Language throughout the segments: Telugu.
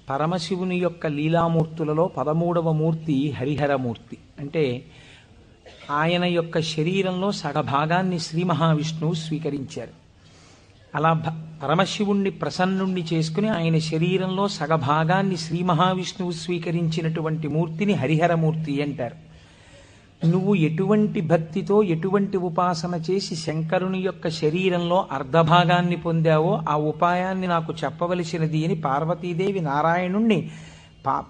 పరమశివుని యొక్క లీలామూర్తులలో 13వ మూర్తి హరిహరమూర్తి. అంటే ఆయన యొక్క శరీరంలో సగభాగాన్ని శ్రీ మహావిష్ణువు స్వీకరించారు. అలా పరమశివుణ్ణి ప్రసన్నుణ్ణి చేసుకుని ఆయన శరీరంలో సగభాగాన్ని శ్రీ మహావిష్ణువు స్వీకరించినటువంటి మూర్తిని హరిహరమూర్తి అంటారు. నువ్వు ఎటువంటి భక్తితో ఎటువంటి ఉపాసన చేసి శంకరుని యొక్క శరీరంలో అర్ధభాగాన్ని పొందావో ఆ ఉపాయాన్ని నాకు చెప్పవలసినది అని పార్వతీదేవి నారాయణుణ్ణి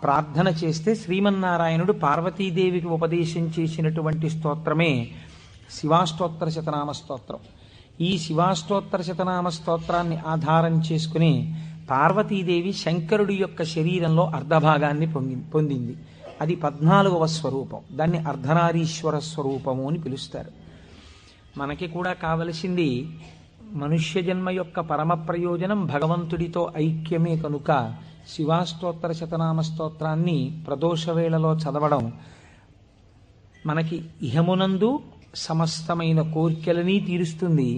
ప్రార్థన చేస్తే శ్రీమన్నారాయణుడు పార్వతీదేవికి ఉపదేశం చేసినటువంటి స్తోత్రమే శివాష్టోత్తర శతనామ స్తోత్రం. ఈ శివాష్టోత్తర శతనామ స్తోత్రాన్ని ఆధారం చేసుకుని పార్వతీదేవి శంకరుడి యొక్క శరీరంలో అర్ధభాగాన్ని పొందింది. అది 14వ స్వరూపం. దాన్ని అర్ధనారీశ్వర స్వరూపము అని పిలుస్తారు. మనకి కూడా కావలసింది మనుష్య జన్మ యొక్క పరమ ప్రయోజనం భగవంతుడితో ఐక్యమే కనుక శివాష్టోత్తర శతనామ స్తోత్రాన్ని ప్రదోష వేళలో చదవడం మనకి ఇహమునందు సమస్తమైన కోర్కెలని తీరుస్తుంది,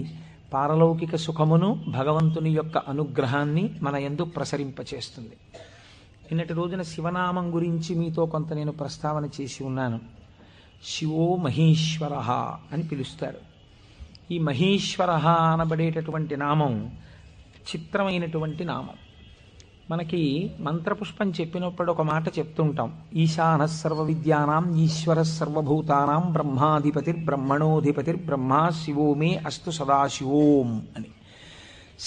పారలౌకిక సుఖమును భగవంతుని యొక్క అనుగ్రహాన్ని మన యందు ప్రసరింపచేస్తుంది. నిన్నటి రోజున శివనామం గురించి మీతో కొంత నేను ప్రస్తావన చేసి ఉన్నాను. శివో మహేశ్వర అని పిలుస్తారు. ఈ మహేశ్వర అనబడేటటువంటి నామం చిత్రమైనటువంటి నామం. మనకి మంత్రపుష్పం చెప్పినప్పుడు ఒక మాట చెప్తుంటాం, ఈశాన సర్వ విద్యానాం ఈశ్వర సర్వభూతానాం బ్రహ్మాధిపతిర్బ్రహ్మణోధిపతిర్బ్రహ్మ శివో మే అస్తు సదాశివోం అని.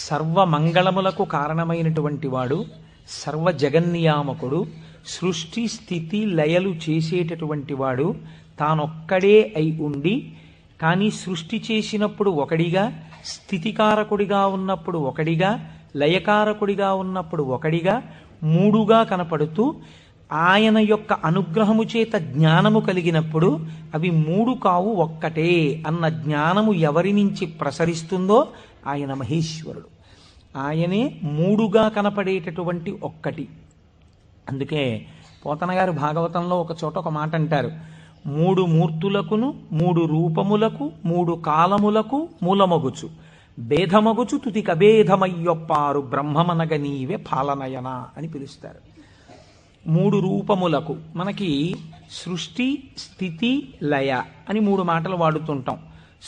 సర్వమంగళములకు కారణమైనటువంటి వాడు, సర్వ జగన్నియామకుడు, సృష్టి స్థితి లయలు చేసేటటువంటి వాడు, తానొక్కడే అయి ఉండి కానీ సృష్టి చేసినప్పుడు ఒకడిగా, స్థితికారకుడిగా ఉన్నప్పుడు ఒకడిగా, లయకారకుడిగా ఉన్నప్పుడు ఒకడిగా, మూడుగా కనపడుతూ ఆయన యొక్క అనుగ్రహము చేత జ్ఞానము కలిగినప్పుడు అవి మూడు కావు ఒక్కటే అన్న జ్ఞానము ఎవరి నుంచి ప్రసరిస్తుందో ఆయన మహేశ్వరుడు. ఆయనే మూడుగా కనపడేటటువంటి ఒక్కటి. అందుకే పోతన గారు భాగవతంలో ఒక చోట ఒక మాట అంటారు, 3 మూర్తులకును 3 రూపములకు 3 కాలములకు మూలమగుచు భేదమగుచు తుది కభేదమయ్యొప్పారు బ్రహ్మమనగ నీవే పాలనయన అని పిలుస్తారు. 3 రూపములకు మనకి సృష్టి స్థితి లయ అని 3 మాటలు వాడుతుంటాం.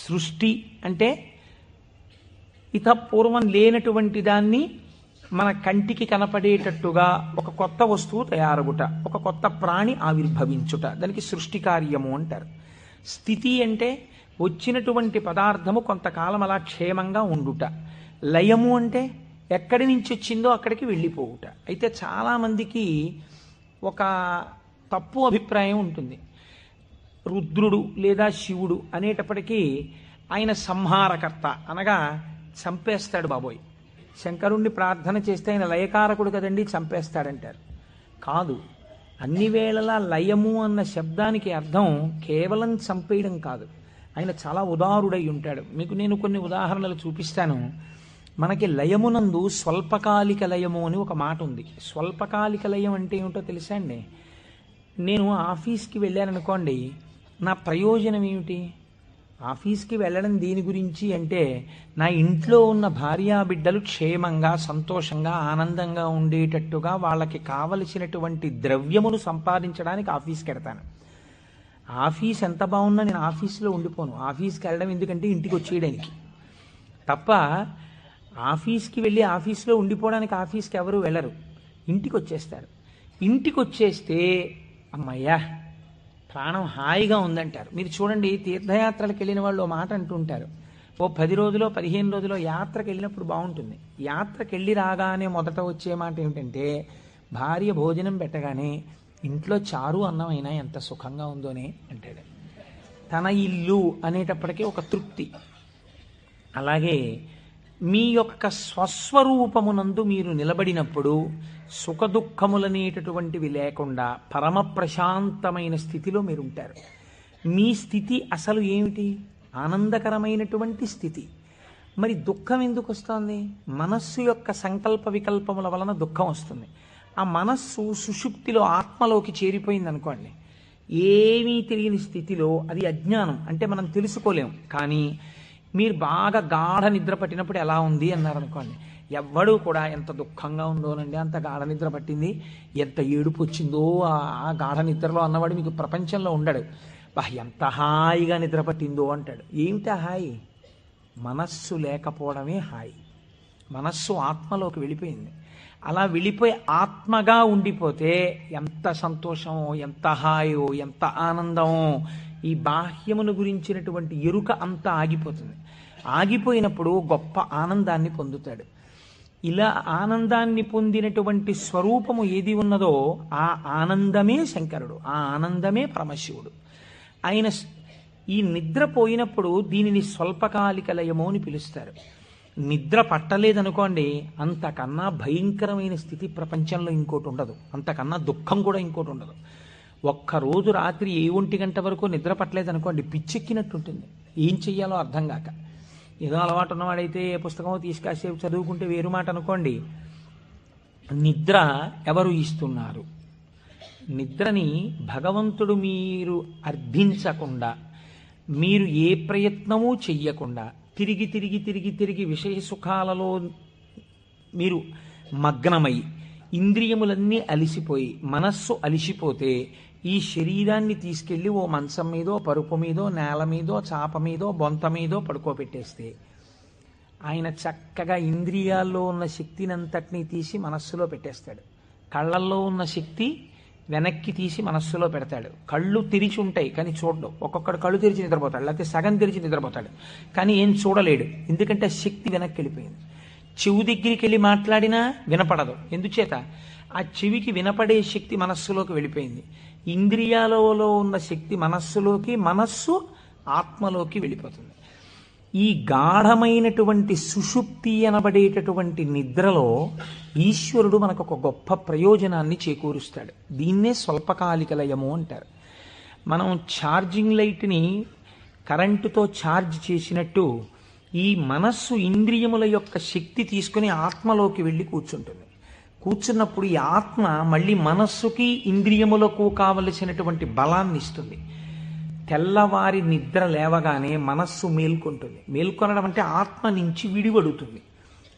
సృష్టి అంటే పూర్వం లేనటువంటి దాన్ని మన కంటికి కనపడేటట్టుగా ఒక కొత్త వస్తువు తయారగుట, ఒక కొత్త ప్రాణి ఆవిర్భవించుట, దానికి సృష్టి కార్యము అంటారు. స్థితి అంటే వచ్చినటువంటి పదార్థము కొంతకాలం అలా క్షేమంగా ఉండుట. లయము అంటే ఎక్కడి నుంచి వచ్చిందో అక్కడికి వెళ్ళిపోవుట. అయితే చాలామందికి ఒక తప్పు అభిప్రాయం ఉంటుంది. రుద్రుడు లేదా శివుడు అనేటప్పటికీ ఆయన సంహారకర్త, అనగా చంపేస్తాడు బాబోయ్. శంకరుణ్ణి ప్రార్థన చేస్తే ఆయన లయకారకుడు కదండి, చంపేస్తాడంటారు. కాదు, అన్ని వేళలా లయము అన్న శబ్దానికి అర్థం కేవలం చంపేయడం కాదు. ఆయన చాలా ఉదారుడై ఉంటాడు. మీకు నేను కొన్ని ఉదాహరణలు చూపిస్తాను. మనకి లయమునందు స్వల్పకాలిక లయము అని ఒక మాట ఉంది. స్వల్పకాలిక లయం అంటే ఏమిటో తెలుసా అండి? నేను ఆఫీస్కి వెళ్ళాననుకోండి, నా ప్రయోజనం ఏమిటి? ఆఫీస్కి వెళ్ళడం దేని గురించి అంటే నా ఇంట్లో ఉన్న భార్యాబిడ్డలు క్షేమంగా సంతోషంగా ఆనందంగా ఉండేటట్టుగా వాళ్ళకి కావలసినటువంటి ద్రవ్యమును సంపాదించడానికి ఆఫీస్కి వెడతాను. ఆఫీస్ ఎంత బాగున్నా నేను ఆఫీస్లో ఉండిపోను. ఆఫీస్కి వెళ్ళడం ఎందుకంటే ఇంటికి వచ్చేయడానికి తప్ప. ఆఫీస్కి వెళ్ళి ఆఫీస్లో ఉండిపోవడానికి ఆఫీస్కి ఎవరు వెళ్ళరు, ఇంటికి వచ్చేస్తారు. ఇంటికి వచ్చేస్తే అమ్మయ్యా ప్రాణం హాయిగా ఉందంటారు. మీరు చూడండి, తీర్థయాత్రలకు వెళ్ళిన వాళ్ళు ఓ మాట అంటుంటారు, ఓ 10 రోజులో 15 రోజులో యాత్రకు వెళ్ళినప్పుడు బాగుంటుంది. యాత్రకు వెళ్ళి రాగానే మొదట వచ్చే మాట ఏమిటంటే భార్య భోజనం పెట్టగానే ఇంట్లో చారు అన్నం అయినా ఎంత సుఖంగా ఉందోనే అంటాడు. తన ఇల్లు అనేటప్పటికీ ఒక తృప్తి. అలాగే మీ యొక్క స్వస్వరూపమునందు మీరు నిలబడినప్పుడు సుఖదుఖములనేటటువంటివి లేకుండా పరమ ప్రశాంతమైన స్థితిలో మీరు ఉంటారు. మీ స్థితి అసలు ఏమిటి? ఆనందకరమైనటువంటి స్థితి. మరి దుఃఖం ఎందుకు వస్తుంది? మనస్సు యొక్క సంకల్ప వికల్పముల వలన దుఃఖం వస్తుంది. ఆ మనస్సు సుషుప్తిలో ఆత్మలోకి చేరిపోయింది అనుకోండి, ఏమీ తెలియని స్థితిలో, అది అజ్ఞానం అంటే మనం తెలుసుకోలేం. కానీ మీరు బాగా గాఢ నిద్ర పట్టినప్పుడు ఎలా ఉంది అన్నారనుకోండి, ఎవ్వడూ కూడా ఎంత దుఃఖంగా ఉందోనండి, అంత గాఢ నిద్ర పట్టింది, ఎంత ఏడుపు వచ్చిందో ఆ గాఢ నిద్రలో అన్నవాడు మీకు ప్రపంచంలో ఉండడు. ఎంత హాయిగా నిద్ర పట్టిందో అంటాడు. ఏమిటా హాయి? మనస్సు లేకపోవడమే హాయి. మనస్సు ఆత్మలోకి వెళ్ళిపోయింది. అలా వెళ్ళిపోయి ఆత్మగా ఉండిపోతే ఎంత సంతోషమో, ఎంత హాయో, ఎంత ఆనందమో. ఈ బాహ్యమును గురించినటువంటి ఎరుక అంతా ఆగిపోతుంది. ఆగిపోయినప్పుడు గొప్ప ఆనందాన్ని పొందుతాడు. ఇలా ఆనందాన్ని పొందినటువంటి స్వరూపము ఏది ఉన్నదో ఆ ఆనందమే శంకరుడు, ఆ ఆనందమే పరమశివుడు. ఆయన ఈ నిద్ర పోయినప్పుడు దీనిని స్వల్పకాలిక లయము అని పిలుస్తారు. నిద్ర పట్టలేదనుకోండి, అంతకన్నా భయంకరమైన స్థితి ప్రపంచంలో ఇంకోటి ఉండదు, అంతకన్నా దుఃఖం కూడా ఇంకోటి ఉండదు. ఒక్కరోజు రాత్రి 1 గంట వరకు నిద్ర పట్టలేదనుకోండి, పిచ్చెక్కినట్టుంటుంది, ఏం చెయ్యాలో అర్థం కాక. ఏదో అలవాటు ఉన్నవాడైతే పుస్తకం తీసుకాసేపు చదువుకుంటే వేరు మాట అనుకోండి. నిద్ర ఎవరు ఇస్తున్నారు? నిద్రని భగవంతుడు మీరు అర్థించకుండా, మీరు ఏ ప్రయత్నమూ చెయ్యకుండా తిరిగి తిరిగి తిరిగి తిరిగి విషయ సుఖాలలో మీరు మగ్నమై ఇంద్రియములన్నీ అలిసిపోయి మనస్సు అలిసిపోతే ఈ శరీరాన్ని తీసుకెళ్ళి ఓ మంచం మీదో, పరుపు మీదో, నేల మీదో, చాప మీదో, బొంత మీదో పడుకోబెట్టేస్తే ఆయన చక్కగా ఇంద్రియాల్లో ఉన్న శక్తిని అంతటినీ తీసి మనస్సులో పెట్టేస్తాడు. కళ్ళల్లో ఉన్న శక్తి వెనక్కి తీసి మనస్సులో పెడతాడు. కళ్ళు తెరిచి ఉంటాయి కానీ చూడడు. ఒక్కొక్కడు కళ్ళు తెరిచి నిద్రపోతాడు, లేకపోతే సగం తెరిచి నిద్రపోతాడు, కానీ ఏం చూడలేడు. ఎందుకంటే శక్తి వెనక్కి వెళ్ళిపోయింది. చెవు దగ్గరికి వెళ్ళి మాట్లాడినా వినపడదు. ఎందుచేత? ఆ చెవికి వినపడే శక్తి మనస్సులోకి వెళ్ళిపోయింది. ఇంద్రియాలలో ఉన్న శక్తి మనస్సులోకి, మనస్సు ఆత్మలోకి వెళ్ళిపోతుంది. ఈ గాఢమైనటువంటి సుషుప్తి అనబడేటటువంటి నిద్రలో ఈశ్వరుడు మనకు ఒక గొప్ప ప్రయోజనాన్ని చేకూరుస్తాడు. దీన్నే స్వల్పకాలిక లయము అంటారు. మనం ఛార్జింగ్ లైట్ని కరెంటుతో ఛార్జ్ చేసినట్టు ఈ మనస్సు ఇంద్రియముల యొక్క శక్తి తీసుకుని ఆత్మలోకి వెళ్ళి కూర్చుంటుంది. కూర్చున్నప్పుడు ఈ ఆత్మ మళ్ళీ మనస్సుకి ఇంద్రియములకు కావలసినటువంటి బలాన్ని ఇస్తుంది. తెల్లవారి నిద్ర లేవగానే మనస్సు మేల్కొంటుంది. మేల్కొనడం అంటే ఆత్మ నుంచి విడివడుతుంది.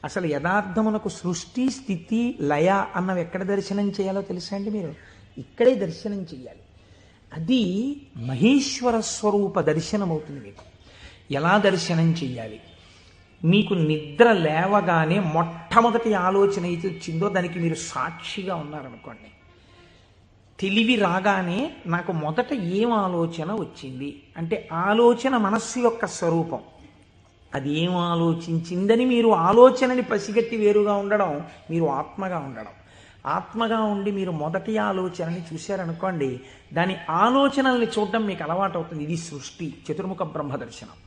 అసలు యథార్థమునకు సృష్టి, స్థితి, లయ అన్నవి ఎక్కడ దర్శనం చేయాలో తెలుసా అండి? మీరు ఇక్కడే దర్శనం చెయ్యాలి. అది మహేశ్వర స్వరూప దర్శనం అవుతుంది. మీకు ఎలా దర్శనం చెయ్యాలి? మీకు నిద్ర లేవగానే మొట్టమొదటి ఆలోచన అయితే వచ్చిందో దానికి మీరు సాక్షిగా ఉన్నారనుకోండి. తెలివి రాగానే నాకు మొదట ఏం ఆలోచన వచ్చింది అంటే ఆలోచన మనస్సు యొక్క స్వరూపం. అది ఏం ఆలోచించిందని మీరు ఆలోచనని పసిగట్టి వేరుగా ఉండడం మీరు ఆత్మగా ఉండడం. ఆత్మగా ఉండి మీరు మొదటి ఆలోచనని చూశారనుకోండి, దాని ఆలోచనల్ని చూడడం మీకు అలవాటు అవుతుంది. ఇది సృష్టి, చతుర్ముఖ బ్రహ్మ దర్శనం.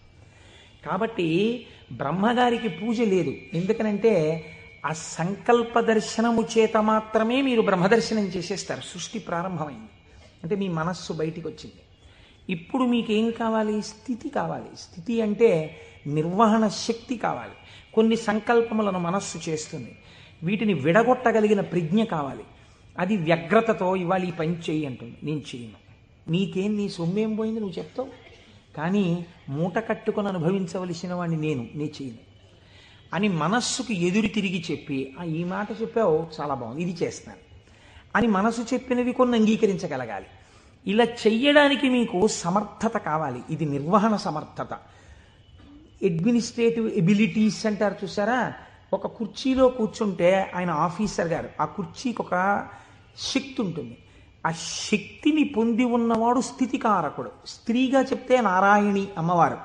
కాబట్టి బ్రహ్మగారికి పూజ లేదు. ఎందుకనంటే ఆ సంకల్ప దర్శనము చేత మాత్రమే మీరు బ్రహ్మదర్శనం చేసేస్తారు. సృష్టి ప్రారంభమైంది అంటే మీ మనస్సు బయటికి వచ్చింది. ఇప్పుడు మీకేం కావాలి? స్థితి కావాలి. స్థితి అంటే నిర్వహణ శక్తి కావాలి. కొన్ని సంకల్పములను మనస్సు చేస్తుంది, వీటిని విడగొట్టగలిగిన ప్రజ్ఞ కావాలి. అది వ్యగ్రతతో ఇవాళ ఈ పని చెయ్యి అంటుంది, నేను చేయను. నీకేం, నీ సొమ్మేం పోయింది నువ్వు చెప్తావు, కానీ మూట కట్టుకొని అనుభవించవలసిన వాడిని నేను చేయను అని మనస్సుకు ఎదురు తిరిగి చెప్పి, ఈ మాట చెప్పావు చాలా బాగుంది, ఇది చేస్తాను అని మనసు చెప్పినవి కొన్ని అంగీకరించగలగాలి. ఇలా చెయ్యడానికి మీకు సమర్థత కావాలి. ఇది నిర్వహణ సమర్థత. అడ్మినిస్ట్రేటివ్ ఎబిలిటీస్ అంటారు చూసారా? ఒక కుర్చీలో కూర్చుంటే ఆయన ఆఫీసర్ గారు, ఆ కుర్చీకి ఒక శక్తి ఉంటుంది. ఆ శక్తిని పొంది ఉన్నవాడు స్థితికారకుడు. స్త్రీగా చెప్తే నారాయణి అమ్మవారు,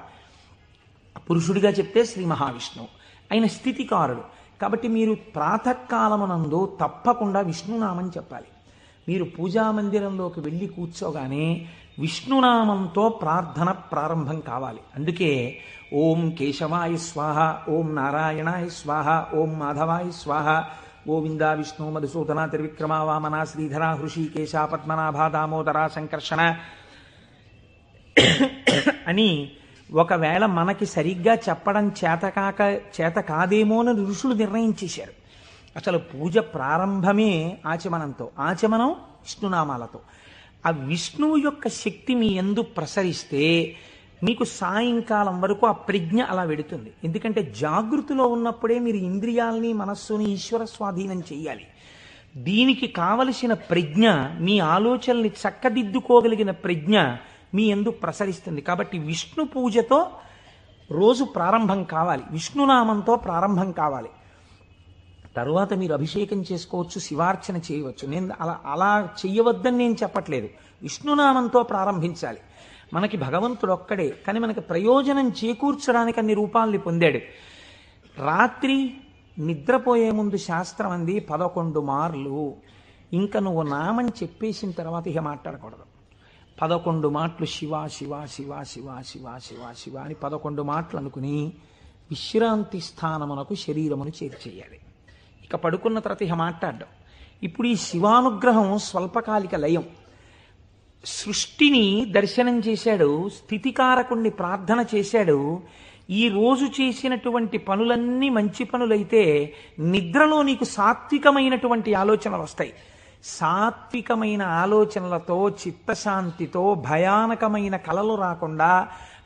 పురుషుడిగా చెప్తే శ్రీ మహావిష్ణువు. ఆయన స్థితికారుడు. కాబట్టి మీరు ప్రాతకాలమునందు తప్పకుండా విష్ణునామం చెప్పాలి. మీరు పూజామందిరంలోకి వెళ్ళి కూర్చోగానే విష్ణునామంతో ప్రార్థన ప్రారంభం కావాలి. అందుకే ఓం కేశవాయ స్వాహ, ఓం నారాయణాయ స్వాహ, ఓం మాధవాయ స్వాహ, గోవింద విష్ణు మధుసూదన త్రివిక్రమ వామన శ్రీధర హృషికేశ పద్మనాభ దామోదర సంకర్షణ అని ఒకవేళ మనకి సరిగ్గా చెప్పడం చేత కాదేమో అని ఋషులు నిర్ణయించేశారు. అసలు పూజ ప్రారంభమే ఆచమనంతో, ఆచమనం విష్ణునామాలతో. ఆ విష్ణువు యొక్క శక్తి మీ యందు ప్రసరిస్తే మీకు సాయంకాలం వరకు ఆ ప్రజ్ఞ అలా వెడుతుంది. ఎందుకంటే జాగృతిలో ఉన్నప్పుడే మీరు ఇంద్రియాలని మనస్సుని ఈశ్వర స్వాధీనం చెయ్యాలి. దీనికి కావలసిన ప్రజ్ఞ, మీ ఆలోచనల్ని చక్కదిద్దుకోగలిగిన ప్రజ్ఞ మీ యందు ప్రసరిస్తుంది. కాబట్టి విష్ణు పూజతో రోజు ప్రారంభం కావాలి, విష్ణునామంతో ప్రారంభం కావాలి. తరువాత మీరు అభిషేకం చేసుకోవచ్చు, శివార్చన చేయవచ్చు. నేను అలా చెయ్యవద్దని నేను చెప్పట్లేదు. విష్ణునామంతో ప్రారంభించాలి. మనకి భగవంతుడు ఒక్కడే, కానీ మనకి ప్రయోజనం చేకూర్చడానికి అన్ని రూపాల్ని పొందాడు. రాత్రి నిద్రపోయే ముందు శాస్త్రం అంది 11 మార్లు. ఇంకా నువ్వు నామని చెప్పేసిన తర్వాత ఇక మాట్లాడకూడదు. 11 మాటలు శివ శివ శివ శివ శివ శివ శివ అని 11 మాటలు అనుకుని విశ్రాంతి స్థానమునకు శరీరమును చేర్చేయాలి. ఇక పడుకున్న తర్వాత ఇక మాట్లాడడం. ఇప్పుడు ఈ శివానుగ్రహం స్వల్పకాలిక లయం. సృష్టిని దర్శనం చేశాడు, స్థితికారకుణ్ణి ప్రార్థన చేశాడు. ఈ రోజు చేసినటువంటి పనులన్నీ మంచి పనులైతే నిద్రలో నీకు సాత్వికమైనటువంటి ఆలోచనలు వస్తాయి. సాత్వికమైన ఆలోచనలతో, చిత్తశాంతితో, భయానకమైన కలలు రాకుండా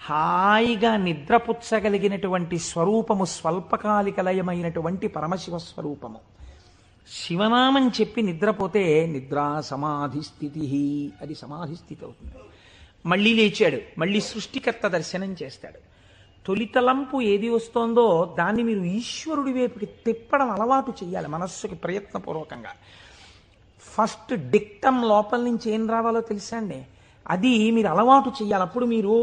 హాయిగా నిద్రపుచ్చగలిగినటువంటి స్వరూపము స్వల్పకాలిక లయమైనటువంటి పరమశివ స్వరూపము. శివనామం చెప్పి నిద్రపోతే నిద్రా సమాధి స్థితి, అది సమాధి స్థితి అవుతుంది. మళ్ళీ లేచాడు, మళ్ళీ సృష్టికర్త దర్శనం చేస్తాడు. తొలితలంపు ఏది వస్తోందో దాన్ని మీరు ఈశ్వరుడి వైపుకి తిప్పడం అలవాటు చేయాలి మనస్సుకి ప్రయత్నపూర్వకంగా. ఫస్ట్ డిక్టమ్ లోపల నుంచి ఏం రావాలో తెలుసా అండి, అది మీరు అలవాటు చేయాలి. అప్పుడు మీరు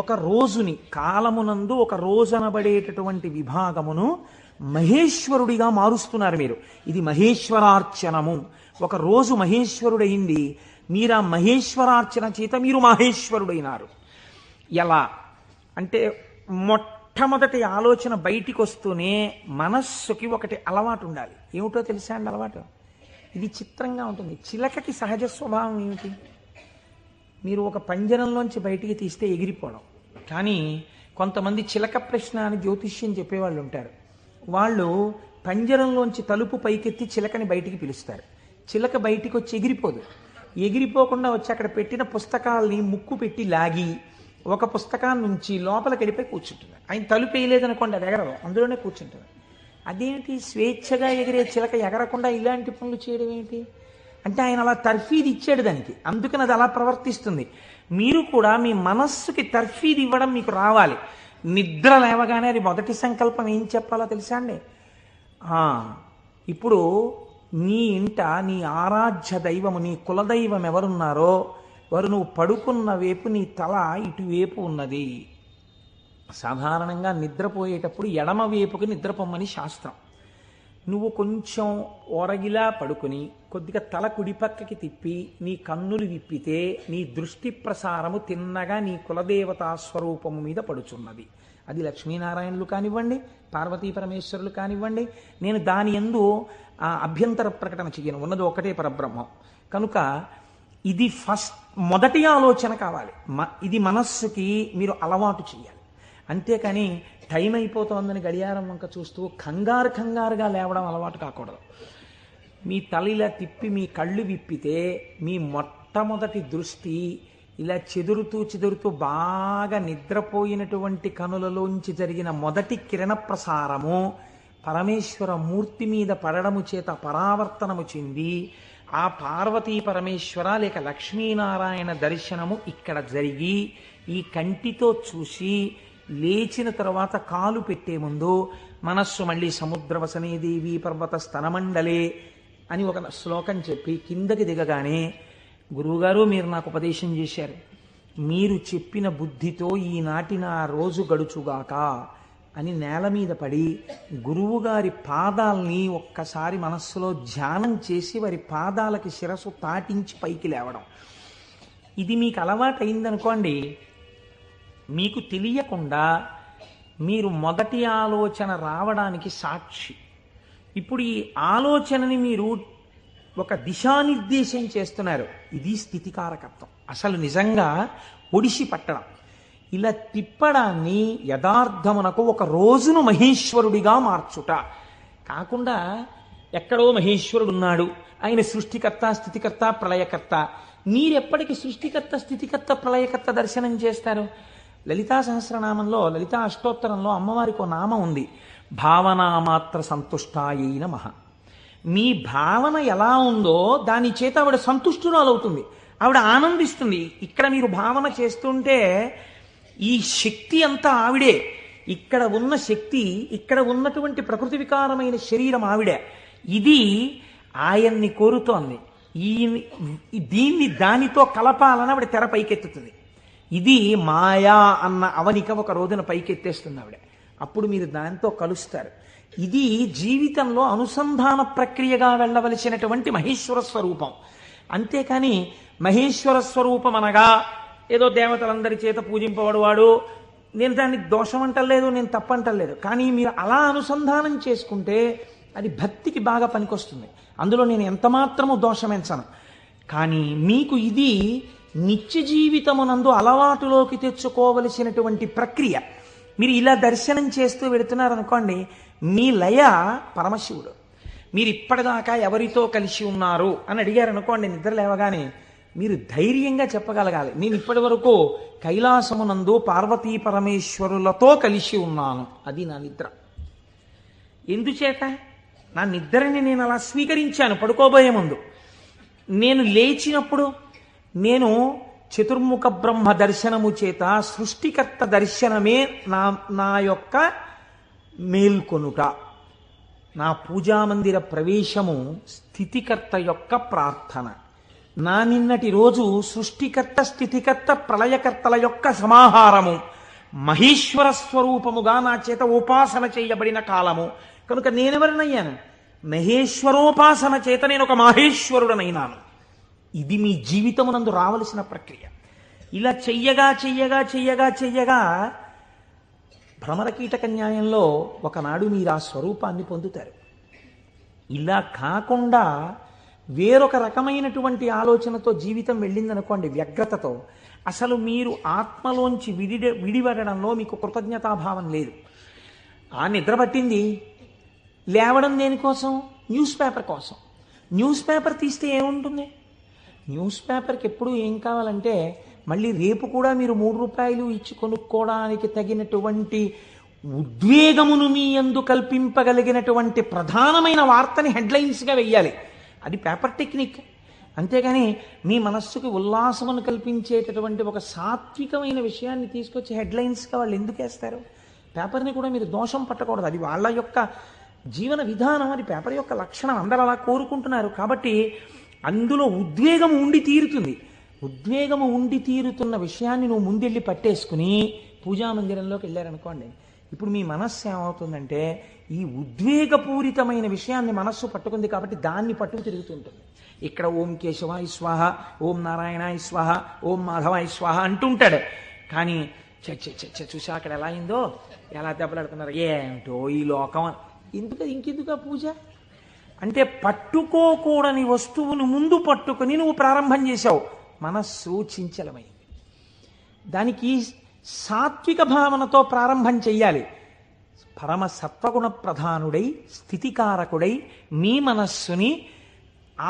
ఒక రోజుని, కాలమునందు ఒక రోజు అనబడేటటువంటి విభాగమును మహేశ్వరుడిగా మారుస్తున్నారు మీరు. ఇది మహేశ్వరార్చనము. ఒక రోజు మహేశ్వరుడయింది, మీరు ఆ మహేశ్వరార్చన చేత మీరు మహేశ్వరుడైనారు. ఎలా అంటే మొట్టమొదటి ఆలోచన బయటికి వస్తూనే మనస్సుకి ఒకటి అలవాటు ఉండాలి. ఏమిటో తెలుసా అండి అలవాటు? ఇది చిత్రంగా ఉంటుంది. చిలకకి సహజ స్వభావం ఏమిటి? మీరు ఒక పంజరంలోంచి బయటికి తీస్తే ఎగిరిపోవడం. కానీ కొంతమంది చిలక ప్రశ్న అని జ్యోతిష్యం చెప్పేవాళ్ళు ఉంటారు. వాళ్ళు పంజరంలోంచి తలుపు పైకెత్తి చిలకని బయటికి పిలుస్తారు. చిలక బయటికి వచ్చి ఎగిరిపోదు. ఎగిరిపోకుండా వచ్చి అక్కడ పెట్టిన పుస్తకాలని ముక్కు పెట్టి లాగి ఒక పుస్తకాన్ని నుంచి లోపలికి వెళ్ళిపోయి కూర్చుంటుంది. ఆయన తలుపు వేయలేదనుకోండి, అది ఎగరదు, అందులోనే కూర్చుంటుంది. అదేంటి స్వేచ్ఛగా ఎగిరే చిలక ఎగరకుండా ఇలాంటి పనులు చేయడం ఏంటి అంటే ఆయన అలా తర్ఫీదు ఇచ్చాడు దానికి, అందుకని అది అలా ప్రవర్తిస్తుంది. మీరు కూడా మీ మనస్సుకి తర్ఫీదు ఇవ్వడం మీకు రావాలి. నిద్ర లేవగానే అది మొదటి సంకల్పం ఏం చెప్పాలో తెలుసా అండి? ఇప్పుడు నీ ఇంట నీ ఆరాధ్య దైవము, నీ కులదైవం ఎవరున్నారో వారు నువ్వు పడుకున్న వైపు నీ తల ఇటువైపు ఉన్నది. సాధారణంగా నిద్రపోయేటప్పుడు ఎడమ వైపుకి నిద్రపోమ్మని శాస్త్రం. నువ్వు కొంచెం ఓరగిలా పడుకుని కొద్దిగా తల కుడిపక్కకి తిప్పి నీ కన్నులు విప్పితే నీ దృష్టి ప్రసారము తిన్నగా నీ కులదేవతా స్వరూపము మీద పడుచున్నది. అది లక్ష్మీనారాయణులు కానివ్వండి, పార్వతీ పరమేశ్వరులు కానివ్వండి. నేను దాని యందు అభ్యంతర ప్రకటన చెయ్యను, ఉన్నది ఒకటే పరబ్రహ్మం. కనుక ఇది మొదటి ఆలోచన కావాలి. ఇది మనస్సుకి మీరు అలవాటు చేయాలి. అంతేకాని టైం అయిపోతోందని గడియారం వంక చూస్తూ కంగారుగా లేవడం అలవాటు కాకూడదు. మీ తల ఇలా తిప్పి మీ కళ్ళు విప్పితే మీ మొట్టమొదటి దృష్టి ఇలా చెదురుతూ బాగా నిద్రపోయినటువంటి కనులలోంచి జరిగిన మొదటి కిరణ ప్రసారము పరమేశ్వర మూర్తి మీద పడడము చేత పరావర్తనము చెంది ఆ పార్వతీ పరమేశ్వర లేక లక్ష్మీనారాయణ దర్శనము ఇక్కడ జరిగి ఈ కంటితో చూసి లేచిన తర్వాత కాలు పెట్టే ముందు మనస్సు మళ్ళీ సముద్రవసనే దేవి పర్వత స్తనమండలే అని ఒక శ్లోకం చెప్పి కిందకి దిగగానే, గురువుగారు మీరు నాకు ఉపదేశం చేశారు, మీరు చెప్పిన బుద్ధితో ఈనాటి నా రోజు గడుచుగాక అని నేల మీద పడి గురువుగారి పాదాలని ఒక్కసారి మనస్సులో ధ్యానం చేసి వారి పాదాలకి శిరస్సు తాటించి పైకి లేవడం. ఇది మీకు అలవాటు అయిందనుకోండి, మీకు తెలియకుండా మీరు మొదటి ఆలోచన రావడానికి సాక్షి. ఇప్పుడు ఈ ఆలోచనని మీరు ఒక దిశానిర్దేశం చేస్తున్నారు. ఇది స్థితికారకత్వం. అసలు నిజంగా ఒడిసి పట్టడం. ఇలా తిప్పడాన్ని యథార్థమునకు ఒక రోజును మహేశ్వరుడిగా మార్చుట కాకుండా ఎక్కడో మహేశ్వరుడు ఉన్నాడు, ఆయన సృష్టికర్త స్థితికర్త ప్రళయకర్త. మీరెప్పటికీ సృష్టికర్త స్థితికర్త ప్రళయకర్త దర్శనం చేస్తారు? లలితా సహస్రనామంలో, లలితా అష్టోత్తరంలో అమ్మవారికి ఒక నామం ఉంది, భావనామాత్ర సంతుష్టాయై నమః. మీ భావన ఎలా ఉందో దాని చేత ఆవిడ సంతుష్టురాలవుతుంది, ఆవిడ ఆనందిస్తుంది. ఇక్కడ మీరు భావన చేస్తుంటే ఈ శక్తి అంతా ఆవిడే, ఇక్కడ ఉన్న శక్తి, ఇక్కడ ఉన్నటువంటి ప్రకృతి వికారమైన శరీరం ఆవిడే. ఇది ఆయన్ని కోరుతోంది. దీన్ని దానితో కలపాలని ఆవిడ తెర పైకెత్తుతుంది. ఇది మాయా అన్న అవనిక ఒక రోజున పైకెత్తేస్తుంది ఆవిడ. అప్పుడు మీరు దాంతో కలుస్తారు. ఇది జీవితంలో అనుసంధాన ప్రక్రియగా వెళ్ళవలసినటువంటి మహేశ్వర స్వరూపం. అంతేకాని మహేశ్వర స్వరూపం అనగా ఏదో దేవతలందరి చేత పూజింపబడువాడు, నేను దాన్ని దోషం అంటలేదు, నేను తప్పంటలేదు. కానీ మీరు అలా అనుసంధానం చేసుకుంటే అది భక్తికి బాగా పనికొస్తుంది. అందులో నేను ఎంతమాత్రము దోషమెంచను. కానీ మీకు ఇది నిత్య జీవితమునందు అలవాటులోకి తెచ్చుకోవలసినటువంటి ప్రక్రియ. మీరు ఇలా దర్శనం చేస్తూ వెళుతున్నారనుకోండి, మీ లయ పరమశివుడు. మీరు ఇప్పటిదాకా ఎవరితో కలిసి ఉన్నారు అని అడిగారనుకోండి, నిద్ర లేవగానే మీరు ధైర్యంగా చెప్పగలగాలి, నేను ఇప్పటి వరకు కైలాసమునందు పార్వతీ పరమేశ్వరులతో కలిసి ఉన్నాను. అది నా నిద్ర. ఎందుచేత? నా నిద్రని నేను అలా స్వీకరించాను పడుకోబోయే ముందు. నేను లేచినప్పుడు నేను చతుర్ముఖ బ్రహ్మ దర్శనము చేత సృష్టికర్త దర్శనమే నా యొక్క మేల్కొనుట. నా పూజామందిర ప్రవేశము స్థితికర్త యొక్క ప్రార్థన. నా నిన్నటి రోజు సృష్టికర్త, స్థితికర్త, ప్రళయకర్తల యొక్క సమాహారము, మహేశ్వర స్వరూపముగా నా చేత ఉపాసన చేయబడిన కాలము. కనుక నేనెవరినయ్యాను? మహేశ్వరోపాసన చేత నేను ఒక మహేశ్వరుడనైనాను. ఇది మీ జీవితమునందు రావలసిన ప్రక్రియ. ఇలా చెయ్యగా చెయ్యగా చెయ్యగా చెయ్యగా భ్రమరకీటక న్యాయంలో ఒకనాడు మీరు ఆ స్వరూపాన్ని పొందుతారు. ఇలా కాకుండా వేరొక రకమైనటువంటి ఆలోచనతో జీవితం వెళ్ళిందనుకోండి, వ్యగ్రతతో, అసలు మీరు ఆత్మలోంచి విడిపడడంలో మీకు కృతజ్ఞతాభావం లేదు. ఆ నిద్ర పట్టింది, లేవడం దేనికోసం? న్యూస్ పేపర్ కోసం. న్యూస్ పేపర్ తీస్తే ఏముంటుంది? న్యూస్ పేపర్కి ఎప్పుడు ఏం కావాలంటే మళ్ళీ రేపు కూడా మీరు 3 రూపాయలు ఇచ్చి కొనుక్కోవడానికి తగినటువంటి ఉద్వేగమును మీ యందు కల్పింపగలిగినటువంటి ప్రధానమైన వార్తని హెడ్లైన్స్గా వెయ్యాలి. అది పేపర్ టెక్నిక్. అంతేగాని మీ మనస్సుకి ఉల్లాసమును కల్పించేటటువంటి ఒక సాత్వికమైన విషయాన్ని తీసుకొచ్చి హెడ్లైన్స్గా వాళ్ళు ఎందుకు వేస్తారు? పేపర్ని కూడా మీరు దోషం పట్టకూడదు. అది వాళ్ళ యొక్క జీవన విధానం, అది పేపర్ యొక్క లక్షణం. అందరూ అలా కోరుకుంటున్నారు. కాబట్టి అందులో ఉద్వేగం ఉండి తీరుతుంది. ఉద్వేగము ఉండి తీరుతున్న విషయాన్ని నువ్వు ముందెళ్ళి పట్టేసుకుని పూజామందిరంలోకి వెళ్ళారనుకోండి, ఇప్పుడు మీ మనస్సు ఏమవుతుందంటే ఈ ఉద్వేగపూరితమైన విషయాన్ని మనస్సు పట్టుకుంది కాబట్టి దాన్ని పట్టుకు తిరుగుతుంటుంది. ఇక్కడ ఓం కేశవాయ స్వాహ, ఓం నారాయణాయ స్వాహ, ఓం మాధవాయ స్వాహ అంటుంటాడు. కానీ చూసా అక్కడ ఎలా అయిందో, ఎలా దెబ్బలాడుతున్నారు, ఏమిటో ఈ లోకం. ఇంకెందుకు ఆ పూజ అంటే? పట్టుకోకూడని వస్తువును ముందు పట్టుకుని నువ్వు ప్రారంభం చేశావు. మనస్సు చించలమైంది. దానికి సాత్విక భావనతో ప్రారంభం చెయ్యాలి. పరమ సత్వగుణ ప్రధానుడై, స్థితికారకుడై మీ మనస్సుని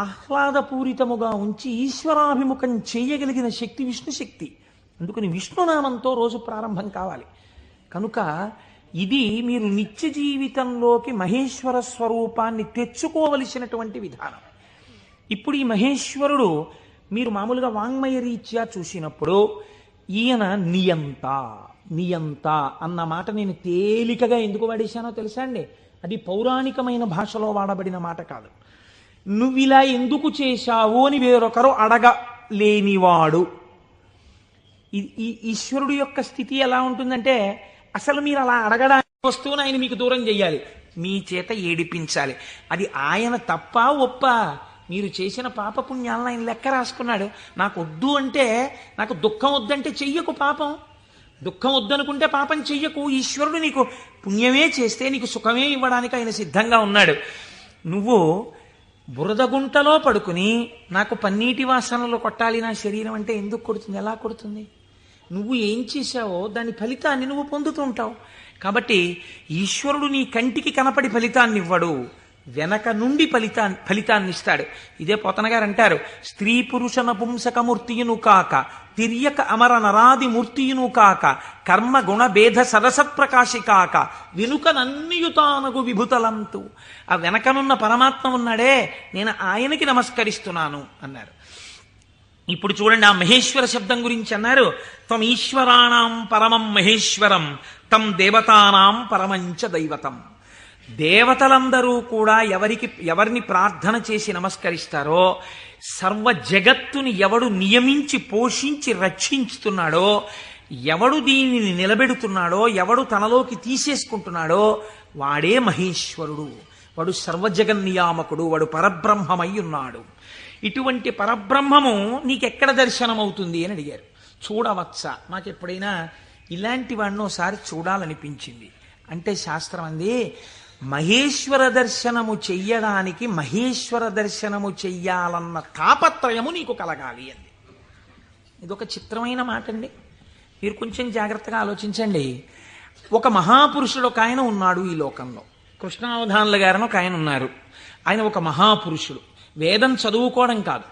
ఆహ్లాదపూరితముగా ఉంచి ఈశ్వరాభిముఖం చేయగలిగిన శక్తి విష్ణు శక్తి. అందుకని విష్ణునామంతో రోజు ప్రారంభం కావాలి. కనుక ఇది మీరు నిత్య జీవితంలోకి మహేశ్వర స్వరూపాన్ని తెచ్చుకోవలసినటువంటి విధానం. ఇప్పుడు ఈ మహేశ్వరుడు మీరు మామూలుగా వాంగ్మయ రీత్యా చూసినప్పుడు ఈయన నియంత నియంత అన్న మాట నేను తేలికగా ఎందుకు వాడేశానో తెలుసా అండి? అది పౌరాణికమైన భాషలో వాడబడిన మాట కాదు. నువ్విలా ఎందుకు చేశావు అని వేరొకరు అడగలేనివాడు. ఈ ఈశ్వరుడు యొక్క స్థితి ఎలా ఉంటుందంటే, అసలు మీరు అలా అడగడానికి వస్తువుని ఆయన మీకు దూరం చెయ్యాలి, మీ చేత ఏడిపించాలి. అది ఆయన తప్ప ఒప్ప? మీరు చేసిన పాపపుణ్యాలను ఆయన లెక్క రాసుకున్నాడు. నాకు వద్దు అంటే, నాకు దుఃఖం వద్దంటే చెయ్యకు పాపం. దుఃఖం వద్దనుకుంటే పాపం చెయ్యకు. ఈశ్వరుడు నీకు పుణ్యమే చేస్తే నీకు సుఖమే ఇవ్వడానికి ఆయన సిద్ధంగా ఉన్నాడు. నువ్వు బురదగుంటలో పడుకుని నాకు పన్నీటి వాసనలో కొట్టాలి నా శరీరం అంటే ఎందుకు కొడుతుంది? ఎలా కొడుతుంది? నువ్వు ఏం చేశావో దాని ఫలితాన్ని నువ్వు పొందుతూ ఉంటావు. కాబట్టి ఈశ్వరుడు నీ కంటికి కనపడి ఫలితాన్ని ఇవ్వడు. వెనక నుండి ఫలితాన్ని ఇస్తాడు. ఇదే పోతన గారు అంటారు, స్త్రీ పురుష నపుంసకమూర్తియును కాక తిర్యక అమర నరాది మూర్తియును కాక కర్మ గుణ భేద సరసత్ప్రకాశి కాక వెనుకనన్నియుతానగు విభుతలంతు. ఆ వెనకనున్న పరమాత్మ ఉన్నాడే, నేను ఆయనకి నమస్కరిస్తున్నాను అన్నారు. ఇప్పుడు చూడండి, ఆ మహేశ్వర శబ్దం గురించి అన్నారు, త్వం ఈశ్వరాణం పరమం మహేశ్వరం తం దేవతానాం పరమంచ దైవతం. దేవతలందరూ కూడా ఎవరిని ప్రార్థన చేసి నమస్కరిస్తారో, సర్వ జగత్తుని ఎవడు నియమించి పోషించి రక్షించుతున్నాడో, ఎవడు దీనిని నిలబెడుతున్నాడో, ఎవడు తనలోకి తీసేసుకుంటున్నాడో వాడే మహేశ్వరుడు. వాడు సర్వజగన్నియామకుడు, వాడు పరబ్రహ్మమై ఉన్నాడు. ఇటువంటి పరబ్రహ్మము నీకెక్కడ దర్శనమవుతుంది అని అడిగారు. చూడవచ్చా? నాకు ఎప్పుడైనా ఇలాంటి వాడిని ఒకసారి చూడాలనిపించింది అంటే శాస్త్రం అంది, మహేశ్వర దర్శనము చెయ్యడానికి మహేశ్వర దర్శనము చెయ్యాలన్న తాపత్రయము నీకు కలగాలి అంది. ఇదొక చిత్రమైన మాట అండి. మీరు కొంచెం జాగ్రత్తగా ఆలోచించండి. ఒక మహాపురుషుడు ఒక ఆయన ఉన్నాడు ఈ లోకంలో. కృష్ణావధానుల గారని ఒక ఆయన ఉన్నారు. ఆయన ఒక మహాపురుషుడు. వేదం చదువుకోవడం కాదు,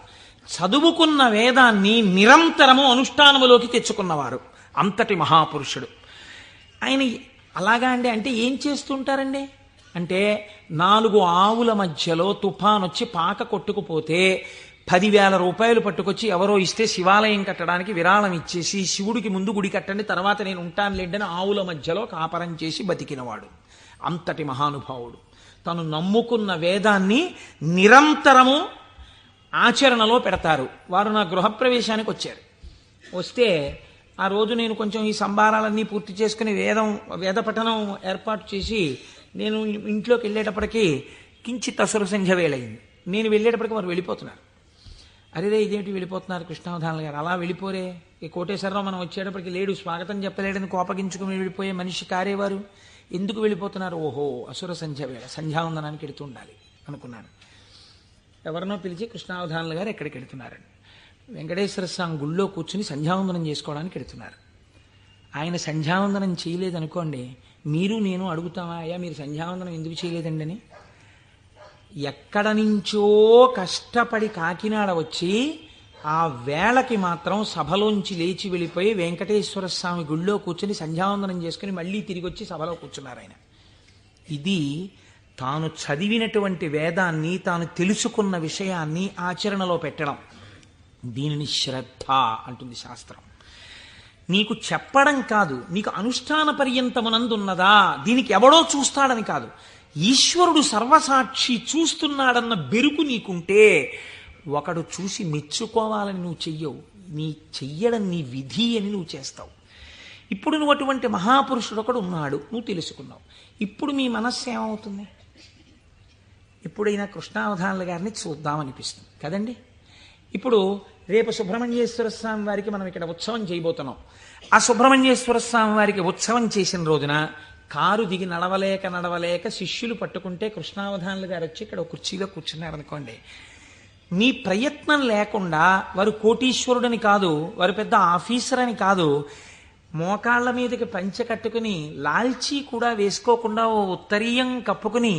చదువుకున్న వేదాన్ని నిరంతరము అనుష్ఠానములోకి తెచ్చుకున్నవారు. అంతటి మహాపురుషుడు ఆయన. అలాగా అండి, అంటే ఏం చేస్తుంటారండి అంటే, 4 ఆవుల మధ్యలో తుఫాన్ వచ్చి పాక కొట్టుకుపోతే 10,000 రూపాయలు పట్టుకొచ్చి ఎవరో ఇస్తే శివాలయం కట్టడానికి విరాళం ఇచ్చేసి, శివుడికి ముందు గుడి కట్టండి తర్వాత నేను ఉంటానులేండని ఆవుల మధ్యలో కాపరం చేసి బతికినవాడు. అంతటి మహానుభావుడు. తను నమ్ముకున్న వేదాన్ని నిరంతరము ఆచరణలో పెడతారు. వారు నా గృహప్రవేశానికి వచ్చారు. వస్తే ఆ రోజు నేను కొంచెం ఈ సంభారాలన్నీ పూర్తి చేసుకుని వేద పఠనం ఏర్పాటు చేసి నేను ఇంట్లోకి వెళ్ళేటప్పటికీ కించిత్ అసుర సంధ్య వేళయింది. నేను వెళ్ళేటప్పటికి వారు వెళ్ళిపోతున్నారు. అరేరే ఇదేంటి వెళ్ళిపోతున్నారు కృష్ణావధానులు గారు, అలా వెళ్ళిపోరే, ఈ కోటేశ్వరరావు మనం వచ్చేటప్పటికి లేడు, స్వాగతం చెప్పలేడని కోపగించుకుని వెళ్ళిపోయే మనిషి కారేవారు, ఎందుకు వెళ్ళిపోతున్నారు? ఓహో అసుర సంధ్య వేళ, సంధ్యావందనానికి ఎడుతూ ఉండాలి అనుకున్నాను. ఎవరినో పిలిచి కృష్ణావధానులు గారు ఎక్కడికి ఎడుతున్నారండి? వెంకటేశ్వర స్వామి గుళ్ళో కూర్చుని సంధ్యావందనం చేసుకోవడానికి ఎడుతున్నారు. ఆయన సంధ్యావందనం చేయలేదనుకోండి, మీరు నేను అడుగుతామా, అయ్యా మీరు సంధ్యావందనం ఎందుకు చేయలేదండి అని? ఎక్కడ నుంచో కష్టపడి కాకినాడ వచ్చి ఆ వేళకి మాత్రం సభలోంచి లేచి వెళ్ళిపోయి వెంకటేశ్వర స్వామి గుళ్ళో కూర్చుని సంధ్యావందనం చేసుకుని మళ్ళీ తిరిగి వచ్చి సభలో కూర్చున్నారు ఆయన. ఇది తాను చదివినటువంటి వేదాన్ని, తాను తెలుసుకున్న విషయాన్ని ఆచరణలో పెట్టడం. దీనిని శ్రద్ధ అంటుంది శాస్త్రం. నీకు చెప్పడం కాదు, నీకు అనుష్ఠాన పర్యంతమునందున్నదా, దీనికి ఎవడో చూస్తాడని కాదు, ఈశ్వరుడు సర్వసాక్షి చూస్తున్నాడన్న బెరుకు నీకుంటే ఒకడు చూసి మెచ్చుకోవాలని నువ్వు చెయ్యవు. నీ చెయ్యడం నీ విధి అని నువ్వు చేస్తావు. ఇప్పుడు నువ్వు అటువంటి మహాపురుషుడు ఒకడు ఉన్నాడు, నువ్వు తెలుసుకున్నావు. ఇప్పుడు మీ మనస్సు ఏమవుతుంది? ఎప్పుడైనా కృష్ణావధానుల గారిని చూద్దామనిపిస్తుంది కదండి. ఇప్పుడు రేపు సుబ్రహ్మణ్యేశ్వర స్వామి వారికి మనం ఇక్కడ ఉత్సవం చేయబోతున్నాం. ఆ సుబ్రహ్మణ్యేశ్వర స్వామి వారికి ఉత్సవం చేసిన రోజున కారు దిగి నడవలేక శిష్యులు పట్టుకుంటే కృష్ణావధానులు గారు వచ్చి ఇక్కడ కుర్చీలో కూర్చున్నారనుకోండి, మీ ప్రయత్నం లేకుండా, వారు కోటీశ్వరుడని కాదు, వారు పెద్ద ఆఫీసర్ అని కాదు, మోకాళ్ల మీదకి పంచె కట్టుకుని లాల్చీ కూడా వేసుకోకుండా ఓ ఉత్తరీయం కప్పుకుని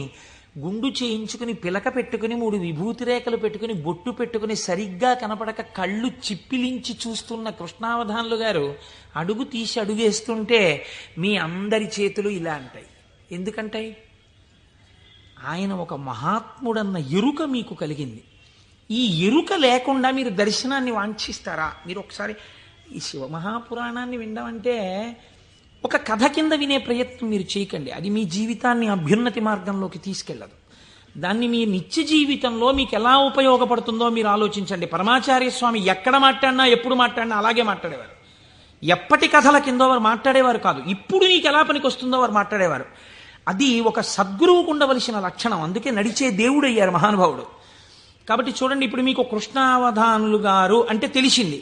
గుండు చేయించుకుని పిలక పెట్టుకుని 3 విభూతి రేఖలు పెట్టుకుని బొట్టు పెట్టుకుని సరిగ్గా కనపడక కళ్ళు చిప్పిలించి చూస్తున్న కృష్ణావధానులు గారు అడుగు తీసి అడుగేస్తుంటే మీ అందరి చేతులు ఇలా అంటాయి. ఎందుకంటాయి? ఆయన ఒక మహాత్ముడన్న ఎరుక మీకు కలిగింది. ఈ ఎరుక లేకుండా మీరు దర్శనాన్ని వాంఛిస్తారా? మీరు ఒకసారి ఈ శివమహాపురాణాన్ని వినడం ఒక కథ కింద వినే ప్రయత్నం మీరు చేయకండి. అది మీ జీవితాన్ని అభ్యున్నతి మార్గంలోకి తీసుకెళ్ళదు. దాన్ని మీ నిత్య జీవితంలో మీకు ఎలా ఉపయోగపడుతుందో మీరు ఆలోచించండి. పరమాచార్య స్వామి ఎక్కడ మాట్లాడినా, ఎప్పుడు మాట్లాడినా అలాగే మాట్లాడేవారు. ఎప్పటి కథల కిందో వారు మాట్లాడేవారు కాదు, ఇప్పుడు నీకు ఎలా పనికి వస్తుందో వారు మాట్లాడేవారు. అది ఒక సద్గురువుకు ఉండవలసిన లక్షణం. అందుకే నడిచే దేవుడు అయ్యారు మహానుభావుడు. కాబట్టి చూడండి, ఇప్పుడు మీకు కృష్ణావధానులు గారు అంటే తెలిసింది,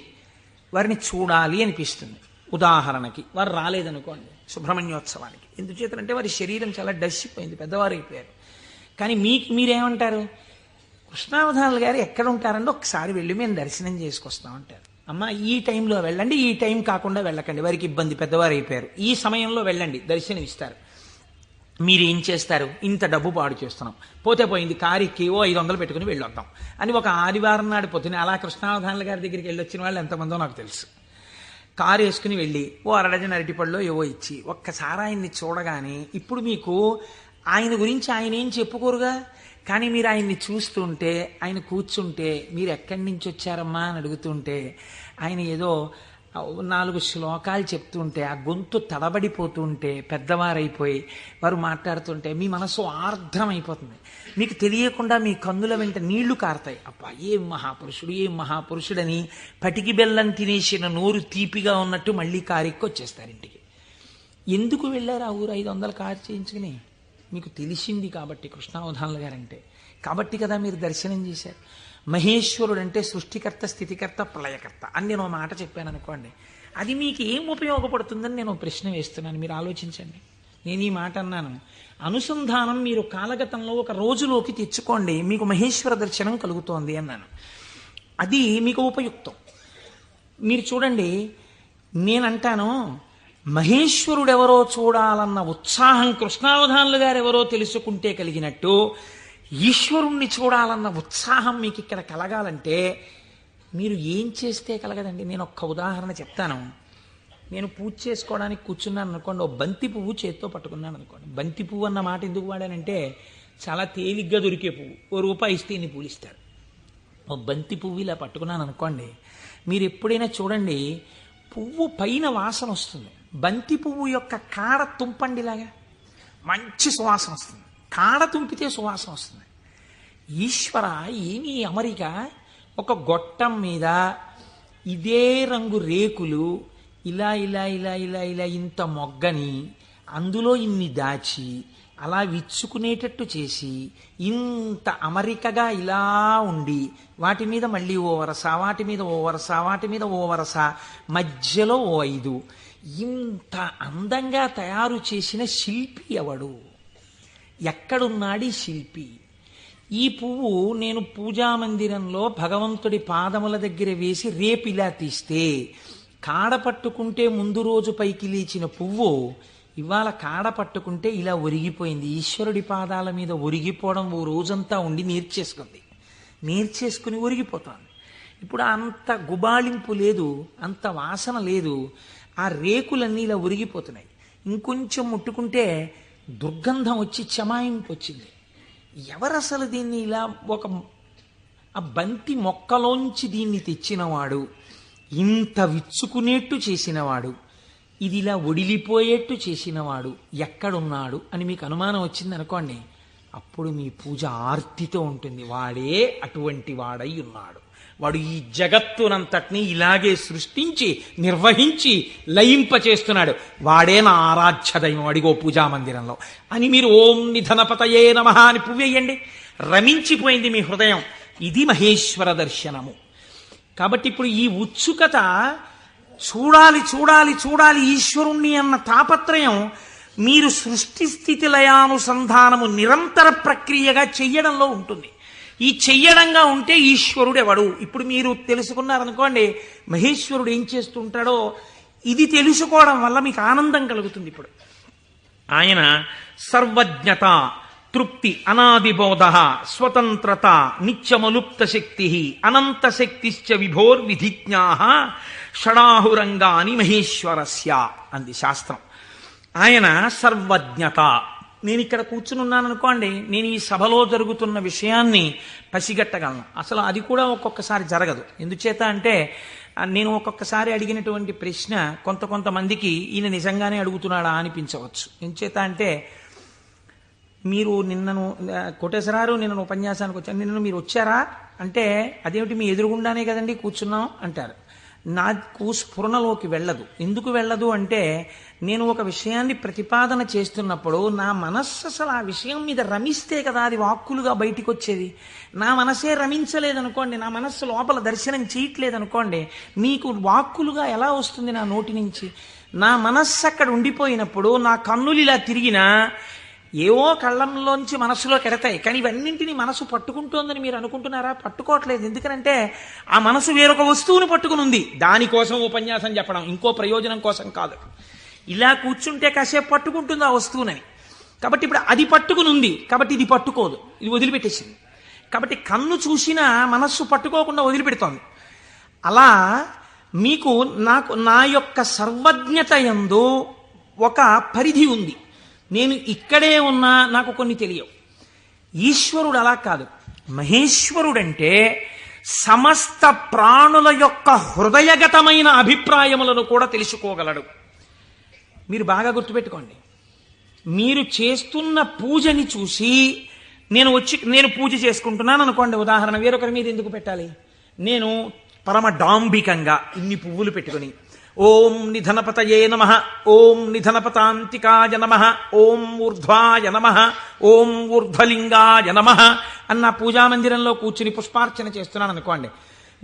వారిని చూడాలి అనిపిస్తుంది. ఉదాహరణకి వారు రాలేదనుకోండి సుబ్రహ్మణ్యోత్సవానికి, ఎందుచేతంటే వారి శరీరం చాలా డస్సిపోయింది, పెద్దవారు అయిపోయారు. కానీ మీరేమంటారు? కృష్ణావధానులు గారు ఎక్కడ ఉంటారంటే ఒకసారి వెళ్ళి మేము దర్శనం చేసుకొస్తామంటారు. అమ్మ ఈ టైంలో వెళ్ళండి, ఈ టైం కాకుండా వెళ్ళకండి, వారికి ఇబ్బంది, పెద్దవారు అయిపోయారు, ఈ సమయంలో వెళ్ళండి దర్శనం ఇస్తారు. మీరేం చేస్తారు? ఇంత డబ్బు పాడు చేస్తున్నాం, పోతే పోయింది, కారు ఎక్కేవో 500 పెట్టుకుని వెళ్ళొద్దాం అని ఒక ఆదివారం నాడు పొద్దున అలా కృష్ణావధానుల గారి దగ్గరికి వెళ్ళొచ్చిన వాళ్ళు ఎంతమందో నాకు తెలుసు. కారు వేసుకుని వెళ్ళి ఓ అరడజన అరటిపళ్ళు ఏవో ఇచ్చి ఒక్కసారి ఆయన్ని చూడగానే, ఇప్పుడు మీకు ఆయన గురించి ఆయన ఏం చెప్పుకోరుగా, కానీ మీరు ఆయన్ని చూస్తుంటే, ఆయన కూర్చుంటే, మీరు ఎక్కడి నుంచి వచ్చారమ్మా అని అడుగుతుంటే, ఆయన ఏదో 4 శ్లోకాలు చెప్తుంటే, ఆ గొంతు తడబడిపోతుంటే, పెద్దవారైపోయి వారు మాట్లాడుతుంటే మీ మనసు ఆర్ద్రమైపోతుంది. మీకు తెలియకుండా మీ కన్నుల వెంట నీళ్లు కారుతాయి. అబ్బా ఏం మహాపురుషుడు, ఏం మహాపురుషుడని పటికి బెల్లం తినేసిన నోరు తీపిగా ఉన్నట్టు మళ్ళీ కారెక్కి వచ్చేస్తారు ఇంటికి. ఎందుకు వెళ్ళారు ఆ ఊరు 500 కారు చేయించుకుని? మీకు తెలిసింది కాబట్టి కృష్ణావధానుల గారంటే, కాబట్టి కదా మీరు దర్శనం చేశారు. మహేశ్వరుడు అంటే సృష్టికర్త, స్థితికర్త, ప్రళయకర్త అని నేను మాట చెప్పాను అనుకోండి, అది మీకు ఏం ఉపయోగపడుతుందని నేను ప్రశ్న వేస్తున్నాను. మీరు ఆలోచించండి. నేను ఈ మాట అన్నాను, అనుసంధానం మీరు కాలగతంలో ఒక రోజులోకి తెచ్చుకోండి, మీకు మహేశ్వర దర్శనం కలుగుతోంది అన్నాను. అది మీకు ఉపయుక్తం. మీరు చూడండి, నేనంటాను మహేశ్వరుడెవరో చూడాలన్న ఉత్సాహం కృష్ణావధానులు గారు ఎవరో తెలుసుకుంటే కలిగినట్టు, ఈశ్వరుణ్ణి చూడాలన్న ఉత్సాహం మీకు ఇక్కడ కలగాలంటే మీరు ఏం చేస్తే కలగదండి. నేను ఒక్క ఉదాహరణ చెప్తాను. నేను పూజ చేసుకోవడానికి కూర్చున్నాను అనుకోండి, ఓ బంతి పువ్వు చేత్తో పట్టుకున్నాను అనుకోండి. బంతి పువ్వు అన్న మాట ఎందుకు వాడానంటే చాలా తేలిగ్గా దొరికే పువ్వు, ₹1 ఇస్తే ఇన్ని పూలు ఇస్తారు. ఓ బంతి పువ్వు ఇలా పట్టుకున్నాను అనుకోండి, మీరు ఎప్పుడైనా చూడండి పువ్వు పైన వాసన వస్తుంది, బంతి పువ్వు యొక్క కాడ తుంపండిలాగా మంచి సువాసన వస్తుంది, కాడ తుంపితే సువాసన వస్తుంది. ఈశ్వర ఏమీ అమరిక, ఒక గొట్టం మీద ఇదే రంగు రేకులు ఇలా ఇలా ఇలా ఇలా ఇలా ఇంత మొగ్గని అందులో ఇన్ని దాచి అలా విచ్చుకునేటట్టు చేసి ఇంత అమరికగా ఇలా ఉండి వాటి మీద మళ్ళీ ఓ వరస, వాటి మీద ఓ వరస, వాటి మీద ఓ వరస, మధ్యలో ఓ 5, ఇంత అందంగా తయారు చేసిన శిల్పి ఎవడు? ఎక్కడున్నాడు ఈ శిల్పి? ఈ పువ్వు నేను పూజామందిరంలో భగవంతుడి పాదముల దగ్గర వేసి రేపు ఇలా తీస్తే, కాడ పట్టుకుంటే ముందు రోజు పైకి లేచిన పువ్వు ఇవాళ కాడ పట్టుకుంటే ఇలా ఒరిగిపోయింది. ఈశ్వరుడి పాదాల మీద ఒరిగిపోవడం ఓ రోజంతా ఉండి నేర్చేసుకుని ఒరిగిపోతుంది. ఇప్పుడు అంత గుబాళింపు లేదు, అంత వాసన లేదు, ఆ రేకులన్నీ ఇలా ఒరిగిపోతున్నాయి. ఇంకొంచెం ముట్టుకుంటే దుర్గంధం వచ్చి చెమాయింపు వచ్చింది. ఎవరసలు దీన్ని ఇలా ఆ బంతి మొక్కలోంచి దీన్ని తెచ్చినవాడు, ఇంత విచ్చుకునేట్టు చేసినవాడు, ఇది ఇలా ఒడిలిపోయేట్టు చేసినవాడు ఎక్కడున్నాడు అని మీకు అనుమానం వచ్చింది అనుకోండి, అప్పుడు మీ పూజ ఆర్తితో ఉంటుంది. వాడే అటువంటి వాడై ఉన్నాడు, వాడు ఈ జగత్తునంతటినీ ఇలాగే సృష్టించి నిర్వహించి లయింపచేస్తున్నాడు, వాడే నా ఆరాధ్య దైవం అడిగో పూజామందిరంలో అని మీరు ఓం నిధనపతయే నమః అని పువ్వేయండి, రమించిపోయింది మీ హృదయం. ఇది మహేశ్వర దర్శనము. కాబట్టి ఇప్పుడు ఈ ఉత్సుకత, చూడాలి చూడాలి చూడాలి ఈశ్వరుణ్ణి అన్న తాపత్రయం మీరు సృష్టి స్థితి లయానుసంధానము నిరంతర ప్రక్రియగా చెయ్యడంలో ఉంటుంది. ఈ చెయ్యడంగా ఉంటే ఈశ్వరుడు ఎవడు? ఇప్పుడు మీరు తెలుసుకున్నారనుకోండి మహేశ్వరుడు ఏం చేస్తుంటాడో, ఇది తెలుసుకోవడం వల్ల మీకు ఆనందం కలుగుతుంది. ఇప్పుడు ఆయన సర్వజ్ఞత, తృప్తి, అనాదిబోధ, స్వతంత్రత, నిత్యమలుప్త శక్తి, అనంత శక్తిశ్చ విభోర్విధిజ్ఞా షడాహురంగాని మహేశ్వరస్య అంది శాస్త్రం. ఆయన సర్వజ్ఞత. నేను ఇక్కడ కూర్చునున్నాను అనుకోండి, నేను ఈ సభలో జరుగుతున్న విషయాన్ని పసిగట్టగలను. అసలు అది కూడా ఒక్కొక్కసారి జరగదు. ఎందుచేత అంటే నేను ఒక్కొక్కసారి అడిగినటువంటి ప్రశ్న కొంతమందికి ఈయన నిజంగానే అడుగుతున్నాడా అనిపించవచ్చు. ఎందుచేత అంటే మీరు నిన్నను కోటేశ్వరారు నిన్న ఉపన్యాసానికి వచ్చాను, నిన్న మీరు వచ్చారా అంటే అదేమిటి మీ ఎదురుగుండానే కదండి కూర్చున్నాం అంటారు. నాకు స్ఫురణలోకి వెళ్ళదు. ఎందుకు వెళ్ళదు అంటే నేను ఒక విషయాన్ని ప్రతిపాదన చేస్తున్నప్పుడు నా మనస్సు అసలు ఆ విషయం మీద రమిస్తే కదా అది వాక్కులుగా బయటికి వచ్చేది. నా మనసే రమించలేదనుకోండి, నా మనస్సు లోపల దర్శనం చేయట్లేదనుకోండి, మీకు వాక్కులుగా ఎలా వస్తుంది నా నోటి నుంచి? నా మనస్సు అక్కడ ఉండిపోయినప్పుడు నా కన్నులు ఇలా తిరిగినా ఏవో కళ్ళంలోంచి మనస్సులో కెడతాయి, కానీ ఇవన్నింటినీ మనసు పట్టుకుంటోందని మీరు అనుకుంటున్నారా? పట్టుకోవట్లేదు. ఎందుకనంటే ఆ మనసు వేరొక వస్తువును పట్టుకుని ఉంది. దానికోసం ఉపన్యాసం చెప్పడం, ఇంకో ప్రయోజనం కోసం కాదు. ఇలా కూర్చుంటే కాసేపు పట్టుకుంటుంది ఆ వస్తువునని. కాబట్టి ఇప్పుడు అది పట్టుకుని ఉంది, కాబట్టి ఇది పట్టుకోదు, ఇది వదిలిపెట్టేసింది. కాబట్టి కన్ను చూసినా మనస్సు పట్టుకోకుండా వదిలిపెడుతోంది. అలా మీకు నా యొక్క సర్వజ్ఞత యందు ఒక పరిధి ఉంది. నేను ఇక్కడే ఉన్నా నాకు కొన్ని తెలియవు. ఈశ్వరుడు అలా కాదు. మహేశ్వరుడంటే సమస్త ప్రాణుల యొక్క హృదయగతమైన అభిప్రాయములను కూడా తెలుసుకోగలడు. మీరు బాగా గుర్తుపెట్టుకోండి. మీరు చేస్తున్న పూజని చూసి నేను పూజ చేసుకుంటున్నాను అనుకోండి, ఉదాహరణ, వేరొకరి మీద ఎందుకు పెట్టాలి? నేను పరమ డాంబికంగా ఇన్ని పువ్వులు పెట్టుకుని ఓం నిధనపతయే నమః, ఓం నిధనపతాంతికాయ నమః, ఓం ఊర్ధ్వాయ నమః, ఓం ఊర్ధ్వలింగాయ నమః అన్న పూజామందిరంలో కూర్చుని పుష్పార్చన చేస్తున్నాను అనుకోండి.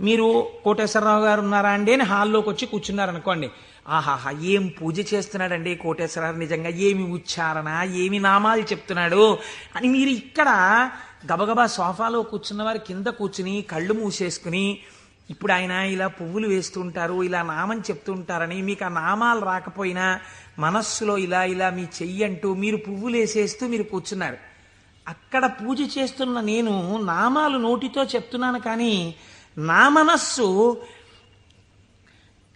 మీరు కోటేశ్వరరావు గారు ఉన్నారా అండి అని హాల్లోకి వచ్చి కూర్చున్నారనుకోండి. ఆహాహా, ఏం పూజ చేస్తున్నాడండి కోటేశ్వరరావు, నిజంగా ఏమి ఉచ్చారణ, ఏమి నామాలు చెప్తున్నాడు అని మీరు ఇక్కడ గబగబా సోఫాలో కూర్చున్న వారి కింద కూర్చుని కళ్ళు మూసేసుకుని, ఇప్పుడు ఆయన ఇలా పువ్వులు వేస్తుంటారు, ఇలా నామం చెప్తుంటారని మీకు ఆ నామాలు రాకపోయినా మనస్సులో ఇలా ఇలా మీ చెయ్యి అంటూ మీరు పువ్వులు వేసేస్తూ మీరు కూర్చున్నారు. అక్కడ పూజ చేస్తున్న నేను నామాలు నోటితో చెప్తున్నాను, కానీ నా మనస్సు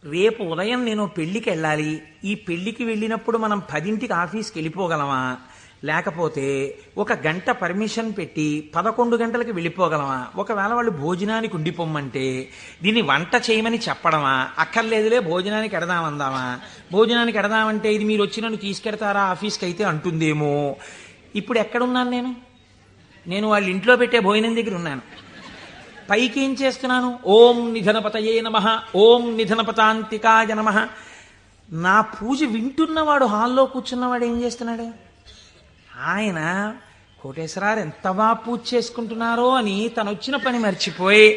రేపు ఉదయం నేను పెళ్లికి వెళ్ళాలి, ఈ పెళ్లికి వెళ్ళినప్పుడు మనం 10ంటికి ఆఫీస్కి వెళ్ళిపోగలమా, లేకపోతే 1 గంట పర్మిషన్ పెట్టి 11 గంటలకు వెళ్ళిపోగలమా, ఒకవేళ వాళ్ళు భోజనానికి ఉండిపోమ్మంటే దీన్ని వంట చేయమని చెప్పడమా, అక్కర్లేదులే భోజనానికి ఎడదామందామా, భోజనానికి ఎడదామంటే ఇది మీరు వచ్చి నన్ను తీసుకెడతారా ఆఫీస్కి అయితే అంటుందేమో. ఇప్పుడు ఎక్కడున్నాను నేను వాళ్ళ ఇంట్లో పెట్టే భోజనం దగ్గర ఉన్నాను. పైకి ఏం చేస్తున్నాను? ఓం నిధనపతయే నమః, ఓం నిధనపతాంతికాయ నమః. నా పూజ వింటున్నవాడు, హాల్లో కూర్చున్నవాడు ఏం చేస్తున్నాడు? ఆయన కోటేశ్వరారు ఎంత బాగా పూజ చేసుకుంటున్నారో అని తను వచ్చిన పని మర్చిపోయి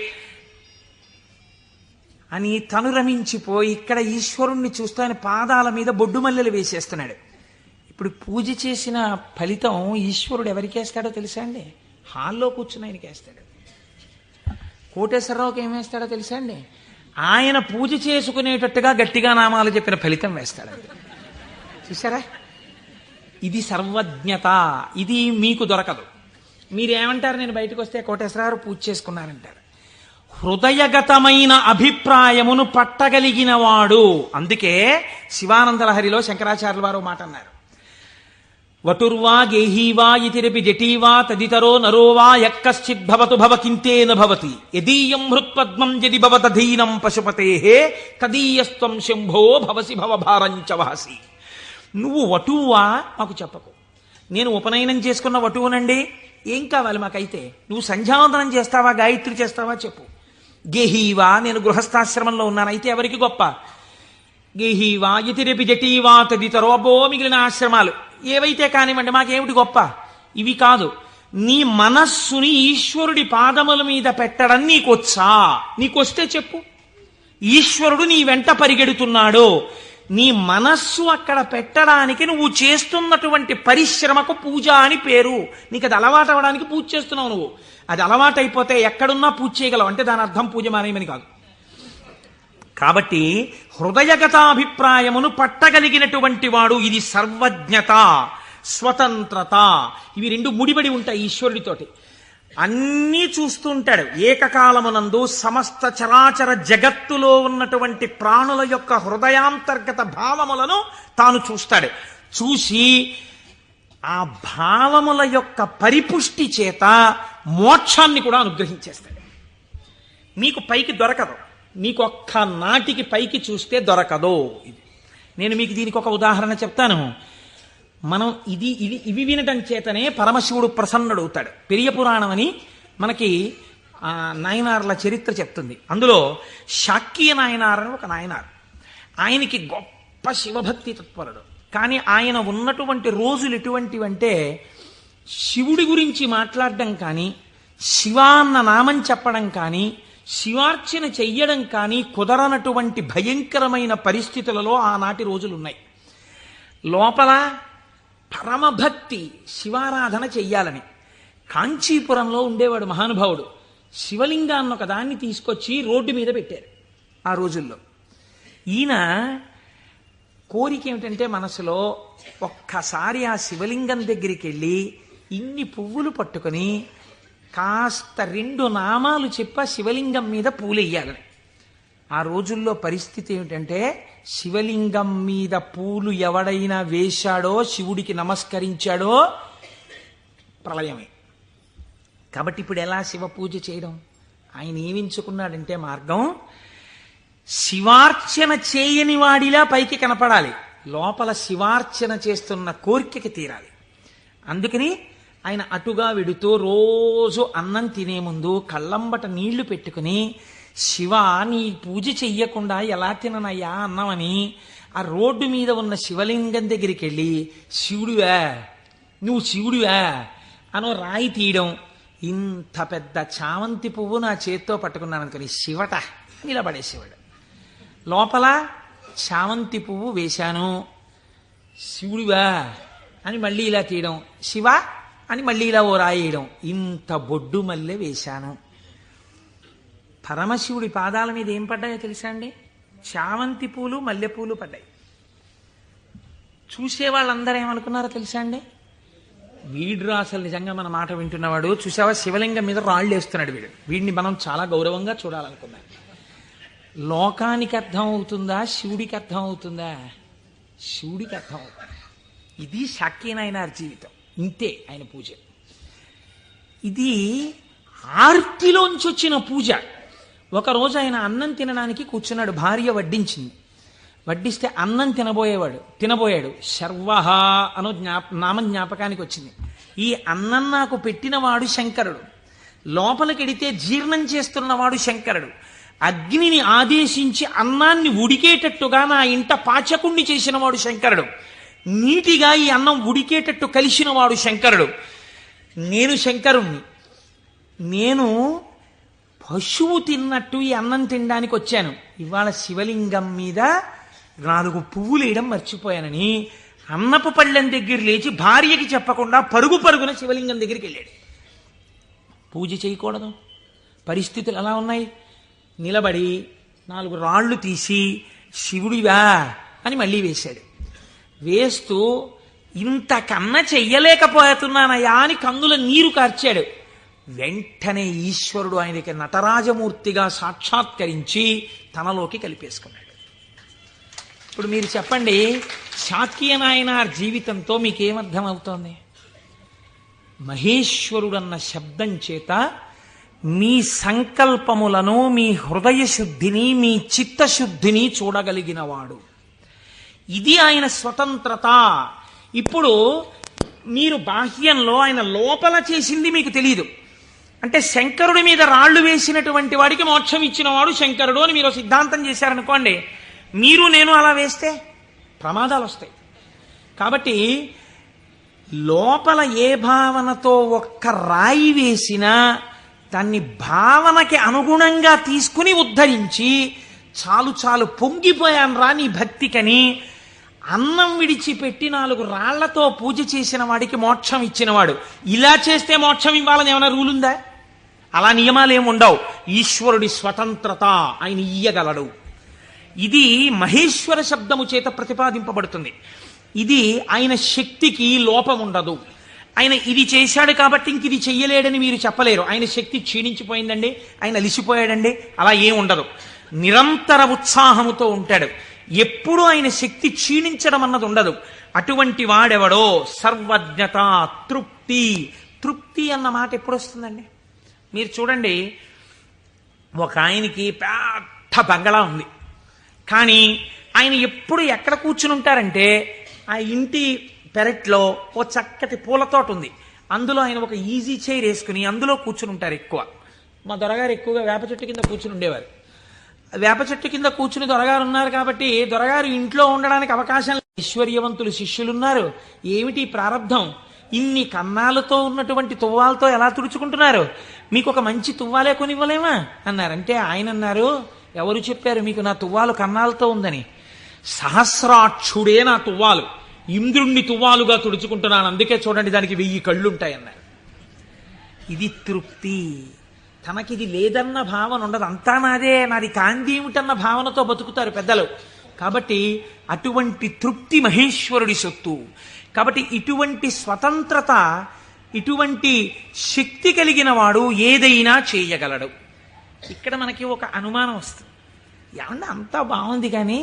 అని తను రమించిపోయి ఇక్కడ ఈశ్వరుణ్ణి చూస్తూ ఆయన పాదాల మీద బొడ్డు మల్లెలు వేసేస్తున్నాడు. ఇప్పుడు పూజ చేసిన ఫలితం ఈశ్వరుడు ఎవరికి వేస్తాడో తెలుసా అండి? హాల్లో కూర్చుని ఆయనకి వేస్తాడు. కోటేశ్వరరావుకి ఏం వేస్తాడో తెలుసా అండి? ఆయన పూజ చేసుకునేటట్టుగా గట్టిగా నామాలు చెప్పిన ఫలితం వేస్తాడు. చూసారా? ఇది సర్వజ్ఞత. ఇది మీకు దొరకదు. మీరేమంటారు? నేను బయటకు వస్తే కోటేశ్వరరావు పూజ చేసుకున్నారంటారు. హృదయగతమైన అభిప్రాయమును పట్టగలిగిన వాడు. అందుకే శివానందలహరిలో శంకరాచార్యుల వారు మాట అన్నారు, వటుర్వా గేహీవా ఇతిరపి జటీవా తదితరో నరోవా యక్కశ్చిద్భవతు భవకింతేన భవతి యదీయం హృత్పద్మం యది భవతధీనం పశుపతేః తదీయస్త్వం శంభో భవసి భవభారంచ వహసి. నువ్వు వటువా మాకు చెప్పకు. నేను ఉపనయనం చేసుకున్న వటువునండి, ఏం కావాలి మాకైతే? నువ్వు సంధ్యావందనం చేస్తావా, గాయత్రి చేస్తావా చెప్పు. గేహీవా, నేను గృహస్థాశ్రమంలో ఉన్నాను, అయితే ఎవరికి గొప్ప? గేహీవా ఇతిరపి జటీవా తదితరో, అబ్బో మిగిలిన ఆశ్రమాలు ఏవైతే కానివ్వండి, మాకేమిటి గొప్ప? ఇవి కాదు. నీ మనస్సుని ఈశ్వరుడి పాదముల మీద పెట్టడం నీకొచ్చా? నీకొస్తే చెప్పు. ఈశ్వరుడు నీ వెంట పరిగెడుతున్నాడు. నీ మనస్సు అక్కడ పెట్టడానికి నువ్వు చేస్తున్నటువంటి పరిశ్రమకు పూజ అని పేరు. నీకు అది అలవాటు అవ్వడానికి పూజ చేస్తున్నావు. నువ్వు అది అలవాటు అయిపోతే ఎక్కడున్నా పూజ చేయగలవు, అంటే దాని అర్థం పూజ మానేయమని కాదు. కాబట్టి హృదయగతాభిప్రాయమును పట్టగలిగినటువంటి వాడు. ఇది సర్వజ్ఞత, స్వతంత్రత. ఇవి రెండు ముడిపడి ఉంటాయి ఈశ్వరుడితోటి. అన్నీ చూస్తూ ఉంటాడు. ఏకకాలమునందు సమస్త చరాచర జగత్తులో ఉన్నటువంటి ప్రాణుల యొక్క హృదయాంతర్గత భావములను తాను చూస్తాడు. చూసి ఆ భావముల యొక్క పరిపుష్టి చేత మోక్షాన్ని కూడా అనుగ్రహించేస్తాడు. మీకు పైకి దొరకదు. మీకు ఒక్క నాటికి పైకి చూస్తే దొరకదు. నేను మీకు దీనికి ఒక ఉదాహరణ చెప్తాను. మనం ఇవి వినటం చేతనే పరమశివుడు ప్రసన్నుడవుతాడు. పెరియ పురాణం అని మనకి నాయనార్ల చరిత్ర చెప్తుంది. అందులో శాక్య నాయనార్ అని ఒక నాయనార్. ఆయనకి గొప్ప శివభక్తి తత్పరుడు. కానీ ఆయన ఉన్నటువంటి రోజులు ఎటువంటివంటే శివుడి గురించి మాట్లాడడం కానీ, శివాన్న నామం చెప్పడం కానీ, శివార్చన చెయ్యడం కానీ కుదరనటువంటి భయంకరమైన పరిస్థితులలో ఆనాటి రోజులున్నాయి. లోపల పరమభక్తి, శివారాధన చెయ్యాలని. కాంచీపురంలో ఉండేవాడు మహానుభావుడు. శివలింగాన్ని ఒక దాన్ని తీసుకొచ్చి రోడ్డు మీద పెట్టారు ఆ రోజుల్లో. ఈయన కోరిక ఏమిటంటే మనసులో ఒక్కసారి ఆ శివలింగం దగ్గరికి వెళ్ళి ఇన్ని పువ్వులు పట్టుకొని కాస్త 2 నామాలు చెప్ప శివలింగం మీద పూలెయ్యాలని. ఆ రోజుల్లో పరిస్థితి ఏమిటంటే శివలింగం మీద పూలు ఎవడైనా వేశాడో, శివుడికి నమస్కరించాడో ప్రళయమే. కాబట్టి ఇప్పుడు ఎలా శివ పూజ చేయడం? ఆయన ఏమించుకున్నాడంటే మార్గం, శివార్చన చేయని వాడిలా పైకి కనపడాలి, లోపల శివార్చన చేస్తున్న కోరికకి తీరాలి. అందుకని ఆయన అటుగా వెడుతూ రోజు అన్నం తినే ముందు కళ్ళంబట నీళ్లు పెట్టుకుని, శివ నీ పూజ చెయ్యకుండా ఎలా తిననయ్యా అన్నమని ఆ రోడ్డు మీద ఉన్న శివలింగం దగ్గరికి వెళ్ళి, శివుడివా నువ్వు శివుడివా అనో రాయి తీయడం. ఇంత పెద్ద చామంతి పువ్వు నా చేత్తో పట్టుకున్నాను అనుకుని శివట నిలబడేసేవాడు. లోపల చామంతి పువ్వు వేశాను, శివుడివా అని మళ్ళీ ఇలా తీయడం, శివ అని మళ్ళీ ఇలా ఓ రాయేయడం. ఇంత బొడ్డు మల్లె వేశాను. పరమశివుడి పాదాల మీద ఏం పడ్డాయో తెలుసా అండి? చామంతి పూలు, మల్లెపూలు పడ్డాయి. చూసే వాళ్ళందరూ ఏమనుకున్నారో తెలుసా అండి? వీడు అసలు నిజంగా మన మాట వింటున్నవాడు, చూసావా శివలింగం మీద రాళ్ళు వేస్తున్నాడు వీడు, వీడిని మనం చాలా గౌరవంగా చూడాలనుకున్నాం. లోకానికి అర్థం అవుతుందా, శివుడికి అర్థం అవుతుందా? శివుడికి అర్థం అవుతుంది. ఇది శాక్యనాయనార్ జీవితం, ఇంతే ఆయన పూజ. ఇది ఆర్తిలోంచి వచ్చిన పూజ. ఒకరోజు ఆయన అన్నం తినడానికి కూర్చున్నాడు, భార్య వడ్డించింది. వడ్డిస్తే అన్నం తినబోయాడు. శర్వహ అనో నామం జ్ఞాపకానికి వచ్చింది. ఈ అన్నం నాకు పెట్టినవాడు శంకరుడు, లోపలికెడితే జీర్ణం చేస్తున్నవాడు శంకరుడు, అగ్నిని ఆదేశించి అన్నాన్ని ఉడికేటట్టుగా నా ఇంట పాచకుణ్ణి చేసినవాడు శంకరుడు, నీటిగా ఈ అన్నం ఉడికేటట్టు కలిసినవాడు శంకరుడు. నేను శంకరుణ్ణి, నేను పశువు తిన్నట్టు ఈ అన్నం తినడానికి వచ్చాను. ఇవాళ శివలింగం మీద 4 పువ్వులు వేయడం మర్చిపోయానని అన్నపు పళ్ళెం దగ్గర లేచి భార్యకి చెప్పకుండా పరుగున శివలింగం దగ్గరికి వెళ్ళాడు. పూజ చేయకూడదు, పరిస్థితులు ఎలా ఉన్నాయి? నిలబడి 4 రాళ్ళు తీసి శివుడివా అని మళ్ళీ వేశాడు. వేస్తూ ఇంతకన్నా చెయ్యలేకపోతున్నానయా అని కన్నుల నీరు కార్చాడు. వెంటనే ఈశ్వరుడు ఆయనకి నటరాజమూర్తిగా సాక్షాత్కరించి తనలోకి కలిపేసుకున్నాడు. ఇప్పుడు మీరు చెప్పండి, శాక్యనాయనార్ జీవితంతో మీకేమర్థమవుతోంది? మహేశ్వరుడన్న శబ్దం చేత మీ సంకల్పములను, మీ హృదయ శుద్ధిని, మీ చిత్తశుద్ధిని చూడగలిగినవాడు. ఇది ఆయన స్వతంత్రత. ఇప్పుడు మీరు బాహ్యంలో ఆయన లోపల చేసింది మీకు తెలియదు. అంటే శంకరుడి మీద రాళ్లు వేసినటువంటి వాడికి మోక్షం ఇచ్చినవాడు శంకరుడు అని మీరు సిద్ధాంతం చేశారనుకోండి, మీరు నేను అలా వేస్తే ప్రమాదాలు వస్తాయి. కాబట్టి లోపల ఏ భావనతో ఒక్క రాయి వేసినా దాన్ని భావనకి అనుగుణంగా తీసుకుని ఉద్ధరించి, చాలు పొంగిపోయాను రా నీ భక్తికని అన్నం విడిచిపెట్టి 4 రాళ్లతో పూజ చేసిన వాడికి మోక్షం ఇచ్చినవాడు. ఇలా చేస్తే మోక్షం ఇవ్వాలని ఏమైనా రూల్ ఉందా? అలా నియమాలు ఏముండవు. ఈశ్వరుడి స్వతంత్రత, ఆయన ఇయ్యగలడు. ఇది మహేశ్వర శబ్దము చేత ప్రతిపాదింపబడుతుంది. ఇది ఆయన శక్తికి లోపం ఉండదు. ఆయన ఇది చేశాడు కాబట్టి ఇంక ఇది చెయ్యలేడని మీరు చెప్పలేరు. ఆయన శక్తి క్షీణించిపోయిందండి, ఆయన అలిసిపోయాడండి, అలా ఏం ఉండదు. నిరంతర ఉత్సాహముతో ఉంటాడు. ఎప్పుడూ ఆయన శక్తి క్షీణించడం అన్నది ఉండదు. అటువంటి వాడెవడో సర్వజ్ఞత, తృప్తి అన్న మాట ఎప్పుడు వస్తుందండి? మీరు చూడండి, ఒక ఆయనకి పెద్ద బంగళా ఉంది, కానీ ఆయన ఎప్పుడు ఎక్కడ కూర్చుని ఉంటారంటే ఆ ఇంటి పెరట్లో ఓ చక్కటి పూలతోట ఉంది, అందులో ఆయన ఒక ఈజీ చైర్ వేసుకుని అందులో కూర్చుని ఉంటారు ఎక్కువ. మా దొరగారు ఎక్కువగా వేప చెట్టు కింద కూర్చుని ఉండేవారు. వేప చెట్టు కింద కూర్చుని దొరగారు ఉన్నారు కాబట్టి దొరగారు ఇంట్లో ఉండడానికి అవకాశం లేదు. ఐశ్వర్యవంతులు శిష్యులున్నారు. ఏమిటి ప్రారంధం? ఇన్ని కన్నాలతో ఉన్నటువంటి తువ్వాలతో ఎలా తుడుచుకుంటున్నారు? మీకు ఒక మంచి తువ్వాలే కొనివ్వలేమా అన్నారంటే ఆయన అన్నారు, ఎవరు చెప్పారు మీకు నా తువ్వాలు కన్నాలతో ఉందని? సహస్రాక్షుడే నా తువ్వాలు, ఇంద్రుణ్ణి తువ్వాలుగా తుడుచుకుంటున్నాను, అందుకే చూడండి దానికి 1000 కళ్ళుంటాయన్నారు. ఇది తృప్తి. తనకిది లేదన్న భావన ఉండదు. అంతా నాదే, నాది కాంతి ఏమిటన్న భావనతో బతుకుతారు పెద్దలు. కాబట్టి అటువంటి తృప్తి మహేశ్వరుడి సొత్తు. కాబట్టి ఇటువంటి స్వతంత్రత, ఇటువంటి శక్తి కలిగిన వాడు ఏదైనా చేయగలడు. ఇక్కడ మనకి ఒక అనుమానం వస్తుంది, ఏమన్నా అంతా బాగుంది కానీ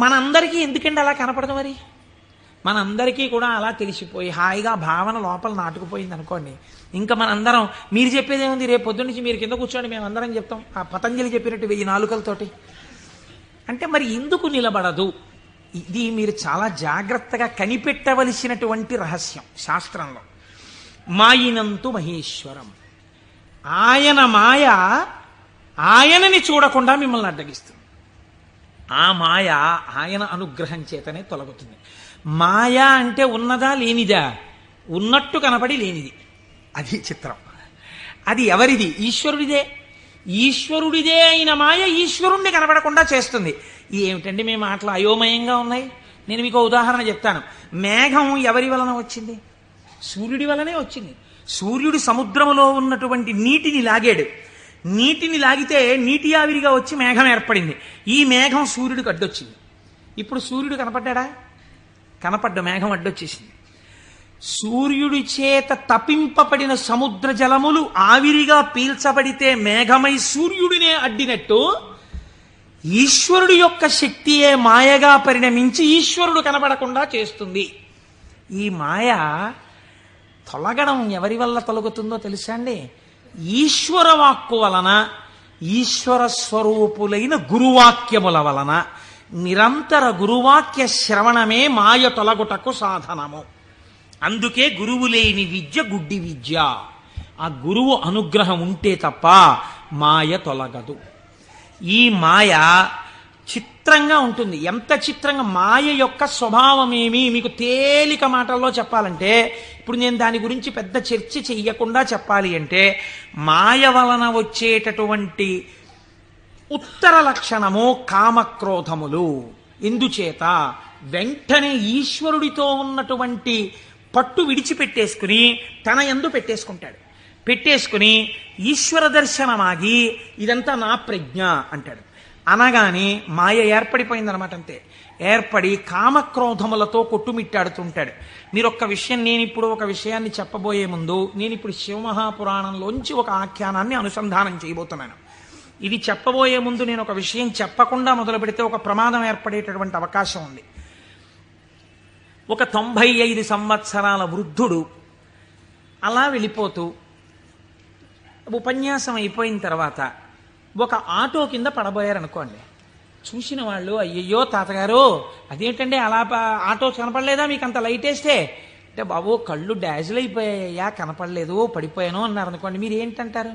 మనందరికీ ఎందుకంటే అలా కనపడదు? మరి మనందరికీ కూడా అలా తెలిసిపోయి హాయిగా భావన లోపల నాటుకుపోయింది అనుకోండి, ఇంకా మనందరం మీరు చెప్పేది ఏముంది, రేపు పొద్దున్న నుంచి మీరు కింద కూర్చోండి మేము అందరం చెప్తాం ఆ పతంజలి చెప్పినట్టు 1000 నాలుకలతోటి అంటే మరి ఎందుకు నిలబడదు? ఇది మీరు చాలా జాగ్రత్తగా కనిపెట్టవలసినటువంటి రహస్యం శాస్త్రంలో. మాయినంతు మహేశ్వరం, ఆయన మాయ ఆయనని చూడకుండా మిమ్మల్ని అడ్డగిస్తుంది. ఆ మాయ ఆయన అనుగ్రహం చేతనే తొలగుతుంది. మాయ అంటే ఉన్నదా లేనిదా? ఉన్నట్టు కనపడి లేనిది. అది చిత్రం. అది ఎవరిది? ఈశ్వరుడిదే. ఈశ్వరుడిదే అయిన మాయ ఈశ్వరుణ్ణి కనపడకుండా చేస్తుంది. ఏమిటండి మీ మాటలు అయోమయంగా ఉన్నాయి? నేను మీకు ఉదాహరణ చెప్తాను. మేఘం ఎవరి వలన వచ్చింది? సూర్యుడి వలనే వచ్చింది. సూర్యుడు సముద్రములో ఉన్నటువంటి నీటిని లాగాడు. నీటిని లాగితే నీటి ఆవిరిగా వచ్చి మేఘం ఏర్పడింది. ఈ మేఘం సూర్యుడికి అడ్డొచ్చింది. ఇప్పుడు సూర్యుడు కనపడ్డా? కనపడ్డ మేఘం అడ్డొచ్చేసింది. సూర్యుడి చేత తపింపబడిన సముద్ర జలములు ఆవిరిగా పీల్చబడితే మేఘమై సూర్యుడినే అడ్డినట్టు ఈశ్వరుడు యొక్క శక్తియే మాయగా పరిణమించి ఈశ్వరుడు కనపడకుండా చేస్తుంది. ఈ మాయ తొలగడం ఎవరి వల్ల తొలగుతుందో తెలుసా అండి? ఈశ్వర వాక్కు వలన, ఈశ్వర స్వరూపులైన గురువాక్యముల వలన. నిరంతర గురువాక్య శ్రవణమే మాయ తొలగుటకు సాధనము. అందుకే గురువు లేని విద్య గుడ్డి విద్య. ఆ గురువు అనుగ్రహం ఉంటే తప్ప మాయ తొలగదు. ఈ మాయ చిత్రంగా ఉంటుంది. ఎంత చిత్రంగా! మాయ యొక్క స్వభావమేమి మీకు తేలిక మాటల్లో చెప్పాలంటే, ఇప్పుడు నేను దాని గురించి పెద్ద చర్చ చెయ్యకుండా చెప్పాలి అంటే, మాయ వలన వచ్చేటటువంటి ఉత్తర లక్షణము కామక్రోధములు. ఎందుచేత? వెంటనే ఈశ్వరుడితో ఉన్నటువంటి పట్టు విడిచిపెట్టేసుకుని తన యందు పెట్టేసుకుంటాడు. పెట్టేసుకుని ఈశ్వర దర్శనమాగి ఇదంతా నా ప్రజ్ఞ అంటాడు. అనగానే మాయ ఏర్పడిపోయిందనమాట. అంతే. ఏర్పడి కామక్రోధములతో కొట్టుమిట్టాడుతుంటాడు. మీరు ఒక్క విషయం, నేను ఇప్పుడు ఒక విషయాన్ని చెప్పబోయే ముందు నేను ఇప్పుడు శివమహాపురాణంలోంచి ఒక ఆఖ్యానాన్ని అనుసంధానం చేయబోతున్నాను. ఇది చెప్పబోయే ముందు నేను ఒక విషయం చెప్పకుండా మొదలు పెడితే ఒక ప్రమాదం ఏర్పడేటటువంటి అవకాశం ఉంది. ఒక 95 సంవత్సరాల వృద్ధుడు అలా వెళ్ళిపోతూ ఉపన్యాసం అయిపోయిన తర్వాత ఒక ఆటో కింద పడబోయారనుకోండి. చూసిన వాళ్ళు, అయ్యయ్యో తాతగారు అదేంటండి అలా ఆటో కనపడలేదా మీకు అంత లైట్ వేస్తే? అంటే బాబు కళ్ళు డాజిల్ అయిపోయాయా, కనపడలేదు, పడిపోయాను అన్నారు అనుకోండి. మీరు ఏంటంటారు?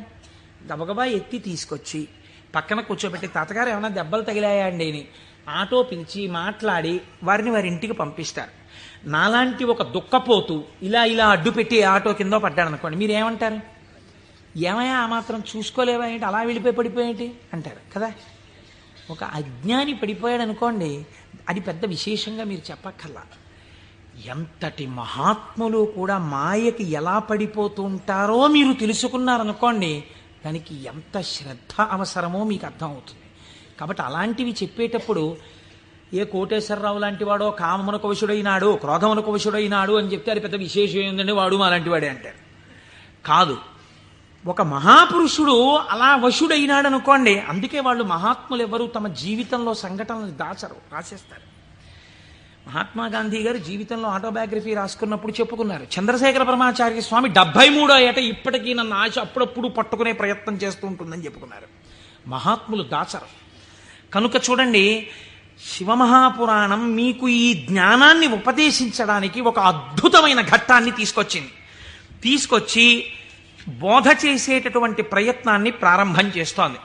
గబగబా ఎత్తి తీసుకొచ్చి పక్కన కూర్చోబెట్టి, తాతగారు ఏమైనా దెబ్బలు తగిలాయా అండి అని ఆటో పిలిచి మాట్లాడి వారిని వారి ఇంటికి పంపిస్తారు. నాలాంటి ఒక దుఃఖపోతూ ఇలా ఇలా అడ్డు పెట్టి ఆటో కింద పడ్డాడు అనుకోండి, మీరు ఏమంటారు? ఏమయ్యా ఆ మాత్రం చూసుకోలేవా ఏంటి, అలా వెళ్ళిపోయి పడిపోయేంటి అంటారు కదా. ఒక అజ్ఞాని పడిపోయాడు అనుకోండి, అది పెద్ద విశేషంగా మీరు చెప్పక్కర్లా. ఎంతటి మహాత్ములు కూడా మాయకి ఎలా పడిపోతూ ఉంటారో మీరు తెలుసుకున్నారనుకోండి, దానికి ఎంత శ్రద్ధ అవసరమో మీకు అర్థమవుతుంది. కాబట్టి అలాంటివి చెప్పేటప్పుడు ఏ కోటేశ్వరరావు లాంటి వాడో కామమునకు వశుడైనాడు, క్రోధమునకు వశుడైనాడు అని చెప్తే అది పెద్ద విశేషం ఏంటంటే వాడు మా లాంటి వాడే అంటారు. కాదు, ఒక మహాపురుషుడు అలా వశుడైనాడు అనుకోండి. అందుకే వాళ్ళు మహాత్ములు ఎవరు తమ జీవితంలో సంఘటనలు దాచరు, రాసేస్తారు. మహాత్మా గాంధీ గారు జీవితంలో ఆటోబయోగ్రఫీ రాసుకున్నప్పుడు చెప్పుకున్నారు, చంద్రశేఖర పరమాచార్య స్వామి 73వ ఏట ఇప్పటికీ నన్ను ఆశ అప్పుడప్పుడు పట్టుకునే ప్రయత్నం చేస్తూ ఉంటుందని చెప్పుకున్నారు. మహాత్ములు దాచరు. కనుక చూడండి, శివమహాపురాణం మీకు ఈ జ్ఞానాన్ని ఉపదేశించడానికి ఒక అద్భుతమైన ఘట్టాన్ని తీసుకొచ్చి బోధ చేసేటటువంటి ప్రయత్నాన్ని ప్రారంభం చేస్తోంది.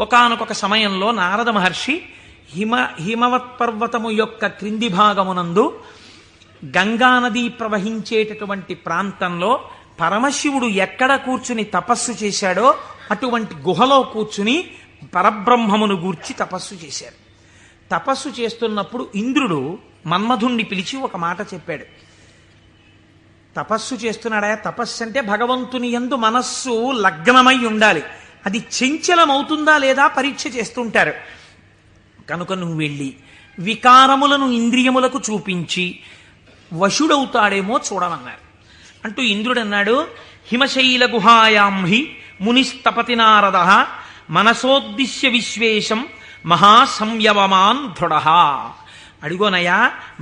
ఒకానొక సమయంలో నారద మహర్షి హిమవత్ పర్వతము యొక్క క్రింది భాగమునందు గంగానది ప్రవహించేటటువంటి ప్రాంతంలో పరమశివుడు ఎక్కడ కూర్చుని తపస్సు చేశాడో అటువంటి గుహలో కూర్చుని పరబ్రహ్మమును గూర్చి తపస్సు చేశారు. తపస్సు చేస్తున్నప్పుడు ఇంద్రుడు మన్మధుణ్ణి పిలిచి ఒక మాట చెప్పాడు. తపస్సు చేస్తున్నాడా? తపస్సు అంటే భగవంతుని యందు మనస్సు లగ్నమై ఉండాలి. అది చంచలమవుతుందా లేదా పరీక్ష చేస్తుంటారు. కనుక నువ్వు వెళ్ళి వికారములను ఇంద్రియములకు చూపించి వశుడవుతాడేమో చూడమన్నారు. అంటూ ఇంద్రుడు అన్నాడు, హిమశైల గుహాయాం హి మునిస్తపతి నారద మనసోద్దిశ్య విశ్వేశం మహాసంయమవాన్ దృఢ. అడిగోనయా,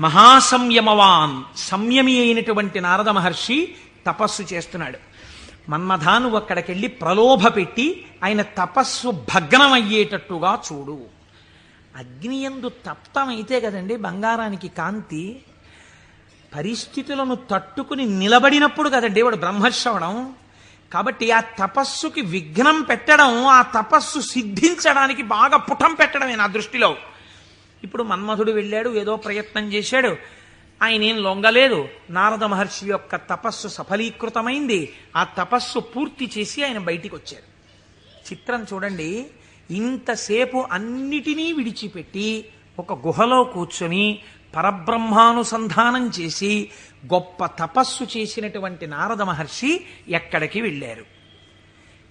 మహాసంయమవాన్, సంయమి అయినటువంటి నారద మహర్షి తపస్సు చేస్తున్నాడు. మన్మథా, నువ్వు అక్కడికెళ్ళి ప్రలోభ పెట్టి ఆయన తపస్సు భగ్నమయ్యేటట్టుగా చూడు. అగ్నియందు తప్తమైతే కదండి బంగారానికి కాంతి. పరిస్థితులను తట్టుకుని నిలబడినప్పుడు కదండి వాడు బ్రహ్మశ్రవణం. కాబట్టి ఆ తపస్సుకి విఘ్నం పెట్టడం, ఆ తపస్సు సిద్ధించడానికి బాగా పుటం పెట్టడమే నా దృష్టిలో. ఇప్పుడు మన్మథుడు వెళ్ళాడు, ఏదో ప్రయత్నం చేశాడు, ఆయన ఏం లొంగలేదు. నారద మహర్షి యొక్క తపస్సు సఫలీకృతమైంది. ఆ తపస్సు పూర్తి చేసి ఆయన బయటికి వచ్చారు. చిత్రం చూడండి, ఇంతసేపు అన్నిటినీ విడిచిపెట్టి ఒక గుహలో కూర్చొని పరబ్రహ్మానుసంధానం చేసి గొప్ప తపస్సు చేసినటువంటి నారద మహర్షి ఎక్కడికి వెళ్ళారు?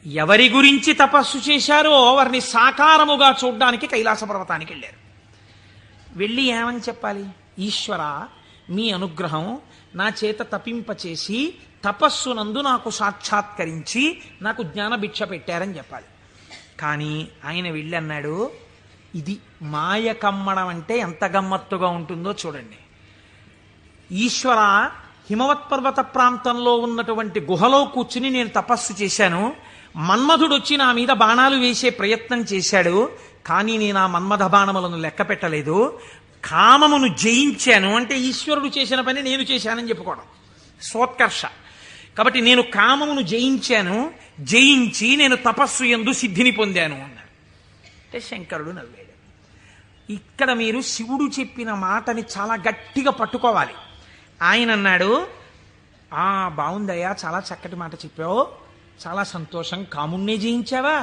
ఎవరి గురించి తపస్సు చేశారో వారిని సాకారముగా చూడ్డానికి కైలాస పర్వతానికి వెళ్ళారు. వెళ్ళి ఏమని చెప్పాలి? ఈశ్వర, మీ అనుగ్రహం నా చేత తపింపచేసి తపస్సునందు నాకు సాక్షాత్కరించి నాకు జ్ఞానభిక్ష పెట్టారని చెప్పాలి. కానీ ఆయన వెళ్ళి అన్నాడు, ఇది మాయ కమ్మడం అంటే ఎంత గమ్మత్తుగా ఉంటుందో చూడండి. ఈశ్వర, హిమవత్పర్వత ప్రాంతంలో ఉన్నటువంటి గుహలో కూర్చుని నేను తపస్సు చేశాను. మన్మధుడు వచ్చి నా మీద బాణాలు వేసే ప్రయత్నం చేశాడు. కానీ నేను ఆ మన్మథ బాణములను లెక్క పెట్టలేదు. కామమును జయించాను అంటే ఈశ్వరుడు చేసిన పని నేను చేశానని చెప్పుకోవడం సోత్కర్ష. కాబట్టి నేను కామమును జయించాను, జయించి నేను తపస్సు యందు సిద్ధిని పొందాను అన్నాడు. అంటే శంకరుడు నవ్వాడు. ఇక్కడ మీరు శివుడు చెప్పిన మాటని చాలా గట్టిగా పట్టుకోవాలి. ఆయన అన్నాడు, బాగుందయ్యా, చాలా చక్కటి మాట చెప్పావు, చాలా సంతోషం. కాముణ్ణి జయించావా?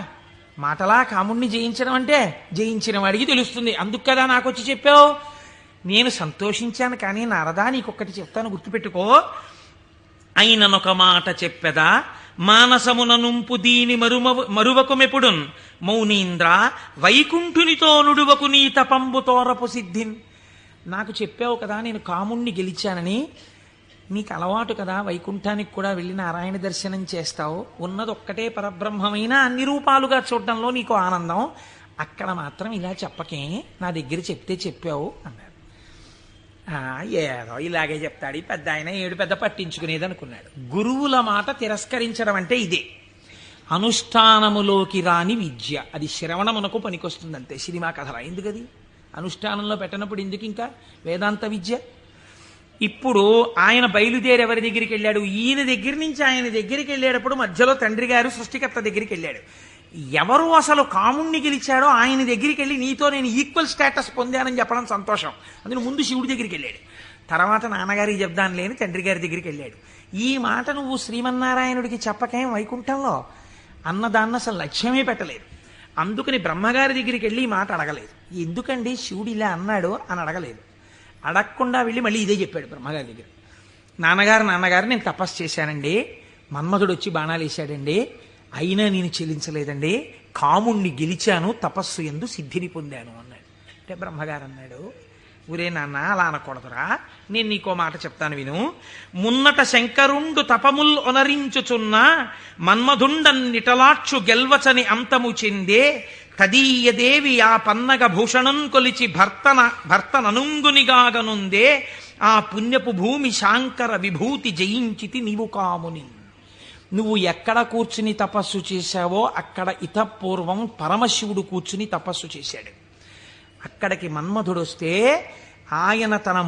మాటలా కాముణ్ణి జయించడం అంటే జయించిన వాడికి తెలుస్తుంది, అందుకు కదా నాకు వచ్చి చెప్పావు. నేను సంతోషించాను. కానీ నారదా, నీకొక్కటి చెప్తాను, గుర్తుపెట్టుకో. అయిననొక మాట చెప్పెదా, మానసమున నుంపు దీని మరువకుమెప్పుడున్ మౌనీంద్ర వైకుంఠునితో నుడువకు నీ తపంబు తోరపు సిద్ధిన్. నాకు చెప్పావు కదా నేను కాముణ్ణి గెలిచానని. నీకు అలవాటు కదా, వైకుంఠానికి కూడా వెళ్ళి నారాయణ దర్శనం చేస్తావు. ఉన్నది ఒక్కటే పరబ్రహ్మమైన అన్ని రూపాలుగా చూడడంలో నీకు ఆనందం. అక్కడ మాత్రం ఇలా చెప్పకే, నా దగ్గర చెప్తే చెప్పావు అన్నాడు. ఏదో ఇలాగే చెప్తాడు ఈ పెద్ద ఆయన, ఏడు పెద్ద పట్టించుకునేది అనుకున్నాడు. గురువుల మాట తిరస్కరించడం అంటే ఇదే. అనుష్ఠానములోకి రాని విద్య, అది శ్రవణమునకు పనికొస్తుంది అంతే. సినిమా కథల ఎందుకది? అనుష్ఠానంలో పెట్టినప్పుడు ఎందుకు ఇంకా వేదాంత విద్య? ఇప్పుడు ఆయన బయలుదేరి ఎవరి దగ్గరికి వెళ్ళాడు? ఈయన దగ్గర నుంచి ఆయన దగ్గరికి వెళ్ళేటప్పుడు మధ్యలో తండ్రి గారు సృష్టికర్త దగ్గరికి వెళ్ళాడు. ఎవరు అసలు కాముణ్ణి గెలిచాడో ఆయన దగ్గరికి వెళ్ళి నీతో నేను ఈక్వల్ స్టేటస్ పొందానని చెప్పడం సంతోషం. అందులో ముందు శివుడి దగ్గరికి వెళ్ళాడు, తర్వాత నాన్నగారికి చెప్దాను లేని తండ్రి గారి దగ్గరికి వెళ్ళాడు. ఈ మాట నువ్వు శ్రీమన్నారాయణుడికి చెప్పకేం వైకుంఠంలో అన్నదాన్ని అసలు లక్ష్యమే పెట్టలేదు. అందుకని బ్రహ్మగారి దగ్గరికి వెళ్ళి ఈ మాట అడగలేదు. ఎందుకండి శివుడు ఇలా అన్నాడు అని అడగలేదు. అడగకుండా వెళ్ళి మళ్ళీ ఇదే చెప్పాడు బ్రహ్మగారి దగ్గర. నాన్నగారు నేను తపస్సు చేశానండి, మన్మధుడు వచ్చి బాణాలు వేశాడండి, అయినా నేను చెల్లించలేదండి, కాముణ్ణి గెలిచాను, తపస్సు యందు సిద్ధిని పొందాను అన్నాడు. అంటే బ్రహ్మగారు అన్నాడు, ఊరే నాన్న అలా అనకూడదురా, నేను నీకో మాట చెప్తాను విను. మున్నట శంకరుండు తపముల్ ఒనరించుచున్న మన్మధుండన్నిటలాక్షు గెల్వచని అంతము చెందే తదీయదేవి ఆ పన్నగ భూషణం కొలిచి భర్తననుంగునిగాగనుందే ఆ పుణ్యపు భూమి శాంకర విభూతి జయించితి నీవు కాముని. నువ్వు ఎక్కడ కూర్చుని తపస్సు చేశావో అక్కడ ఇతపూర్వం పరమశివుడు కూర్చుని తపస్సు చేశాడు. అక్కడికి మన్మధుడు వస్తే ఆయన తన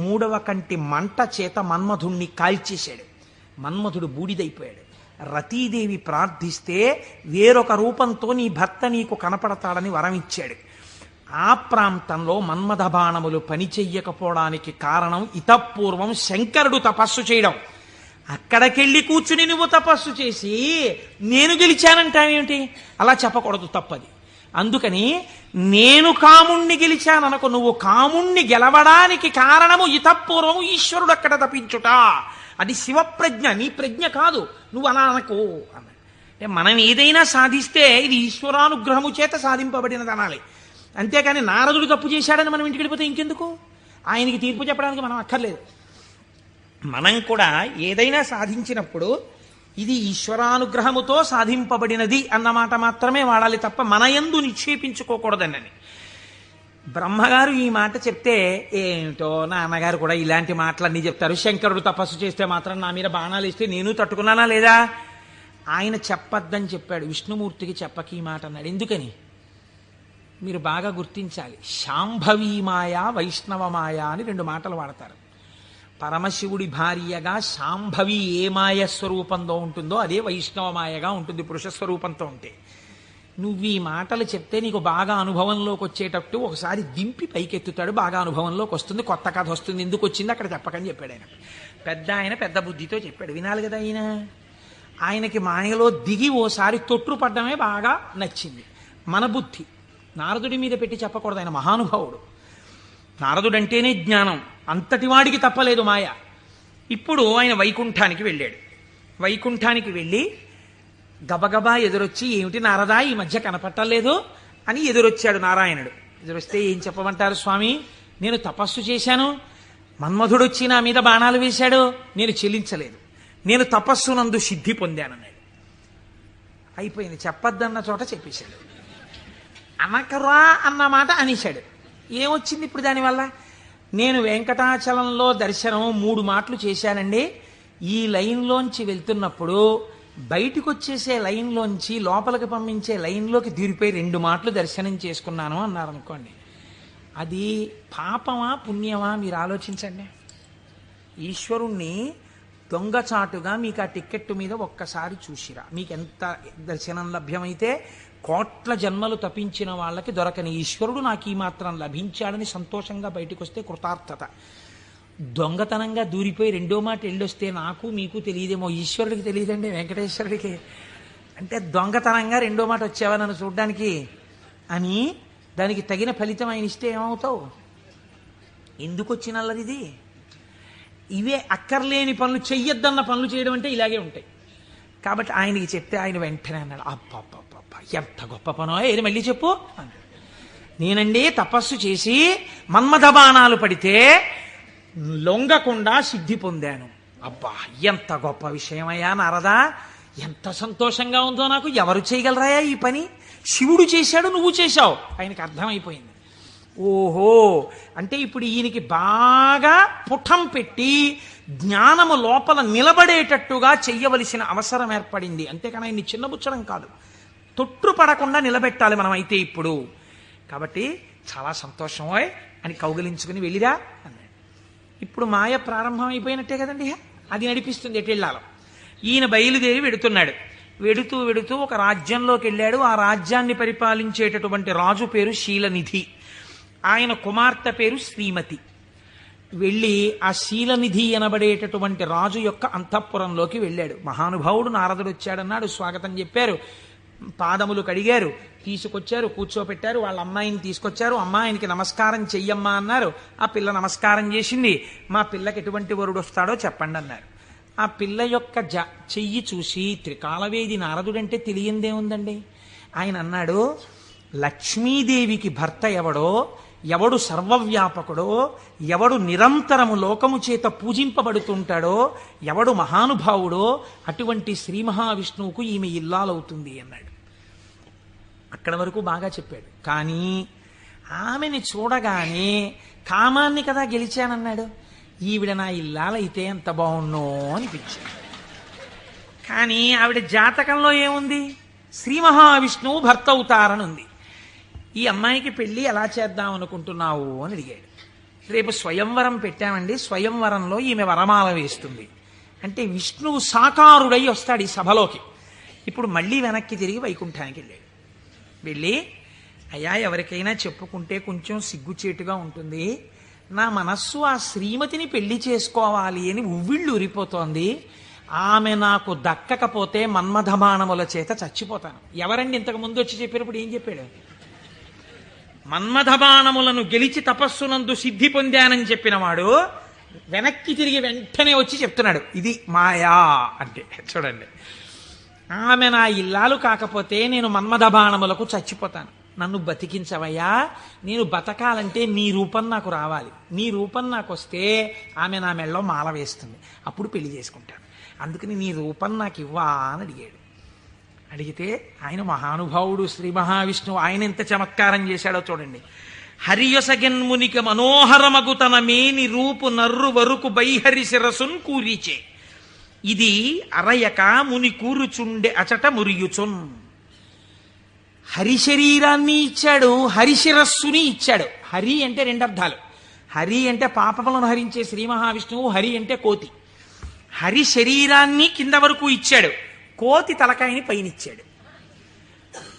మూడవ కంటి మంట చేత మన్మధుణ్ణి కాల్చేశాడు. మన్మధుడు బూడిదైపోయాడు. రతీదేవి ప్రార్థిస్తే వేరొక రూపంతో నీ భర్త నీకు కనపడతాడని వరం ఇచ్చాడు. ఆ ప్రాంతంలో మన్మథ బాణములు పనిచెయ్యకపోవడానికి కారణం ఇతపూర్వం శంకరుడు తపస్సు చేయడం. అక్కడికెళ్ళి కూర్చుని నువ్వు తపస్సు చేసి నేను గెలిచానంటావేమిటి? అలా చెప్పకూడదు, తప్పది. అందుకని నేను కాముణ్ణి గెలిచాననుకో, నువ్వు కాముణ్ణి గెలవడానికి కారణము ఇతపూర్వము ఈశ్వరుడు అక్కడ తపించుట. అది శివప్రజ్ఞ, నీ ప్రజ్ఞ కాదు, నువ్వు అలా అనకు అన్నాడు. అంటే మనం ఏదైనా సాధిస్తే ఇది ఈశ్వరానుగ్రహము చేత సాధింపబడినది అనాలి. అంతేకాని నారదుడు తప్పు చేశాడని మనం ఇంటికి వెళ్ళిపోతే ఇంకెందుకు? ఆయనకి తీర్పు చెప్పడానికి మనం అక్కర్లేదు. మనం కూడా ఏదైనా సాధించినప్పుడు ఇది ఈశ్వరానుగ్రహముతో సాధింపబడినది అన్నమాట మాత్రమే వాడాలి తప్ప మన యందు నిక్షేపించుకోకూడదన్నని. బ్రహ్మగారు ఈ మాట చెప్తే ఏమిటో నాన్నగారు కూడా ఇలాంటి మాటలన్నీ చెప్తారు. శంకరుడు తపస్సు చేస్తే మాత్రం నా మీద బాణాలు ఇస్తే నేను తట్టుకున్నానా లేదా? ఆయన చెప్పద్దని చెప్పాడు, విష్ణుమూర్తికి చెప్పకి ఈ మాట అన్నాడు. ఎందుకని మీరు బాగా గుర్తించాలి. శాంభవీ మాయ, వైష్ణవ మాయ అని రెండు మాటలు వాడతారు. పరమశివుడి భార్యగా శాంభవి ఏ మాయ స్వరూపంలో ఉంటుందో అదే వైష్ణవ మాయగా ఉంటుంది పురుష స్వరూపంతో ఉంటే. నువ్వు ఈ మాటలు చెప్తే నీకు బాగా అనుభవంలోకి వచ్చేటట్టు ఒకసారి దింపి పైకెత్తుతాడు, బాగా అనుభవంలోకి వస్తుంది, కొత్త కథ వస్తుంది. ఎందుకు వచ్చింది అక్కడ చెప్పకని చెప్పాడు ఆయన. ఆయన పెద్ద బుద్ధితో చెప్పాడు, వినాలి కదా ఆయన. ఆయనకి మాయలో దిగి ఓసారి తొట్టుపడ్డమే బాగా నచ్చింది. మన బుద్ధి నారదుడి మీద పెట్టి చెప్పకూడదు. ఆయన మహానుభావుడు. నారదుడంటేనే జ్ఞానం, అంతటి వాడికి తప్పలేదు మాయ. ఇప్పుడు ఆయన వైకుంఠానికి వెళ్ళాడు. వైకుంఠానికి వెళ్ళి గబగబా ఎదురొచ్చి, ఏమిటి నారదా ఈ మధ్య కనపట్టలేదు అని ఎదురొచ్చాడు నారాయణుడు. ఎదురొస్తే ఏం చెప్పమంటారు స్వామి, నేను తపస్సు చేశాను, మన్మధుడొచ్చి నా మీద బాణాలు వేశాడు, నేను చెల్లించలేదు, నేను తపస్సునందు సిద్ధి పొందానన్నాడు. అయిపోయింది, చెప్పద్దన్న చోట చెప్పేశాడు. అనకరా అన్న మాట అనేశాడు. ఏమొచ్చింది ఇప్పుడు దానివల్ల? నేను వెంకటాచలంలో దర్శనం 3 మాటలు చేశానండి. ఈ లైన్లోంచి వెళ్తున్నప్పుడు బయటకు వచ్చేసే లైన్లోంచి లోపలికి పంపించే లైన్లోకి దూరిపోయి 2 మాటలు దర్శనం చేసుకున్నాను అన్నారనుకోండి. అది పాపమా పుణ్యమా మీరు ఆలోచించండి. ఈశ్వరుణ్ణి దొంగచాటుగా మీకు ఆ టిక్కెట్టు మీద ఒక్కసారి చూసిరా, మీకు ఎంత దర్శనం లభ్యమైతే కోట్ల జన్మలు తపించిన వాళ్ళకి దొరకని ఈశ్వరుడు నాకు ఈ మాత్రం లభించాడని సంతోషంగా బయటకు వస్తే కృతార్థత. దొంగతనంగా దూరిపోయి 2వ మాట వెళ్ళొస్తే నాకు మీకు తెలియదేమో, ఈశ్వరుడికి తెలియదండి, వెంకటేశ్వరుడికి. అంటే దొంగతనంగా 2వ మాట వచ్చావా నన్ను చూడ్డానికి అని దానికి తగిన ఫలితం ఆయన ఇస్తే ఏమవుతావు? ఎందుకు వచ్చినల్లది? ఇవే అక్కర్లేని పనులు, చెయ్యొద్దన్న పనులు చేయడం అంటే ఇలాగే ఉంటాయి. కాబట్టి ఆయనకి చెప్తే ఆయన వెంటనే అన్నాడు, అబ్బబ్బబ్బ ఎంత గొప్ప పనో, ఏది మళ్ళీ చెప్పు. నేనండి తపస్సు చేసి మన్మథ బాణాలు పడితే లొంగకుండా సిద్ధి పొందాను. అబ్బా ఎంత గొప్ప విషయమయ్యా నారదా, ఎంత సంతోషంగా ఉందో నాకు. ఎవరు చేయగలరాయా ఈ పని? శివుడు చేశాడు, నువ్వు చేశావు. ఆయనకి అర్థమైపోయింది. ఓహో, అంటే ఇప్పుడు ఈయనకి బాగా పుటం పెట్టి జ్ఞానము లోపల నిలబడేటట్టుగా చెయ్యవలసిన అవసరం ఏర్పడింది. అంతేకాని ఆయన్ని చిన్నబుచ్చడం కాదు, తొట్టుపడకుండా నిలబెట్టాలి మనం అయితే ఇప్పుడు. కాబట్టి చాలా సంతోషమోయ్ అని కౌగిలించుకుని వెళ్ళిరా అన్నాడు. ఇప్పుడు మాయ ప్రారంభం అయిపోయినట్టే కదండి, అది నడిపిస్తుంది ఎటు వెళ్ళాలో. ఈయన బయలుదేరి వెడుతున్నాడు. వెడుతూ వెడుతూ ఒక రాజ్యంలోకి వెళ్ళాడు. ఆ రాజ్యాన్ని పరిపాలించేటటువంటి రాజు పేరు శీలనిధి, ఆయన కుమార్తె పేరు శ్రీమతి. వెళ్ళి ఆ శీలనిధి అనబడేటటువంటి రాజు యొక్క అంతఃపురంలోకి వెళ్ళాడు. మహానుభావుడు నారదుడు వచ్చాడన్నాడు, స్వాగతం చెప్పారు, పాదములు కడిగారు, తీసుకొచ్చారు, కూర్చోపెట్టారు. వాళ్ళ అమ్మాయిని తీసుకొచ్చారు. అమ్మాయినికి నమస్కారం చెయ్యమ్మా అన్నారు. ఆ పిల్ల నమస్కారం చేసింది. మా పిల్లకి ఎటువంటి వరుడు వస్తాడో చెప్పండి అన్నారు. ఆ పిల్ల యొక్క చెయ్యి చూసి త్రికాలవేది నారదుడంటే తెలియందేముందండి. ఆయన అన్నాడు, లక్ష్మీదేవికి భర్త ఎవడో, ఎవడు సర్వవ్యాపకుడో, ఎవడు నిరంతరము లోకము చేత పూజింపబడుతుంటాడో, ఎవడు మహానుభావుడో అటువంటి శ్రీ మహావిష్ణువుకు ఈమె ఇల్లాలవుతుంది అన్నాడు. అక్కడ వరకు బాగా చెప్పాడు. కానీ ఆమెని చూడగానే కామాన్ని కదా గెలిచానన్నాడు. ఈవిడ నా ఇల్లాలైతే ఎంత బాగున్నో అనిపించింది. కానీ ఆవిడ జాతకంలో ఏముంది? శ్రీ మహావిష్ణువు భర్త అవుతారని ఉంది. ఈ అమ్మాయికి పెళ్లి ఎలా చేద్దాం అనుకుంటున్నావు అని అడిగాడు. రేపు స్వయంవరం పెట్టామండి, స్వయంవరంలో ఈమె వరమాల వేస్తుంది అంటే విష్ణువు సాకారుడై వస్తాడు ఈ సభలోకి. ఇప్పుడు మళ్ళీ వెనక్కి తిరిగి వైకుంఠానికి వెళ్ళాడు. వెళ్ళి, అయ్యా ఎవరికైనా చెప్పుకుంటే కొంచెం సిగ్గుచేటుగా ఉంటుంది, నా మనస్సు ఆ శ్రీమతిని పెళ్లి చేసుకోవాలి అని ఉవ్విళ్ళు ఉరిపోతోంది, ఆమె నాకు దక్కకపోతే మన్మథబాణముల చేత చచ్చిపోతాను. ఎవరండి ఇంతకు ముందు వచ్చి చెప్పినప్పుడు ఏం చెప్పాడు? మన్మథబాణములను గెలిచి తపస్సునందు సిద్ధి పొందానని చెప్పినవాడు వెనక్కి తిరిగి వెంటనే వచ్చి చెప్తున్నాడు ఇది మాయా అంటే. చూడండి, ఆమె నా ఇల్లాలు కాకపోతే నేను మన్మథబాణములకు చచ్చిపోతాను. నన్ను బతికించవయ్యా, నేను బతకాలంటే నీ రూపం నాకు రావాలి, నీ రూపం నాకు వస్తే ఆమె నా మెళ్ళలో మాల వేస్తుంది, అప్పుడు పెళ్లి చేసుకుంటాను, అందుకని నీ రూపం నాకు ఇవ్వా అని అడిగాడు. అడిగితే ఆయన మహానుభావుడు శ్రీ మహావిష్ణువు, ఆయన ఎంత చమత్కారం చేశాడో చూడండి. హరియొసగెన్మునిక మనోహరమగు తన మేని రూపు నర్రు వరుకు బైహరి శిరసున్ కూరిచే, ఇది అరయక ముని కూరుచుండె అచట మురియుచున్. హరి శరీరాన్ని ఇచ్చాడు, హరిశిరస్సుని ఇచ్చాడు. హరి అంటే రెండు అర్థాలు. హరి అంటే పాపములను హరించే శ్రీ మహావిష్ణువు, హరి అంటే కోతి. హరి శరీరాన్ని కింద వరకు ఇచ్చాడు, కోతి తలకాయని పైనిచ్చాడు.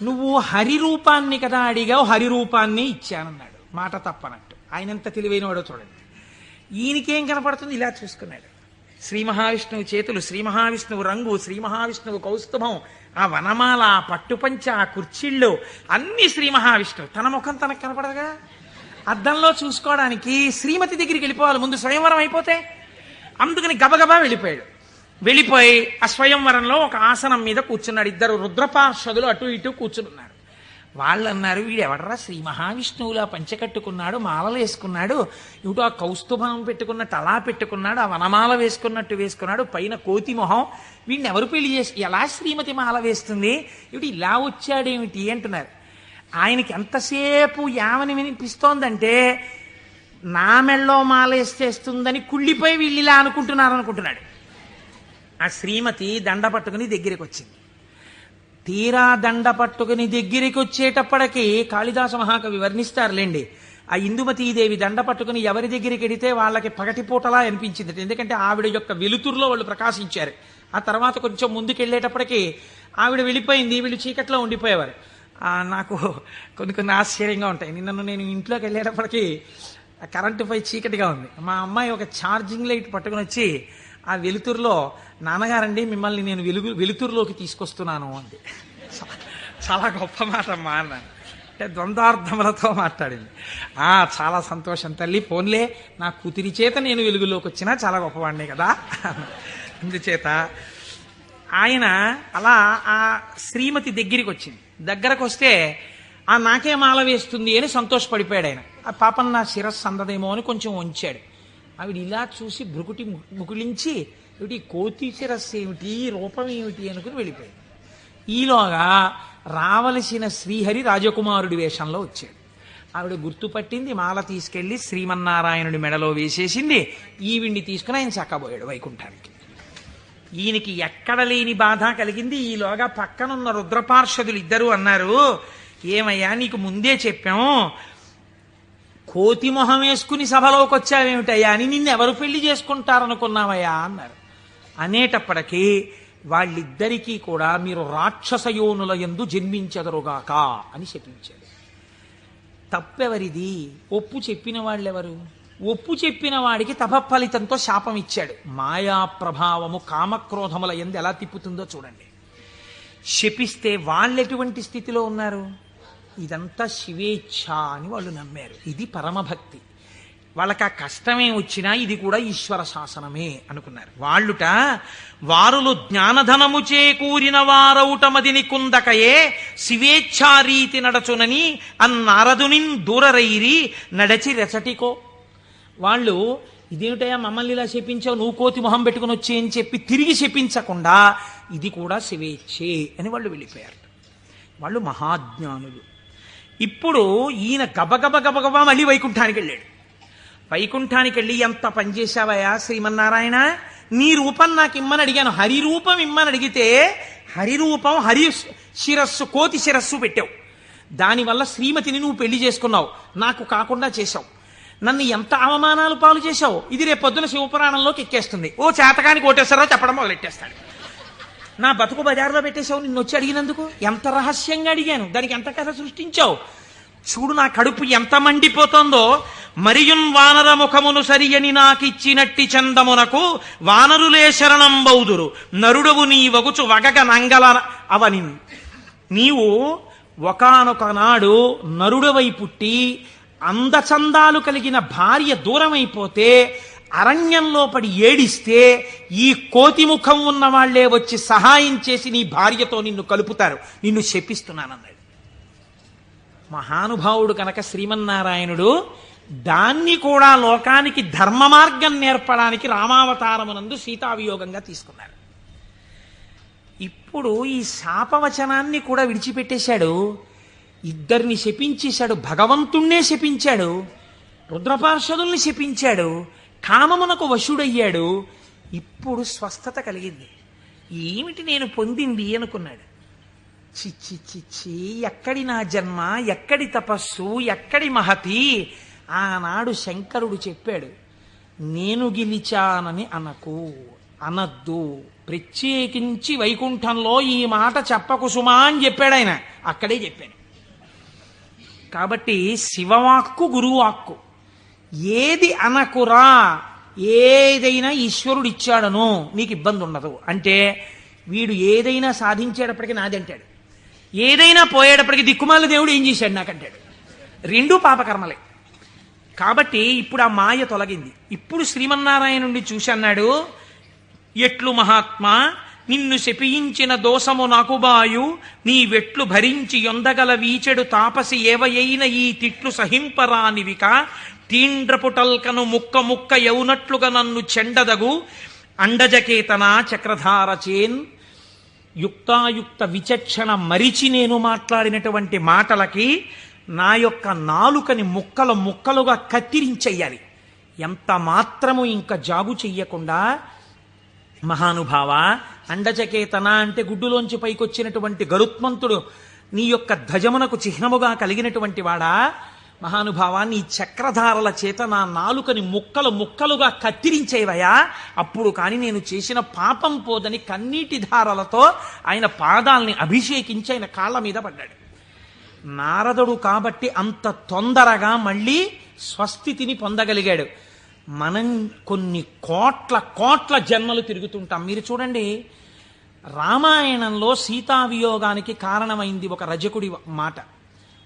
నువ్వు హరి రూపాన్ని కదా అడిగావు, హరి రూపాన్ని ఇచ్చానన్నాడు. మాట తప్పనట్టు. ఆయన ఎంత తెలివైనవాడో చూడండి. ఈయనకేం కనపడుతుంది, ఇలా చూసుకున్నాడు. శ్రీ మహావిష్ణువు చేతులు, శ్రీ మహావిష్ణువు రంగు, శ్రీ మహావిష్ణువు కౌస్తుభం, ఆ వనమాల, ఆ పట్టుపంచ, ఆ కుర్చీళ్ళు అన్ని శ్రీ మహావిష్ణువు. తన ముఖం తనకు కనపడదుగా. అద్దంలో చూసుకోవడానికి శ్రీమతి దగ్గరికి వెళ్ళిపోవాలి ముందు, స్వయంవరం అయిపోతే. అందుకని గబగబా వెళ్ళిపోయాడు. వెళ్ళిపోయి ఆ స్వయంవరంలో ఒక ఆసనం మీద కూర్చున్నాడు. ఇద్దరు రుద్రపార్షదులు అటు ఇటు కూర్చున్నారు. వాళ్ళు అన్నారు, వీడు ఎవడరా శ్రీ మహావిష్ణువులా పంచకట్టుకున్నాడు, మాలలు వేసుకున్నాడు, ఇటు ఆ కౌస్తుభం పెట్టుకున్నట్టు అలా పెట్టుకున్నాడు, ఆ వనమాల వేసుకున్నట్టు వేసుకున్నాడు, పైన కోతి మొహం, వీడిని ఎవరు పెళ్లి చేసి ఎలా శ్రీమతి మాల వేస్తుంది, ఇటు ఇలా వచ్చాడేమిటి అంటున్నారు. ఆయనకి ఎంతసేపు యావని వినిపిస్తోందంటే నా మెళ్ళో మాల వేసేస్తుందని కుళ్ళిపోయి వీళ్ళు ఇలా అనుకుంటున్నాడు. ఆ శ్రీమతి దండ పట్టుకుని దగ్గరికి వచ్చింది. తీరా దండ పట్టుకుని దగ్గరికి వచ్చేటప్పటికి కాళిదాస మహాకవి వర్ణిస్తారులేండి. ఆ ఇందుమతీదేవి దండ పట్టుకుని ఎవరి దగ్గరికి వెడితే వాళ్ళకి పగటిపూటలా అనిపించింది. ఎందుకంటే ఆవిడ యొక్క వెలుతురులో వాళ్ళు ప్రకాశించారు. ఆ తర్వాత కొంచెం ముందుకెళ్ళేటప్పటికి ఆవిడ వెళ్ళిపోయింది, వీళ్ళు చీకట్లో ఉండిపోయేవారు. నాకు కొన్ని ఆశ్చర్యంగా ఉంటాయి. నేను ఇంట్లోకి వెళ్ళేటప్పటికి కరెంటు పై చీకటిగా ఉంది. మా అమ్మాయి ఒక ఛార్జింగ్ లైట్ పట్టుకుని వచ్చి ఆ వెలుతురులో, నాన్నగారండి మిమ్మల్ని నేను వెలుతురులోకి తీసుకొస్తున్నాను అంది. చాలా గొప్ప మాట అమ్మా అన్నాను. అంటే ద్వంద్వార్థములతో మాట్లాడింది. చాలా సంతోషం తల్లి, పోన్లే నా కూతురి చేత నేను వెలుగులోకి వచ్చినా చాలా గొప్పవాడినే కదా. అందుచేత ఆయన అలా ఆ శ్రీమతి దగ్గరికి వచ్చింది. దగ్గరకు వస్తే నాకే మాల వేస్తుంది అని సంతోషపడిపోయాడు ఆయన. ఆ పాపం నా శిరస్సు అందదేమో అని కొంచెం వంచాడు. ఆవిడ ఇలా చూసి భృకుటి ముకులించి, ఏమిటి కోతి శిరస్సు ఏమిటి, రూపం ఏమిటి అనుకుని వెళ్ళిపోయింది. ఈలోగా రావలసిన శ్రీహరి రాజకుమారుడి వేషంలో వచ్చాడు. ఆవిడ గుర్తుపట్టింది, మాల తీసుకెళ్లి శ్రీమన్నారాయణుడి మెడలో వేసేసింది. ఈవిడ్ని తీసుకుని ఆయన చక్కబోయాడు వైకుంఠానికి. ఈయనకి ఎక్కడ లేని బాధ కలిగింది. ఈలోగా పక్కనున్న రుద్రపార్షదులు ఇద్దరు అన్నారు, ఏమయ్యా నీకు ముందే చెప్పాం, కోతి మొహం వేసుకుని సభలోకి వచ్చావేమిటయ్యా అని, నిన్నెవరు పెళ్లి చేసుకుంటారనుకున్నావయ్యా అన్నారు. అనేటప్పటికీ వాళ్ళిద్దరికీ కూడా మీరు రాక్షసయోనుల యందు జన్మించెదరుగాక అని చెప్పించాడు. తప్పెవరిది? ఒప్పు చెప్పిన వాళ్ళెవరు? ఒప్పు చెప్పిన వాడికి తపఫలితంతో శాపం ఇచ్చాడు. మాయా ప్రభావము కామక్రోధముల యందు ఎలా తిప్పుతుందో చూడండి. శపిస్తే వాళ్ళెటువంటి స్థితిలో ఉన్నారు? ఇదంతా శివేచ్ఛ అని వాళ్ళు నమ్మారు. ఇది పరమభక్తి. వాళ్ళకి ఆ కష్టమే వచ్చినా ఇది కూడా ఈశ్వర శాసనమే అనుకున్నారు. వాళ్ళుట వారులు జ్ఞానధనము చేకూరిన వారౌటమదిని కుందకయే శివేచ్ఛారీతి నడచునని అన్నారదునిన్ దూరరైరి నడచి రెచటికో. వాళ్ళు ఇదేమిటయా మమ్మల్ని ఇలా శపించావు, నువ్వు కోతి మొహం పెట్టుకుని వచ్చి అని చెప్పి తిరిగి శపించకుండా ఇది కూడా శివేచ్ఛే అని వాళ్ళు వెళ్ళిపోయారు. వాళ్ళు మహాజ్ఞానులు. ఇప్పుడు ఈయన గబగబా మళ్ళీ వైకుంఠానికి వెళ్ళాడు. వైకుంఠానికి వెళ్ళి, ఎంత పనిచేశావయా శ్రీమన్నారాయణ, నీ రూపం నాకు ఇమ్మని అడిగాను, హరి రూపం ఇమ్మని అడిగితే హరి రూపం, హరి శిరస్సు, కోతి శిరస్సు పెట్టావు. దానివల్ల శ్రీమతిని నువ్వు పెళ్లి చేసుకున్నావు, నాకు కాకుండా చేశావు. నన్ను ఎంత అవమానాలు పాలు చేశావు. ఇది రేపు పొద్దున శివపురాణంలోకి ఎక్కేస్తుంది. ఓ చేతకాని కోటేశ్వరరావు చెప్పడం మొదలెట్టేస్తాడు. నా బతుకు బజార్లో పెట్టేశావు నిన్ను వచ్చి అడిగినందుకు. ఎంత రహస్యంగా అడిగాను, దానికి ఎంత కథ సృష్టించావు. చూడు నా కడుపు ఎంత మండిపోతుందో. మరియున్ వానర ముఖమును సరియని నాకిచ్చినట్టి చందమునకు వానరులే శరణం బౌదురు నరుడవు నీ వగుచు వగగ నంగల అవని. నీవు ఒకానొక నాడు నరుడవై పుట్టి అందచందాలు కలిగిన భార్య దూరమైపోతే అరణ్యంలో పడి ఏడిస్తే ఈ కోతి ముఖం ఉన్న వాళ్లే వచ్చి సహాయం చేసి నీ భార్యతో నిన్ను కలుపుతారు, నిన్ను శపిస్తున్నానన్నాడు. మహానుభావుడు కనుక శ్రీమన్నారాయణుడు దాన్ని కూడా లోకానికి ధర్మ మార్గం నేర్పడానికి రామావతారమునందు సీతావియోగంగా తీసుకున్నారు. ఇప్పుడు ఈ శాపవచనాన్ని కూడా విడిచిపెట్టేశాడు. ఇద్దరిని శపించేశాడు, భగవంతుణ్ణే శపించాడు, రుద్రపార్షదుల్ని శపించాడు, కామమునకు వశుడయ్యాడు. ఇప్పుడు స్వస్థత కలిగింది. ఏమిటి నేను పొందింది అనుకున్నాడు. చిచ్చి చిచ్చి, ఎక్కడి నా జన్మ, ఎక్కడి తపస్సు, ఎక్కడి మహతి. ఆనాడు శంకరుడు చెప్పాడు, నేను గెలిచానని అనద్దు, ప్రత్యేకించి వైకుంఠంలో ఈ మాట చెప్పకు సుమా అని చెప్పాడు ఆయన. అక్కడే చెప్పాడు. కాబట్టి శివవాక్కు గురువాక్కు, ఏది అనకురా, ఏదైనా ఈశ్వరుడు ఇచ్చాడను నీకు ఇబ్బంది ఉండదు. అంటే వీడు ఏదైనా సాధించేటప్పటికి నాది అంటాడు, ఏదైనా పోయేటప్పటికి దిక్కుమాల దేవుడు ఏం చేశాడు నాకంటాడు. రెండూ పాపకర్మలే. కాబట్టి ఇప్పుడు ఆ మాయ తొలగింది. ఇప్పుడు శ్రీమన్నారాయణుడిని చూసి అన్నాడు, ఎట్లు మహాత్మా, నిన్ను శపించిన దోషము నాకుబాయు, నీ వెట్లు భరించి యొందగల వీచెడు తాపసి ఏవయైన ఈ తిట్లు సహింపరానివిక, తీండ్రపుటల్కను ముక్క ముక్క యౌనట్లుగా నన్ను చెండదగు, అండజకేతన చక్రధారచేన్. యుక్తాయుక్త విచక్షణ మరిచి నేను మాట్లాడినటువంటి మాటలకి నా యొక్క నాలుకని ముక్కలు ముక్కలుగా కత్తిరించెయ్యాలి. ఎంత మాత్రము ఇంకా జాగు చెయ్యకుండా, మహానుభావ, అండచకేతన అంటే గుడ్డులోంచి పైకొచ్చినటువంటి గరుత్మంతుడు నీ యొక్క ధ్వజమునకు చిహ్నముగా కలిగినటువంటి వాడా, మహానుభావ, నీ చక్రధారల చేత నా నాలుకని ముక్కలు ముక్కలుగా కత్తిరించేవయా, అప్పుడు కాని నేను చేసిన పాపం పోదని కన్నీటి ధారలతో ఆయన పాదాల్ని అభిషేకించి ఆయన కాళ్ళ మీద పడ్డాడు. నారదుడు కాబట్టి అంత తొందరగా మళ్ళీ స్వస్థితిని పొందగలిగాడు. మనం కొన్ని కోట్ల జన్మలు తిరుగుతుంటాం. మీరు చూడండి, రామాయణంలో సీతావియోగానికి కారణమైంది ఒక రజకుడి మాట.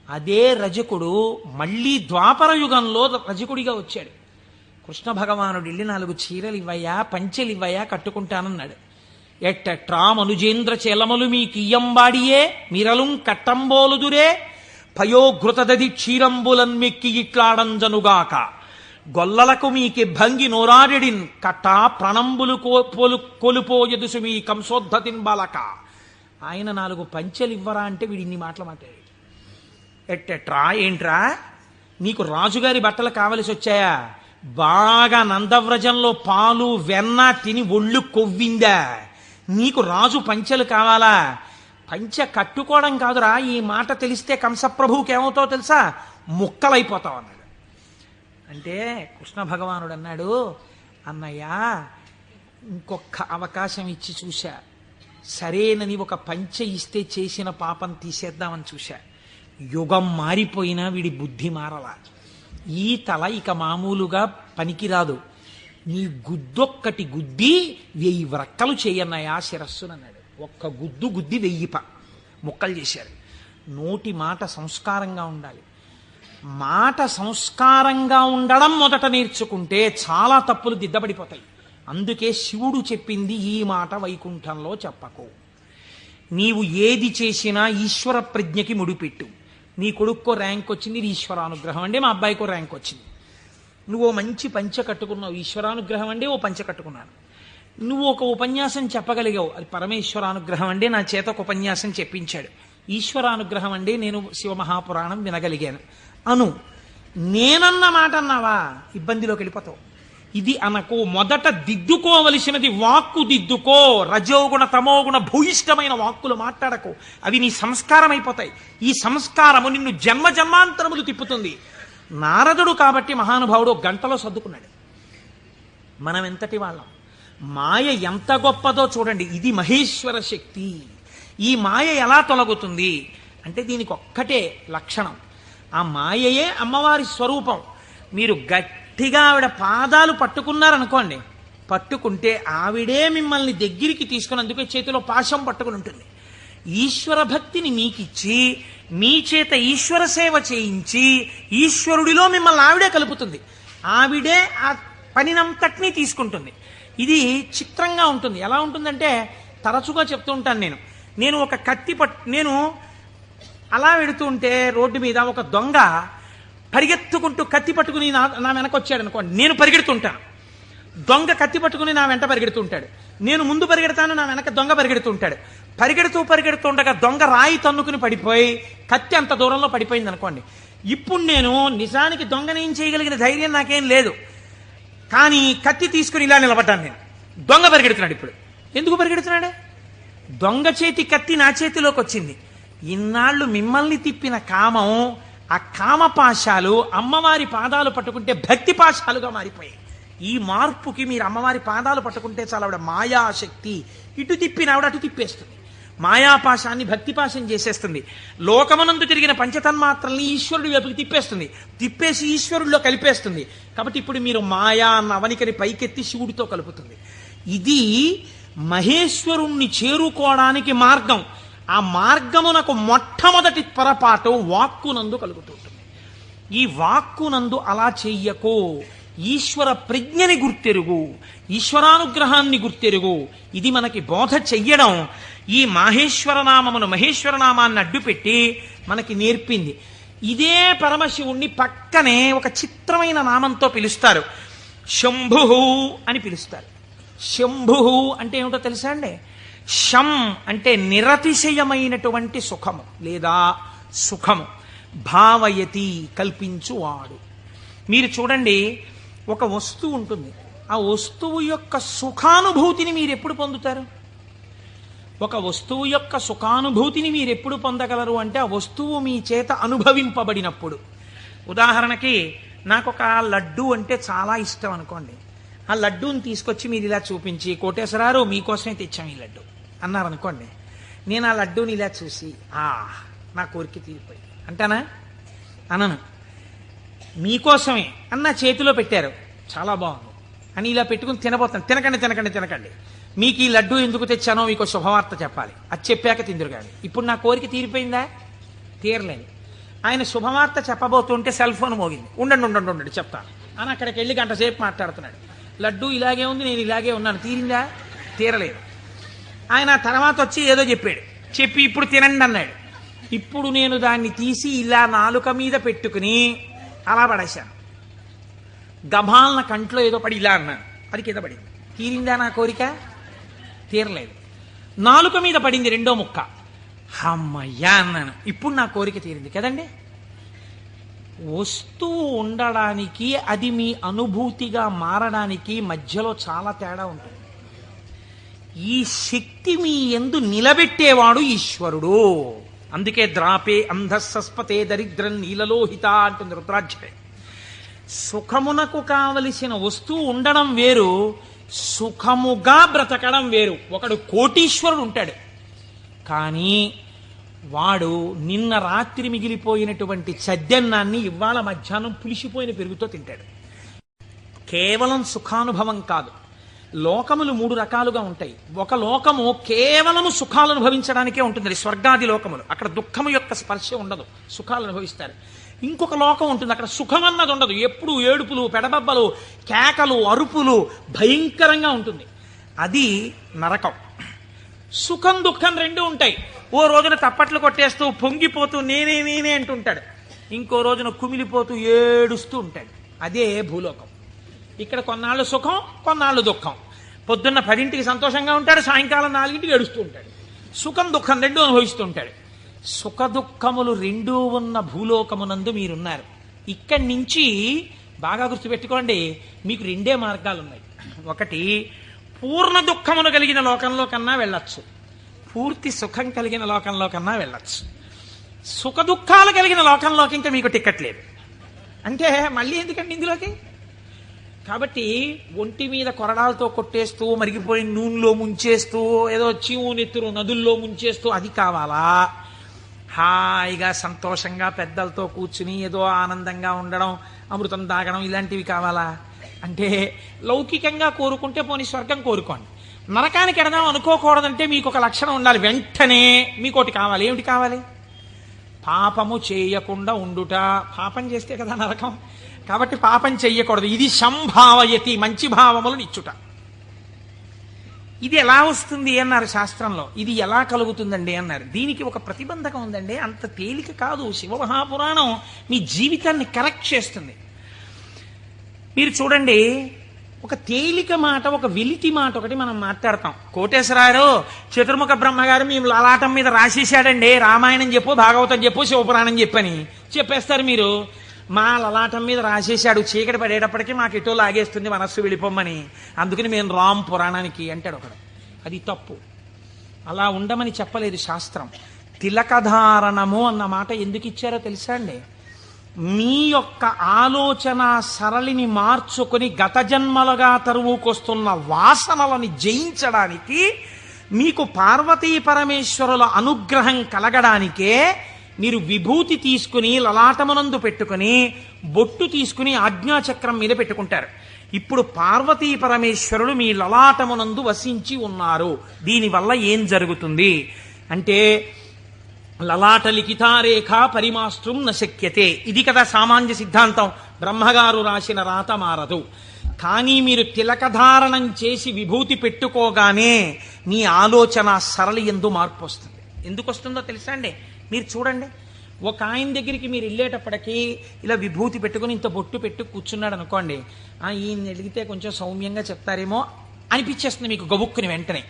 అదే రజకుడు మళ్ళీ ద్వాపర యుగంలో రజకుడిగా వచ్చాడు. కృష్ణ భగవానుడు వెళ్ళి 4 చీరలు ఇవ్వయా, పంచెలు ఇవ్వయా, కట్టుకుంటానన్నాడు. ఎట్టట్రా మనుజేంద్ర చేలమలు మీ కియ్యంబాడియే మిరలుం కట్టంబోలుదురే, పయోఘృతదది క్షీరంబులన్మెక్కి ఇట్లాడంజనుగాక, గొల్లలకు మీకి భంగి నోరారెడిన్ కట్టా ప్రణంబులు కొలుపోయదుసు మీ కంసోద్ధతిన్ బాలక. ఆయన 4 పంచెలు ఇవ్వరా అంటే వీడి ఇన్ని మాటలు మాట్లాడాడు. ఎట్టెట్రా, ఏంట్రా, నీకు రాజుగారి బట్టలు కావలసి వచ్చాయా? బాగా నందవ్రజంలో పాలు వెన్న తిని ఒళ్ళు కొవ్విందా? నీకు రాజు పంచెలు కావాలా? పంచె కట్టుకోవడం కాదురా, ఈ మాట తెలిస్తే కంసప్రభువుకి ఏమవుతావో తెలుసా, ముక్కలైపోతావు అన్నాడు. అంటే కృష్ణ భగవానుడు అన్నాడు, అన్నయ్య, ఇంకొక అవకాశం ఇచ్చి చూశా, సరేనని ఒక పంచె ఇస్తే చేసిన పాపం తీసేద్దామని చూశా. యుగం మారిపోయినా వీడి బుద్ధి మారలా. ఈ తల ఇక మామూలుగా పనికిరాదు, నీ గుద్దొక్కటి గుద్ది 1000 వ్రక్కలు చేయన్నయా శిరస్సునన్నాడు. ఒక్క గుద్ది 1000 ముక్కలు చేశారు. నోటి మాట సంస్కారంగా ఉండాలి. మాట సంస్కారంగా ఉండడం మొదట నేర్చుకుంటే చాలా తప్పులు దిద్దబడిపోతాయి. అందుకే శివుడు చెప్పింది ఈ మాట వైకుంఠంలో చెప్పకు. నీవు ఏది చేసినా ఈశ్వర ప్రజ్ఞకి ముడిపెట్టు. నీ కొడుక్కో ర్యాంక్ వచ్చింది, ఇది ఈశ్వరానుగ్రహం అండి. మా అబ్బాయికో ర్యాంక్ వచ్చింది. నువ్వు మంచి పంచె కట్టుకున్నావు, ఈశ్వరానుగ్రహం అండి. ఓ పంచె కట్టుకున్నాను. నువ్వు ఒక ఉపన్యాసం చెప్పగలిగావు, అది పరమేశ్వరానుగ్రహం అండి. నా చేత ఒక ఉపన్యాసం చెప్పించాడు, ఈశ్వరానుగ్రహం అండి. నేను శివమహాపురాణం వినగలిగాను అను. నేనన్న మాట అన్నావా, ఇబ్బందిలోకి వెళ్ళిపోతావు. ఇది అనకు. మొదట దిద్దుకోవలసినది వాక్కు దిద్దుకో. రజోగుణ తమోగుణ భూయిష్టమైన వాక్కులు మాట్లాడకు, అవి నీ సంస్కారం అయిపోతాయి. ఈ సంస్కారము నిన్ను జన్మాంతరములు తిప్పుతుంది. నారదుడు కాబట్టి మహానుభావుడు 1 గంటలో సర్దుకున్నాడు. మనం ఎంతటి వాళ్ళం, మాయ ఎంత గొప్పదో చూడండి. ఇది మహేశ్వర శక్తి. ఈ మాయ ఎలా తొలగుతుంది అంటే దీనికి ఒక్కటే లక్షణం, ఆ మాయయే అమ్మవారి స్వరూపం. మీరు గట్టిగా ఆవిడ పాదాలు పట్టుకున్నారనుకోండి, పట్టుకుంటే ఆవిడే మిమ్మల్ని దగ్గరికి తీసుకుని, అందుకే చేతిలో పాశం పట్టుకుని ఉంటుంది. ఈశ్వర భక్తిని మీకిచ్చి మీ చేత ఈశ్వర సేవ చేయించి ఈశ్వరుడిలో మిమ్మల్ని ఆవిడే కలుపుతుంది. ఆవిడే ఆ పనినంతటినీ తీసుకుంటుంది. ఇది చిత్రంగా ఉంటుంది. ఎలా ఉంటుందంటే, తరచుగా చెప్తూ ఉంటాను నేను ఒక కత్తి నేను అలా వెడుతూ ఉంటే రోడ్డు మీద ఒక దొంగ పరిగెత్తుకుంటూ కత్తి పట్టుకుని నా వెనక వచ్చాడు అనుకోండి, నేను పరిగెడుతుంటాను. దొంగ కత్తి పట్టుకుని నా వెంట పరిగెడుతుంటాడు. నేను ముందు పరిగెడతాను, నా వెనక దొంగ పరిగెడుతుంటాడు. పరిగెడుతుండగా దొంగ రాయి తన్నుకుని పడిపోయి కత్తి అంత దూరంలో పడిపోయింది అనుకోండి. ఇప్పుడు నేను నిజానికి దొంగని ఏం చేయగలిగిన ధైర్యం నాకేం లేదు, కానీ కత్తి తీసుకుని ఇలా నిలబడ్డాను నేను. దొంగ పరిగెడుతున్నాడు. ఇప్పుడు ఎందుకు పరిగెడుతున్నాడే? దొంగ చేతి కత్తి నా చేతిలోకి వచ్చింది. ఇన్నాళ్ళు మిమ్మల్ని తిప్పిన కామం, ఆ కామపాశాలు అమ్మవారి పాదాలు పట్టుకుంటే భక్తి పాశాలుగా మారిపోయాయి. ఈ మార్పుకి మీరు అమ్మవారి పాదాలు పట్టుకుంటే చాలా ఆవిడ మాయాశక్తి, ఇటు తిప్పిన ఆవిడ అటు తిప్పేస్తుంది. మాయాపాశాన్ని భక్తిపాశం చేసేస్తుంది. లోకమనందు తిరిగిన పంచతన్మాత్రల్ని ఈశ్వరుడి వైపుకి తిప్పేస్తుంది, తిప్పేసి ఈశ్వరుడిలో కలిపేస్తుంది. కాబట్టి ఇప్పుడు మీరు మాయా అన్న అవనికని పైకెత్తి శివుడితో కలుపుతుంది. ఇది మహేశ్వరుణ్ణి చేరుకోవడానికి మార్గం. ఆ మార్గమునకు మొట్టమొదటి పొరపాటు వాక్కునందు కలుగుతుంటుంది. ఈ వాక్కునందు అలా చెయ్యకో, ఈశ్వర ప్రజ్ఞని గుర్తెరుగు, ఈశ్వరానుగ్రహాన్ని గుర్తెరుగు. ఇది మనకి బోధ చెయ్యడం ఈ మాహేశ్వరనామమును, మహేశ్వరనామాన్ని అడ్డుపెట్టి మనకి నేర్పింది. ఇదే పరమశివుణ్ణి పక్కనే ఒక చిత్రమైన నామంతో పిలుస్తారు, శంభు అని పిలుస్తారు. శంభు అంటే ఏమిటో తెలుసా అండి? శం అంటే నిరతిశయమైనటువంటి సుఖము లేదా సుఖము, భావయతి కల్పించువాడు. మీరు చూడండి, ఒక వస్తువు ఉంటుంది, ఆ వస్తువు యొక్క సుఖానుభూతిని మీరు ఎప్పుడు పొందుతారు? ఒక వస్తువు యొక్క సుఖానుభూతిని మీరు ఎప్పుడు పొందగలరు అంటే ఆ వస్తువు మీ చేత అనుభవింపబడినప్పుడు. ఉదాహరణకి నాకు ఒక లడ్డు అంటే చాలా ఇష్టం అనుకోండి. ఆ లడ్డూని తీసుకొచ్చి మీరు ఇలా చూపించి, కోటేశ్వరారు మీకోసమే తెచ్చాం ఈ లడ్డు అన్నారనుకోండి. నేను ఆ లడ్డూని ఇలా చూసి నా కోరిక తీరిపోయింది అంటానా? అనను. మీకోసమే అన్న చేతిలో పెట్టారు, చాలా బాగుంది అని ఇలా పెట్టుకుని తినబోతాను. తినకండి, మీకు ఈ లడ్డూ ఎందుకు తెచ్చానో మీకు శుభవార్త చెప్పాలి, అది చెప్పాక తిందురు కానీ. ఇప్పుడు నా కోరిక తీరిపోయిందా? తీరలేదు. ఆయన శుభవార్త చెప్పబోతుంటే సెల్ ఫోన్ మోగింది. ఉండండి చెప్తాను అని అక్కడికి వెళ్ళి గంట సేపు మాట్లాడుతున్నాడు. లడ్డూ ఇలాగే ఉంది, నేను ఇలాగే ఉన్నాను, తీరిందా? తీరలేదు. ఆయన తర్వాత వచ్చి ఏదో చెప్పి ఇప్పుడు తినండి అన్నాడు. ఇప్పుడు నేను దాన్ని తీసి ఇలా నాలుక మీద పెట్టుకుని అలా పడేశాను. గభాలన కంట్లో ఏదో పడి ఇలా అన్నాను, అది కింద పడింది. తీరిందా నా కోరిక? తీరలేదు. నాలుక మీద పడింది రెండో ముక్క, అమ్మయ్యా అన్నాను, ఇప్పుడు నా కోరిక తీరింది కదండి. వస్తువు ఉండడానికి, అది మీ అనుభూతిగా మారడానికి మధ్యలో చాలా తేడా ఉంటుంది. ఈ శక్తి మీ యందు నిలబెట్టేవాడు ఈశ్వరుడు. అందుకే ద్రాపే అంధస్సస్పతే దరిద్రం నీలలోహిత అంటుంది రుద్రాధ్యాయం. సుఖమునకు కావలసిన వస్తువు ఉండడం వేరు, సుఖముగా బ్రతకడం వేరు. ఒకడు కోటీశ్వరుడు ఉంటాడు, కానీ వాడు నిన్న రాత్రి మిగిలిపోయినటువంటి చద్దన్నాన్ని ఇవాళ మధ్యాహ్నం పులిసిపోయిన పెరుగుతో తింటాడు. కేవలం సుఖానుభవం కాదు. లోకములు మూడు రకాలుగా ఉంటాయి. ఒక లోకము కేవలము సుఖాలు అనుభవించడానికే ఉంటుంది, స్వర్గాది లోకములు. అక్కడ దుఃఖము యొక్క స్పర్శ ఉండదు, సుఖాలు అనుభవిస్తారు. ఇంకొక లోకం ఉంటుంది, అక్కడ సుఖం అన్నది ఉండదు, ఎప్పుడు ఏడుపులు, పెడబబ్బలు, కేకలు, అరుపులు, భయంకరంగా ఉంటుంది. అది నరకం. సుఖం దుఃఖం రెండు ఉంటాయి. ఓ రోజున తప్పట్లు కొట్టేస్తూ పొంగిపోతూ నేనే అంటుంటాడు, ఇంకో రోజున కుమిలిపోతూ ఏడుస్తూ ఉంటాడు. అదే భూలోకం. ఇక్కడ కొన్నాళ్ళు సుఖం, కొన్నాళ్ళు దుఃఖం. పొద్దున్న 10ంటికి సంతోషంగా ఉంటాడు, సాయంకాలం 4ంటికి ఏడుస్తూ ఉంటాడు. సుఖం దుఃఖం రెండు అనుభవిస్తూ ఉంటాడు. సుఖ దుఃఖములు రెండూ ఉన్న భూలోకమునందు మీరున్నారు. ఇక్కడి నుంచి బాగా గుర్తుపెట్టుకోండి, మీకు రెండే మార్గాలు ఉన్నాయి. ఒకటి, పూర్ణ దుఃఖమును కలిగిన లోకంలో కన్నా వెళ్ళొచ్చు, పూర్తి సుఖం కలిగిన లోకంలో కన్నా వెళ్ళొచ్చు. సుఖ దుఃఖాలు కలిగిన లోకంలోకి ఇంకా మీకు టికెట్ లేదు. అంటే మళ్ళీ ఎందుకండి ఇందులోకి? కాబట్టి ఒంటి మీద కొరడాలతో కొట్టేస్తూ, మరిగిపోయిన నూనెలో ముంచేస్తూ, ఏదో చీవు నెత్తురు నదుల్లో ముంచేస్తూ అది కావాలా? హాయిగా సంతోషంగా పెద్దలతో కూర్చుని ఏదో ఆనందంగా ఉండడం, అమృతం తాగడం, ఇలాంటివి కావాలా? అంటే లౌకికంగా కోరుకుంటే పోనీ స్వర్గం కోరుకోండి. నరకానికి ఎడదాం అనుకోకూడదంటే మీకు ఒక లక్షణం ఉండాలి. వెంటనే మీకోటి కావాలి. ఏమిటి కావాలి? పాపము చేయకుండా ఉండుట. పాపం చేస్తే కదా నరకం. కాబట్టి పాపం చెయ్యకూడదు. ఇది సంభావయతి, మంచి భావములను ఇచ్చుట. ఇది ఎలా వస్తుంది అన్నారు శాస్త్రంలో. ఇది ఎలా కలుగుతుందండి అన్నారు. దీనికి ఒక ప్రతిబంధకం ఉందండి. అంత తేలిక కాదు. శివమహాపురాణం మీ జీవితాన్ని కరెక్ట్ చేస్తుంది. మీరు చూడండి, ఒక తేలిక మాట, ఒక వెలితి మాట ఒకటి మనం మాట్లాడతాం. కోటేశ్వరారు చతుర్ముఖ బ్రహ్మగారు మేము లలాటం మీద రాసేశాడండి, రామాయణం చెప్పు, భాగవతం చెప్పు, శివపురాణం చెప్పని చెప్పేస్తారు మీరు. మా లలాటం మీద రాసేశాడు, చీకటి పడేటప్పటికీ మాకు ఎటో లాగేస్తుంది మనస్సు వెళ్ళిపోమ్మని, అందుకని మేము రామ్ పురాణానికి అంటాడు ఒకడు. అది తప్పు. అలా ఉండమని చెప్పలేదు శాస్త్రం. తిలకధారణము అన్న మాట ఎందుకు ఇచ్చారో తెలుసా అండి? మీ యొక్క ఆలోచన సరళిని మార్చుకొని గత జన్మలుగా తరువుకొస్తున్న వాసనలని జయించడానికి, మీకు పార్వతీ పరమేశ్వరుల అనుగ్రహం కలగడానికే మీరు విభూతి తీసుకుని లలాటమునందు పెట్టుకుని బొట్టు తీసుకుని ఆజ్ఞాచక్రం మీద పెట్టుకుంటారు. ఇప్పుడు పార్వతీ పరమేశ్వరులు మీ లలాటమునందు వసించి ఉన్నారు. దీనివల్ల ఏం జరుగుతుంది అంటే, లలాట లిఖితారేఖ పరిమాస్త్రం నశక్యతే, ఇది కదా సామాన్య సిద్ధాంతం. బ్రహ్మగారు రాసిన రాత మారదు. కానీ మీరు తిలకధారణం చేసి విభూతి పెట్టుకోగానే మీ ఆలోచన సరళి యందు మార్పు వస్తుంది. ఎందుకు వస్తుందో తెలుసా అండి? మీరు చూడండి, ఒక ఆయన దగ్గరికి మీరు వెళ్ళేటప్పటికీ ఇలా విభూతి పెట్టుకుని ఇంత బొట్టు పెట్టు కూర్చున్నాడు అనుకోండి, ఈయన అడిగితే కొంచెం సౌమ్యంగా చెప్తారేమో అనిపించేస్తుంది మీకు గబుక్కుని వెంటనే.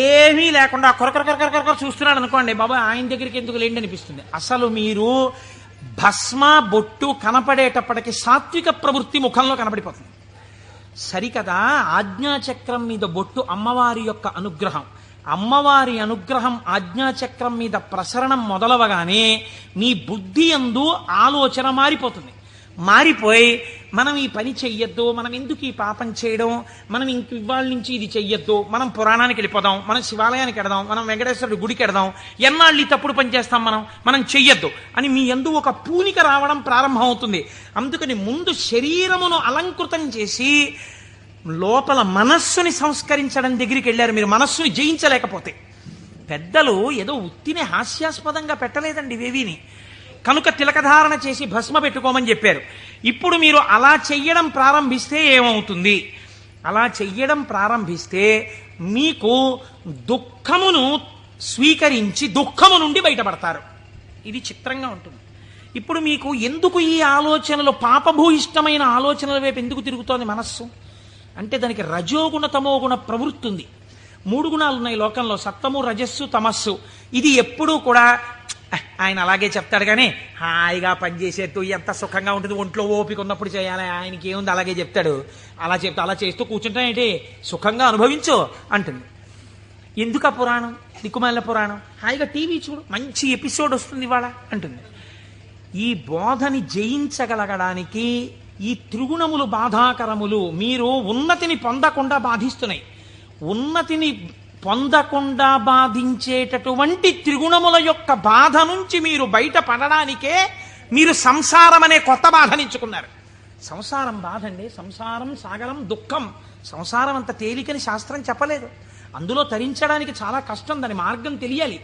ఏమీ లేకుండా కొరకొర చూస్తున్నాడు అనుకోండి, బాబా ఆయన దగ్గరికి ఎందుకు లేండి అనిపిస్తుంది. అసలు మీరు భస్మ బొట్టు కనపడేటప్పటికి సాత్విక ప్రవృత్తి ముఖంలో కనపడిపోతుంది. సరికదా, ఆజ్ఞాచక్రం మీద బొట్టు అమ్మవారి యొక్క అనుగ్రహం. అమ్మవారి అనుగ్రహం ఆజ్ఞాచక్రం మీద ప్రసరణం మొదలవగానే మీ బుద్ధి యందు ఆలోచన మారిపోతుంది. మారిపోయి మనం ఈ పని చెయ్యొద్దు, మనం ఎందుకు ఈ పాపం చేయడం, మనం ఇంక ఇవాళ నుంచి ఇది చెయ్యొద్దు, మనం పురాణానికి వెళ్ళిపోదాం, మనం శివాలయానికి వెడదాం, మనం వెంకటేశ్వరుడి గుడికి వెడదాం, ఎన్నాళ్ళు ఈ తప్పుడు పని చేస్తాం, మనం చెయ్యొద్దు అని మీ యందు ఒక పూనిక రావడం ప్రారంభం అవుతుంది. అందుకని ముందు శరీరమును అలంకృతం చేసి లోపల మనస్సుని సంస్కరించడం దగ్గరికి వెళ్ళారు. మీరు మనస్సుని జయించలేకపోతే. పెద్దలు ఏదో ఉత్తినే హాస్యాస్పదంగా పెట్టలేదండి ఇవేవిని. కనుక తిలకధారణ చేసి భస్మ పెట్టుకోమని చెప్పారు. ఇప్పుడు మీరు అలా చెయ్యడం ప్రారంభిస్తే ఏమవుతుంది? అలా చెయ్యడం ప్రారంభిస్తే మీకు దుఃఖమును స్వీకరించి దుఃఖము నుండి బయటపడతారు. ఇది చిత్రంగా ఉంటుంది. ఇప్పుడు మీకు ఎందుకు ఈ ఆలోచనలు, పాపభూయిష్టమైన ఆలోచనల వైపు ఎందుకు తిరుగుతోంది మనస్సు అంటే, దానికి రజోగుణ తమోగుణ ప్రవృత్తి ఉంది. 3 గుణాలు ఉన్నాయి లోకంలో, సత్వము రజస్సు తమస్సు. ఇది ఎప్పుడూ కూడా ఆయన అలాగే చెప్తాడు కానీ హాయిగా పనిచేసేట్టు ఎంత సుఖంగా ఉంటుంది, ఒంట్లో ఓపిక ఉన్నప్పుడు చేయాలి, ఆయనకి ఏముంది అలాగే చెప్తాడు. అలా చేస్తూ కూర్చుంటానేంటి, సుఖంగా అనుభవించు అంటుంది. ఎందుకు ఆ పురాణం, దిక్కుమాల పురాణం, హాయిగా టీవీ చూడు, మంచి ఎపిసోడ్ వస్తుంది ఇవాళ అంటుంది. ఈ బోధని జయించగలగడానికి ఈ త్రిగుణములు బాధాకరములు. మీరు ఉన్నతిని పొందకుండా బాధిస్తున్నాయి. ఉన్నతిని పొందకుండా బాధించేటటువంటి త్రిగుణముల యొక్క బాధ నుంచి మీరు బయటపడడానికే మీరు సంసారం అనే కొత్త బాధనించుకున్నారు. సంసారం బాధ అండి. సంసారం సాగరం దుఃఖం. సంసారం అంత తేలికని శాస్త్రం చెప్పలేదు. అందులో తరించడానికి చాలా కష్టం, దాని మార్గం తెలియాలి.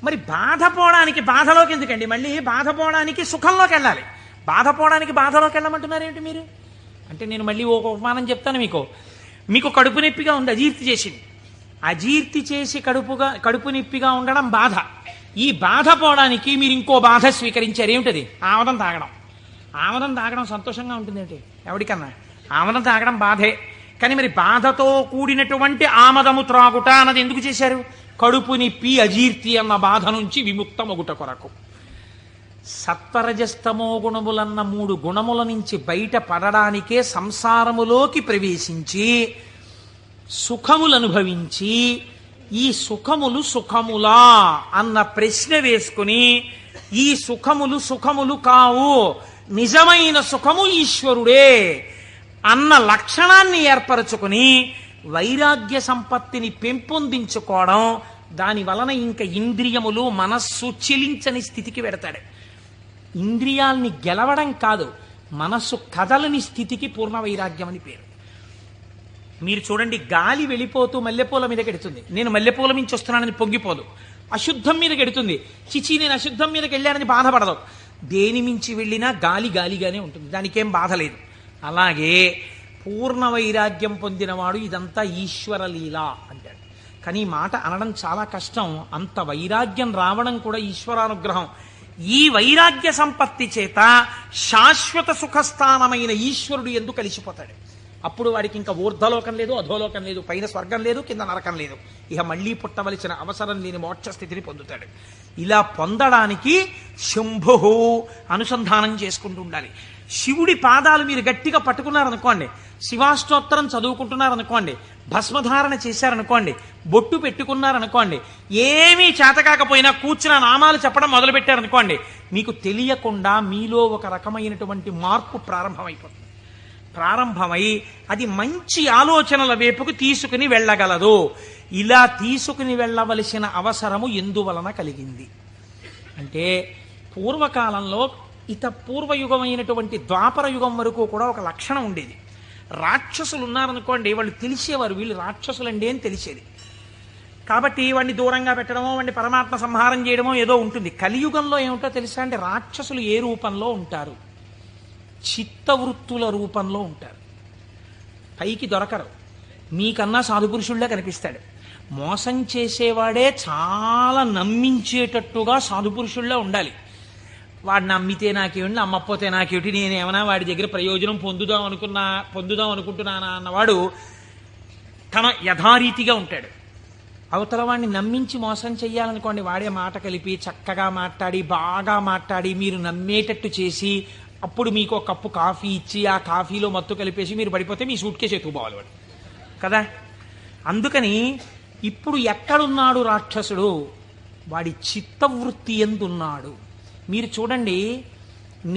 మరి బాధపోవడానికి బాధలోకి ఎందుకండి, మళ్ళీ బాధపోవడానికి సుఖంలోకి వెళ్ళాలి. బాధపోవడానికి బాధలోకి వెళ్ళమంటున్నారు ఏమిటి మీరు అంటే, నేను మళ్ళీ ఒక ఉపమానం చెప్తాను మీకు కడుపు నొప్పిగా ఉంది, అజీర్తి చేసింది. అజీర్తి చేసి కడుపు నొప్పిగా ఉండడం బాధ. ఈ బాధ పోవడానికి మీరు ఇంకో బాధ స్వీకరించారు. ఏమిటది? ఆమదం తాగడం. ఆమదం తాగడం సంతోషంగా ఉంటుంది ఏంటి ఎవరికన్నా? ఆమదం తాగడం బాధే. కానీ మరి బాధతో కూడినటువంటి ఆమదము త్రాగుట అన్నది ఎందుకు చేశారు? కడుపు నొప్పి అజీర్తి అన్న బాధ నుంచి విముక్తమగుట కొరకు. సత్వరజస్తమో గుణములన్న 3 గుణముల నుంచి బయట పడడానికే సంసారములోకి ప్రవేశించి సుఖములు అనుభవించి, ఈ సుఖములు సుఖములా అన్న ప్రశ్న వేసుకుని, ఈ సుఖములు కావు, నిజమైన సుఖము ఈశ్వరుడే అన్న లక్షణాన్ని ఏర్పరచుకుని వైరాగ్య సంపత్తిని పెంపొందించుకోవడం, దాని వలన ఇంకా ఇంద్రియములు మనస్సు చెలించని స్థితికి వెడతాడు. ఇంద్రియాల్ని గెలవడం కాదు, మనస్సు కదలని స్థితికి పూర్ణ వైరాగ్యం అని పేరు. మీరు చూడండి, గాలి వెళ్ళిపోతూ మల్లెపూల మీద గెడుతుంది, నేను మల్లెపూల మించి వస్తున్నానని పొంగిపోదు. అశుద్ధం మీద గెడుతుంది, చిచి నేను అశుద్ధం మీదకి వెళ్ళానని బాధపడదు. దేని మించి వెళ్ళినా గాలి గాలిగానే ఉంటుంది, దానికేం బాధ లేదు. అలాగే పూర్ణ వైరాగ్యం పొందినవాడు ఇదంతా ఈశ్వర లీల అంటాడు. కానీ ఈ మాట అనడం చాలా కష్టం. అంత వైరాగ్యం రావడం కూడా ఈశ్వరానుగ్రహం. ఈ వైరాగ్య సంపత్తి చేత శాశ్వత సుఖస్థానమైన ఈశ్వరుడు ఎందుకు కలిసిపోతాడు. అప్పుడు వాడికి ఇంకా ఊర్ధ్వలోకం లేదు, అధోలోకం లేదు, పైన స్వర్గం లేదు, కింద నరకం లేదు. ఇక మళ్ళీ పుట్టవలసిన అవసరం లేని మోక్ష స్థితిని పొందుతాడు. ఇలా పొందడానికి శంభు అనుసంధానం చేసుకుంటూ ఉండాలి. శివుడి పాదాలు మీరు గట్టిగా పట్టుకున్నారనుకోండి, శివాష్టోత్తరం చదువుకుంటున్నారనుకోండి, భస్మధారణ చేశారనుకోండి, బొట్టు పెట్టుకున్నారనుకోండి, ఏమీ చేతకాకపోయినా కూర్చున్న నామాలు చెప్పడం మొదలుపెట్టారనుకోండి, మీకు తెలియకుండా మీలో ఒక రకమైనటువంటి మార్పు ప్రారంభమైపోతుంది. ప్రారంభమై అది మంచి ఆలోచనల వైపుకు తీసుకుని వెళ్ళగలదు. ఇలా తీసుకుని వెళ్ళవలసిన అవసరము ఎందువలన కలిగింది అంటే, పూర్వకాలంలో పూర్వయుగమైనటువంటి ద్వాపర యుగం వరకు కూడా ఒక లక్షణం ఉండేది. రాక్షసులు ఉన్నారనుకోండి, వాళ్ళు తెలిసేవారు వీళ్ళు రాక్షసులండి అని తెలిసేది. కాబట్టి వాడిని దూరంగా పెట్టడమో, వాడిని పరమాత్మ సంహారం చేయడమో ఏదో ఉంటుంది. కలియుగంలో ఏమిటో తెలుసా అంటే, రాక్షసులు ఏ రూపంలో ఉంటారు? చిత్తవృత్తుల రూపంలో ఉంటారు. పైకి దొరకరు. మీకన్నా సాధుపురుషుళ్లే కనిపిస్తాడు. మోసం చేసేవాడే చాలా నమ్మించేటట్టుగా సాధుపురుషుల్లో ఉండాలి. వాడు నమ్మితే నాకేమిటి, నమ్మకపోతే నాకేమిటి, నేనేమన్నా వాడి దగ్గర ప్రయోజనం పొందుదాం అనుకుంటున్నానా అన్నవాడు తన యథారీతిగా ఉంటాడు. అవతల వాడిని నమ్మించి మోసం చెయ్యాలనుకోండి, వాడే మాట కలిపి చక్కగా మాట్లాడి బాగా మాట్లాడి మీరు నమ్మేటట్టు చేసి అప్పుడు మీకు ఒక కప్పు కాఫీ ఇచ్చి ఆ కాఫీలో మత్తు కలిపేసి మీరు పడిపోతే మీ సూట్ కేసు ఎత్తుకుపోవాలి వాడు కదా. అందుకని ఇప్పుడు ఎక్కడున్నాడు రాక్షసుడు? వాడి చిత్తవృత్తి ఎందున్నాడు? మీరు చూడండి,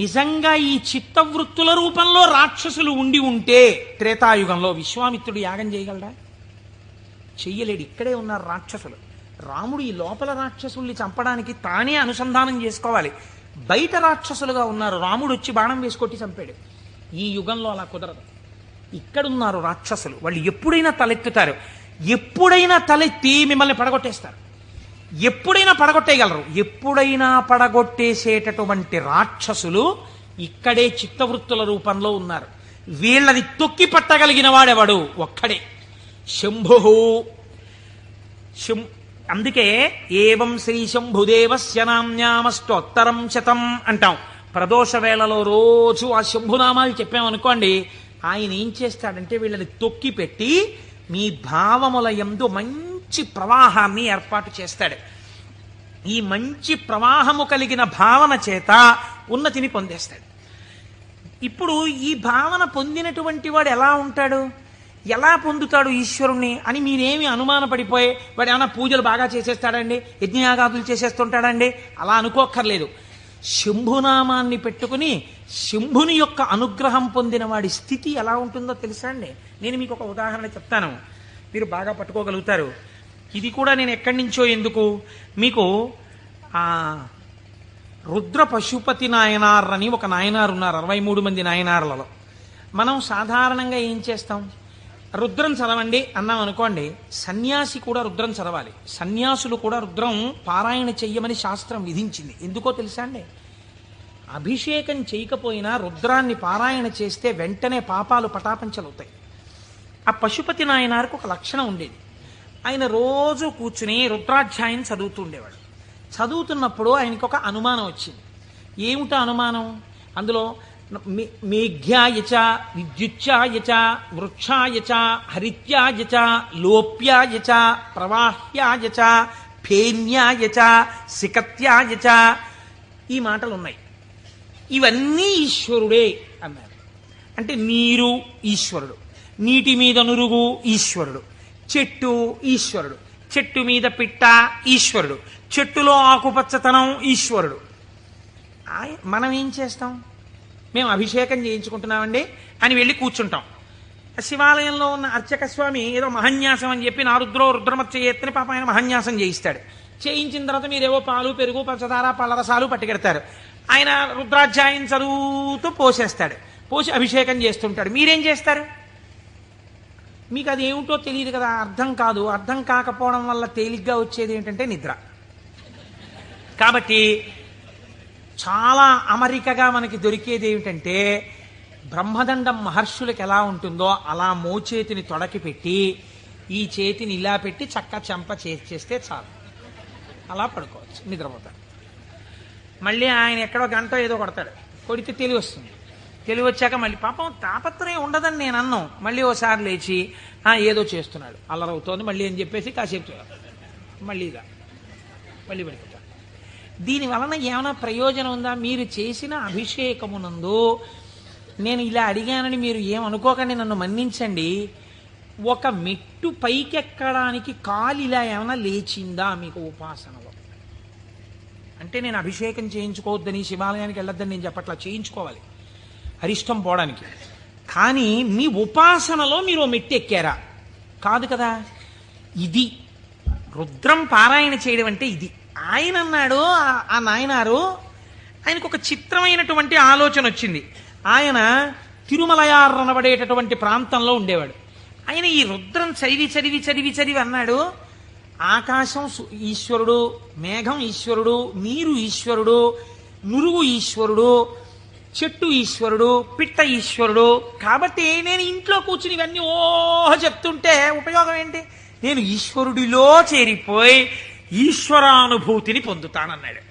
నిజంగా ఈ చిత్తవృత్తుల రూపంలో రాక్షసులు ఉండి ఉంటే త్రేతాయుగంలో విశ్వామిత్రుడు యాగం చేయగలడా? చెయ్యలేడు. ఇక్కడే ఉన్నారు రాక్షసులు. రాముడు ఈ లోపల రాక్షసుల్ని చంపడానికి తానే అనుసంధానం చేసుకోవాలి. బయట రాక్షసులుగా ఉన్నారు. రాముడు వచ్చి బాణం వేసుకొట్టి చంపాడు. ఈ యుగంలో అలా కుదరదు. ఇక్కడున్నారు రాక్షసులు. వాళ్ళు ఎప్పుడైనా తలెత్తుతారు. ఎప్పుడైనా తలెత్తి మిమ్మల్ని పడగొట్టేస్తారు. ఎప్పుడైనా పడగొట్టేయగలరు. ఎప్పుడైనా పడగొట్టేసేటటువంటి రాక్షసులు ఇక్కడే చిత్తవృత్తుల రూపంలో ఉన్నారు. వీళ్ళని తొక్కి పట్టగలిగిన వాడెవడు? ఒక్కడే, శంభు. అందుకే ఏవం శ్రీ శంభుదేవస్య నామ్యామష్టోత్తరం శతం అంటాం. ప్రదోష వేళలో రోజు ఆ శంభునామాలు చెప్పామనుకోండి, ఆయన ఏం చేస్తాడంటే వీళ్ళని తొక్కి పెట్టి మీ భావముల యందు మంచి ప్రవాహాన్ని ఏర్పాటు చేస్తాడు. ఈ మంచి ప్రవాహము కలిగిన భావన చేత ఉన్నతిని పొందేస్తాడు. ఇప్పుడు ఈ భావన పొందినటువంటి వాడు ఎలా ఉంటాడు? ఎలా పొందుతాడు ఈశ్వరుణ్ణి అని మీరేమి అనుమానపడిపోయి వాడు ఏమైనా పూజలు బాగా చేసేస్తాడండి, యజ్ఞయాగాదులు చేసేస్తుంటాడండి అలా అనుకోక్కర్లేదు. శంభునామాన్ని పెట్టుకుని శంభుని యొక్క అనుగ్రహం పొందిన వాడి స్థితి ఎలా ఉంటుందో తెలుసా అండి? నేను మీకు ఒక ఉదాహరణ చెప్తాను, మీరు బాగా పట్టుకోగలుగుతారు. ఇది కూడా నేను ఎక్కడి నుంచో ఎందుకు మీకు రుద్ర పశుపతి నాయనార్ అని ఒక నాయనారు ఉన్నారు. 63 మంది నాయనార్లలో మనం సాధారణంగా ఏం చేస్తాం? రుద్రం చదవండి అన్నాం అనుకోండి, సన్యాసి కూడా రుద్రం చదవాలి. సన్యాసులు కూడా రుద్రం పారాయణ చెయ్యమని శాస్త్రం విధించింది. ఎందుకో తెలుసా అండి? అభిషేకం చేయకపోయినా రుద్రాన్ని పారాయణ చేస్తే వెంటనే పాపాలు పటాపంచలవుతాయి. ఆ పశుపతి నాయనారికి ఒక లక్షణం ఉండేది. ఆయన రోజు కూర్చుని రుద్రాధ్యాయం చదువుతూ ఉండేవాడు. చదువుతున్నప్పుడు ఆయనకు ఒక అనుమానం వచ్చింది. ఏమిటా అనుమానం? అందులో మేఘ్యాయచ విద్యుచ్ఛాయచ వృక్షాయచ హరిత్యాయచ లోప్యాయచ ప్రవాహ్యాయచ ఫేన్యాయచ సికత్యాయచ ఈ మాటలు ఉన్నాయి. ఇవన్నీ ఈశ్వరుడే అన్నారు. అంటే నీరు ఈశ్వరుడు, నీటి మీద నురుగు ఈశ్వరుడు, చెట్టు ఈశ్వరుడు, చెట్టు మీద పిట్ట ఈశ్వరుడు, చెట్టులో ఆకుపచ్చతనం ఈశ్వరుడు. మనం ఏం చేస్తాం? మేము అభిషేకం చేయించుకుంటున్నామండి అని వెళ్ళి కూర్చుంటాం. శివాలయంలో ఉన్న అర్చక స్వామి ఏదో మహన్యాసం అని చెప్పి నారుద్రో రుద్రమచ్చయ్యని పాప ఆయన మహన్యాసం చేయిస్తాడు. చేయించిన తర్వాత మీరేవో పాలు పెరుగు పంచదార పళ్ళరసాలు పట్టుకెడతారు. ఆయన రుద్రాధ్యాయం చదువుతూ పోసేస్తాడు. పోసి అభిషేకం చేస్తుంటాడు. మీరేం చేస్తారు? మీకు అది ఏమిటో తెలియదు కదా, అర్థం కాదు. అర్థం కాకపోవడం వల్ల తేలిగ్గా వచ్చేది ఏంటంటే నిద్ర. కాబట్టి చాలా అమరికగా మనకి దొరికేది ఏమిటంటే బ్రహ్మదండం మహర్షులకు ఎలా ఉంటుందో అలా మోచేతిని తొడకి పెట్టి ఈ చేతిని ఇలా పెట్టి చక్క చెంప చేస్తే చాలు, అలా పడుకోవచ్చు, నిద్రపోతాడు. మళ్ళీ ఆయన ఎక్కడో గంట ఏదో కొడతాడు, కొడితే తెలివి వస్తుంది. తెలివి వచ్చాక మళ్ళీ పాపం తాపత్రయం ఉండదని నేను అన్నాం. మళ్ళీ ఓసారి లేచి ఏదో చేస్తున్నాడు, అల్లరవుతోంది మళ్ళీ అని చెప్పేసి కాసేపు మళ్ళీ పడిపోతాడు. దీని వలన ఏమైనా ప్రయోజనం ఉందా? మీరు చేసిన అభిషేకమునందు నేను ఇలా అడిగానని మీరు ఏమనుకోకండి, నన్ను మన్నించండి. ఒక మెట్టు పైకెక్కడానికి కాలు ఇలా ఏమైనా లేచిందా మీకు ఉపాసనలో? అంటే నేను అభిషేకం చేయించుకోవద్దని, శివాలయానికి వెళ్ళొద్దని నేను చెప్పట్లా, చేయించుకోవాలి అరిష్టం పోవడానికి. కానీ మీ ఉపాసనలో మీరు మెట్టు ఎక్కారా? కాదు కదా. ఇది రుద్రం పారాయణ చేయడం అంటే ఇది. ఆయన అన్నాడు, ఆ నాయనారు ఆయనకు ఒక చిత్రమైనటువంటి ఆలోచన వచ్చింది. ఆయన తిరుమలయారనబడేటటువంటి ప్రాంతంలో ఉండేవాడు. ఆయన ఈ రుద్రం చదివి చదివి చదివి చదివి అన్నాడు, ఆకాశం ఈశ్వరుడు, మేఘం ఈశ్వరుడు, నీరు ఈశ్వరుడు, నురుగు ఈశ్వరుడు, చెట్టు ఈశ్వరుడు, పిట్ట ఈశ్వరుడు. కాబట్టి నేను ఇంట్లో కూర్చుని ఇవన్నీ చెప్తుంటే ఉపయోగం ఏంటి? నేను ఈశ్వరుడిలో చేరిపోయి ఈశ్వరానుభూతిని పొందుతానన్నాడు.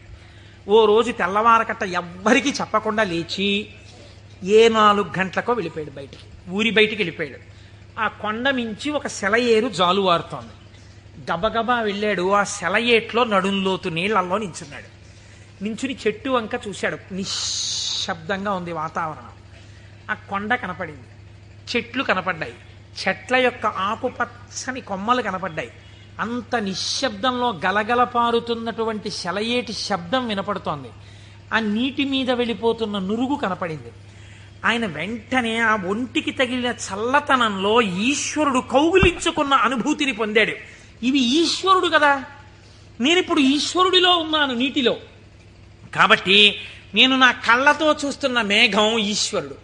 ఓ రోజు తెల్లవారకట్ట ఎవ్వరికీ చెప్పకుండా లేచి 4 గంటలకో వెళ్ళిపోయాడు బయటికి, ఊరి బయటికి వెళ్ళిపోయాడు. ఆ కొండ మించి ఒక సెలయేరు జాలువారుతోంది. గబగబా వెళ్ళాడు. ఆ సెలయేట్లో నడుంలోతు నీళ్లలో నించున్నాడు. నించుని చెట్టు వంక చూశాడు. నిశ్శబ్దంగా ఉంది వాతావరణం. ఆ కొండ కనపడింది, చెట్లు కనపడ్డాయి, చెట్ల యొక్క ఆకుపచ్చని కొమ్మలు కనపడ్డాయి. అంత నిశ్శబ్దంలో గలగల పారుతున్నటువంటి సెలయేటి శబ్దం వినపడుతోంది. ఆ నీటి మీద వెళ్ళిపోతున్న నురుగు కనపడింది. ఆయన వెంటనే ఆ ఒంటికి తగిలిన చల్లతనంలో ఈశ్వరుడు కౌగిలించుకున్న అనుభూతిని పొందాడు. ఇవి ఈశ్వరుడు కదా, నేనిప్పుడు ఈశ్వరుడిలో ఉన్నాను నీటిలో. కాబట్టి నేను నా కళ్ళతో చూస్తున్న మేఘం ఈశ్వరుడు,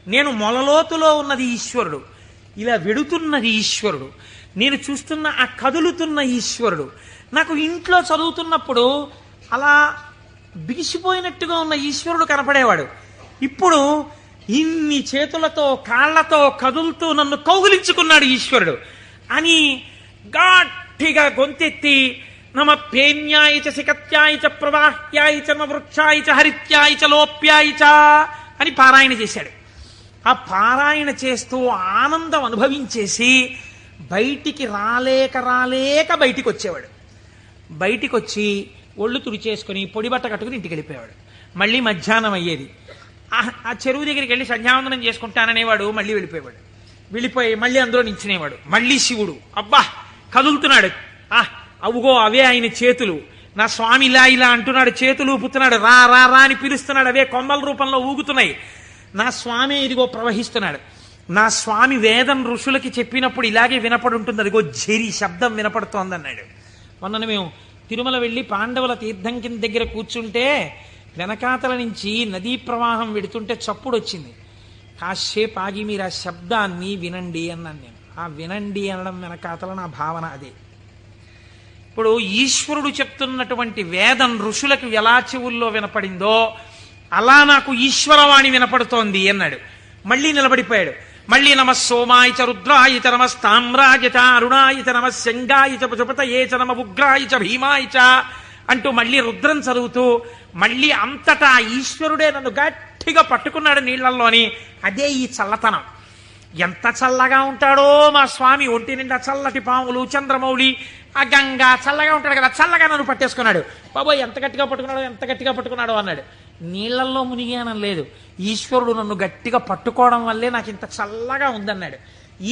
నేను మొలలోతులో ఉన్నది ఈశ్వరుడు, ఇలా వెడుతున్నది ఈశ్వరుడు, నేను చూస్తున్న ఆ కదులుతున్న ఈశ్వరుడు. నాకు ఇంట్లో చదువుతున్నప్పుడు అలా బిగిసిపోయినట్టుగా ఉన్న ఈశ్వరుడు కనపడేవాడు. ఇప్పుడు ఇన్ని చేతులతో కాళ్లతో కదులుతూ నన్ను కౌగిలించుకున్నాడు ఈశ్వరుడు అని గట్టిగా గొంతెత్తి నమ పేన్యాయ చ సికత్యాయ చ ప్రవాహ్యాయ చ నమ వృక్షాయ చ హరిత్యాయ చ లోప్యాయ చ అని పారాయణ చేశాడు. ఆ పారాయణ చేస్తూ ఆనందం అనుభవించేసి బయటికి రాలేక బయటికి వచ్చేవాడు. బయటికి వచ్చి ఒళ్ళు తుడిచేసుకుని పొడి బట్ట కట్టుకుని ఇంటికి వెళ్ళిపోయేవాడు. మళ్ళీ మధ్యాహ్నం అయ్యేది. ఆ చెరువు దగ్గరికి వెళ్ళి సంధ్యావందనం చేసుకుంటాననేవాడు. మళ్ళీ వెళ్ళిపోయి మళ్ళీ అందులో నించునేవాడు. మళ్ళీ శివుడు అబ్బా కదులుతున్నాడు. అవుగో అవే ఆయన చేతులు, నా స్వామి ఇలా ఇలా అంటున్నాడు, చేతులు ఊపుతున్నాడు, రా రా రా అని పిలుస్తున్నాడు, అవే కొమ్మల రూపంలో ఊగుతున్నాయి. నా స్వామి ఇదిగో ప్రవహిస్తున్నాడు. నా స్వామి వేదం ఋషులకి చెప్పినప్పుడు ఇలాగే వినపడి ఉంటుంది, అదిగో ఝరి శబ్దం వినపడుతోందన్నాడు. మొన్న మేము తిరుమల వెళ్ళి పాండవుల తీర్థం కింద దగ్గర కూర్చుంటే వెనకాతల నుంచి నదీ ప్రవాహం వెడుతుంటే చప్పుడు వచ్చింది. కాసేపు ఆగి మీరు ఆ శబ్దాన్ని వినండి అన్నాను నేను. ఆ వినండి అనడం వెనకాతల నా భావన అదే. ఇప్పుడు ఈశ్వరుడు చెప్తున్నటువంటి వేదం ఋషులకు ఎలా చెవుల్లో వినపడిందో అలా నాకు ఈశ్వరవాణి వినపడుతోంది అన్నాడు. మళ్ళీ నిలబడిపోయాడు. మళ్ళీ నమ సోమాయ చ రుద్రాయ చ నమ స్తామ్రాయ చ అరుణాయ చ నమ శంగాయ చ పశుపతయే చ నమ ఉగ్రాయ చ భీమాయ చ అంటూ మళ్ళీ రుద్రం చదువుతూ మళ్ళీ అంతటా ఈశ్వరుడే నన్ను గట్టిగా పట్టుకున్నాడు నీళ్లల్లోని. అదే ఈ చల్లతనం. ఎంత చల్లగా ఉంటాడో మా స్వామి. ఒంటి నిండా చల్లటి పాములు, చంద్రమౌళి, ఆ గంగా చల్లగా ఉంటాడు కదా, చల్లగా నన్ను పట్టేసుకున్నాడు. బాబోయ్ ఎంత గట్టిగా పట్టుకున్నాడో అన్నాడు. నీళ్లల్లో మునిగానం లేదు, ఈశ్వరుడు నన్ను గట్టిగా పట్టుకోవడం వల్లే నాకు ఇంత చల్లగా ఉందన్నాడు.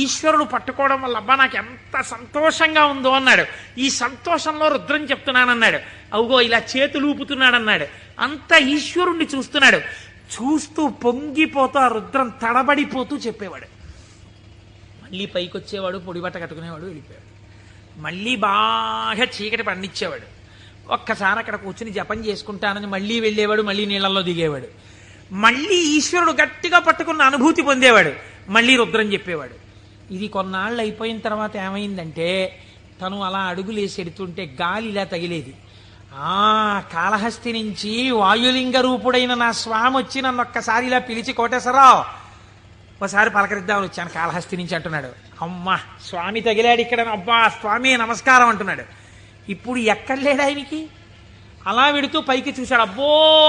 ఈశ్వరుడు పట్టుకోవడం వల్ల అబ్బా నాకు ఎంత సంతోషంగా ఉందో అన్నాడు. ఈ సంతోషంలో రుద్రం చెప్తున్నానన్నాడు. అవుగో ఇలా చేతులు ఊపుతున్నాడన్నాడు. అంత ఈశ్వరుణ్ణి చూస్తున్నాడు. చూస్తూ పొంగిపోతూ ఆ రుద్రం తడబడిపోతూ చెప్పేవాడు. మళ్ళీ పైకి వచ్చేవాడు, పొడిబట్ట కట్టుకునేవాడు, వెళ్ళిపోయాడు. మళ్ళీ బాగా చీకటి పండించేవాడు. ఒక్కసారి అక్కడ కూర్చుని జపం చేసుకుంటానని మళ్ళీ వెళ్ళేవాడు, మళ్ళీ నీళ్ళల్లో దిగేవాడు. మళ్ళీ ఈశ్వరుడు గట్టిగా పట్టుకున్న అనుభూతి పొందేవాడు. మళ్ళీ రుద్రం చెప్పేవాడు. ఇది కొన్నాళ్ళు అయిపోయిన తర్వాత ఏమైందంటే తను అలా అడుగులేసి ఎడుతుంటే గాలి ఇలా తగిలేది. కాళహస్తి నుంచి వాయులింగ రూపుడైన నా స్వామి వచ్చి నన్ను ఒక్కసారి ఇలా పిలిచి కోటేశ్వరరావు ఒకసారి పలకరిద్దామని వచ్చాను కాళహస్తి నుంచి అంటున్నాడు. అమ్మా స్వామి తగిలాడు ఇక్కడ, అబ్బా స్వామి నమస్కారం అంటున్నాడు. ఇప్పుడు ఎక్కడ లేడు ఆయనకి. అలా వెడుతూ పైకి చూశాడు, అబ్బో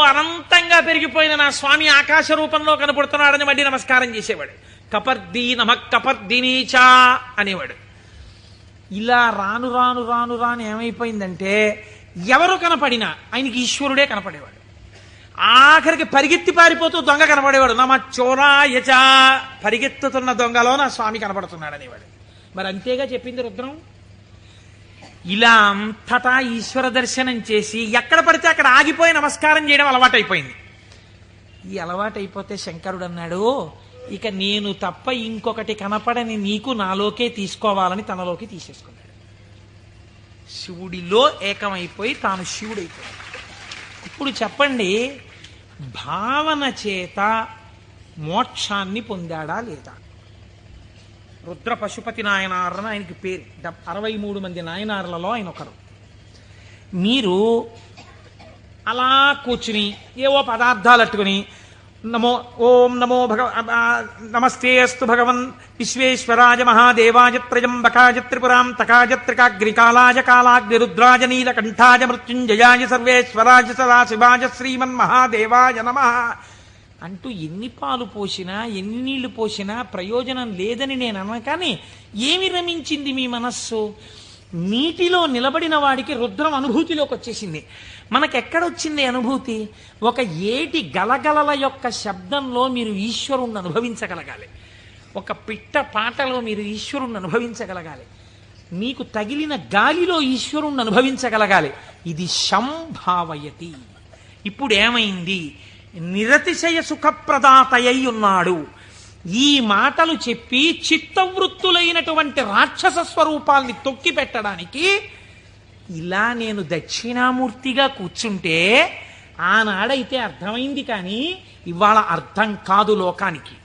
అనంతంగా పెరిగిపోయిన నా స్వామి ఆకాశ రూపంలో కనపడుతున్నాడని మళ్ళీ నమస్కారం చేసేవాడు. కపర్దీ నమ కపర్దినీచా అనేవాడు. ఇలా రాను రాను రాను రాను ఏమైపోయిందంటే ఎవరు కనపడినా ఆయనకి ఈశ్వరుడే కనపడేవాడు. ఆఖరికి పరిగెత్తి పారిపోతూ దొంగ కనపడేవాడు. నమ చోరాయచ, పరిగెత్తుతున్న దొంగలో నా స్వామి కనపడుతున్నాడు అనేవాడు. మరి అంతేగా చెప్పింది రుద్రం. ఇలా అంతటా ఈశ్వర దర్శనం చేసి ఎక్కడ పడితే అక్కడ ఆగిపోయి నమస్కారం చేయడం అలవాటైపోయింది. ఈ అలవాటైపోతే శంకరుడు అన్నాడు, ఇక నేను తప్ప ఇంకొకటి కనపడని నీకు నాలోకే తీసుకోవాలని తనలోకి తీసేసుకున్నాడు. శివుడిలో ఏకమైపోయి తాను శివుడైపోయాడు. ఇప్పుడు చెప్పండి, భావన చేత మోక్షాన్ని పొందాడా లేదా? రుద్ర పశుపతి నాయనారని ఆయనకి పేరు. 63 మంది నాయనార్లలో ఆయన ఒకరు. మీరు అలా కూర్చుని ఏవో పదార్థాలు అట్టుకుని ఓం నమో నమస్తే అస్తు భగవన్ విశ్వేశ్వరాయ మహాదేవాయ త్రయంబకాయ త్రిపురాం తకాయ త్రికాగ్నికాలాయ కాలాగ్ని రుద్రాయ నీలకంఠాయ మృత్యుంజయాయ సర్వేశ్వరాయ సదాశివాయ శ్రీమన్మహాదేవాయ నమః అంటూ ఎన్ని పాలు పోసినా ఎన్ని నీళ్లు పోసినా ప్రయోజనం లేదని నేను అన్నా. కానీ ఏమి రమించింది మీ మనస్సు? నీటిలో నిలబడిన వాడికి రుద్రం అనుభూతిలోకి వచ్చేసింది. మనకెక్కడొచ్చింది అనుభూతి? ఒక ఏటి గలగలల యొక్క శబ్దంలో మీరు ఈశ్వరుణ్ణి అనుభవించగలగాలి. ఒక పిట్ట పాటలో మీరు ఈశ్వరుణ్ణి అనుభవించగలగాలి. మీకు తగిలిన గాలిలో ఈశ్వరుణ్ణి అనుభవించగలగాలి. ఇది సంభావయతి. ఇప్పుడు ఏమైంది? నిరతిశయ సుఖప్రదాతయ్య ఉన్నాడు. ఈ మాటలు చెప్పి చిత్తవృత్తులైనటువంటి రాక్షస స్వరూపాల్ని తొక్కి పెట్టడానికి ఇలా నేను దక్షిణామూర్తిగా కూర్చుంటే ఆనాడైతే అర్థమైంది, కానీ ఇవాళ అర్థం కాదు లోకానికి.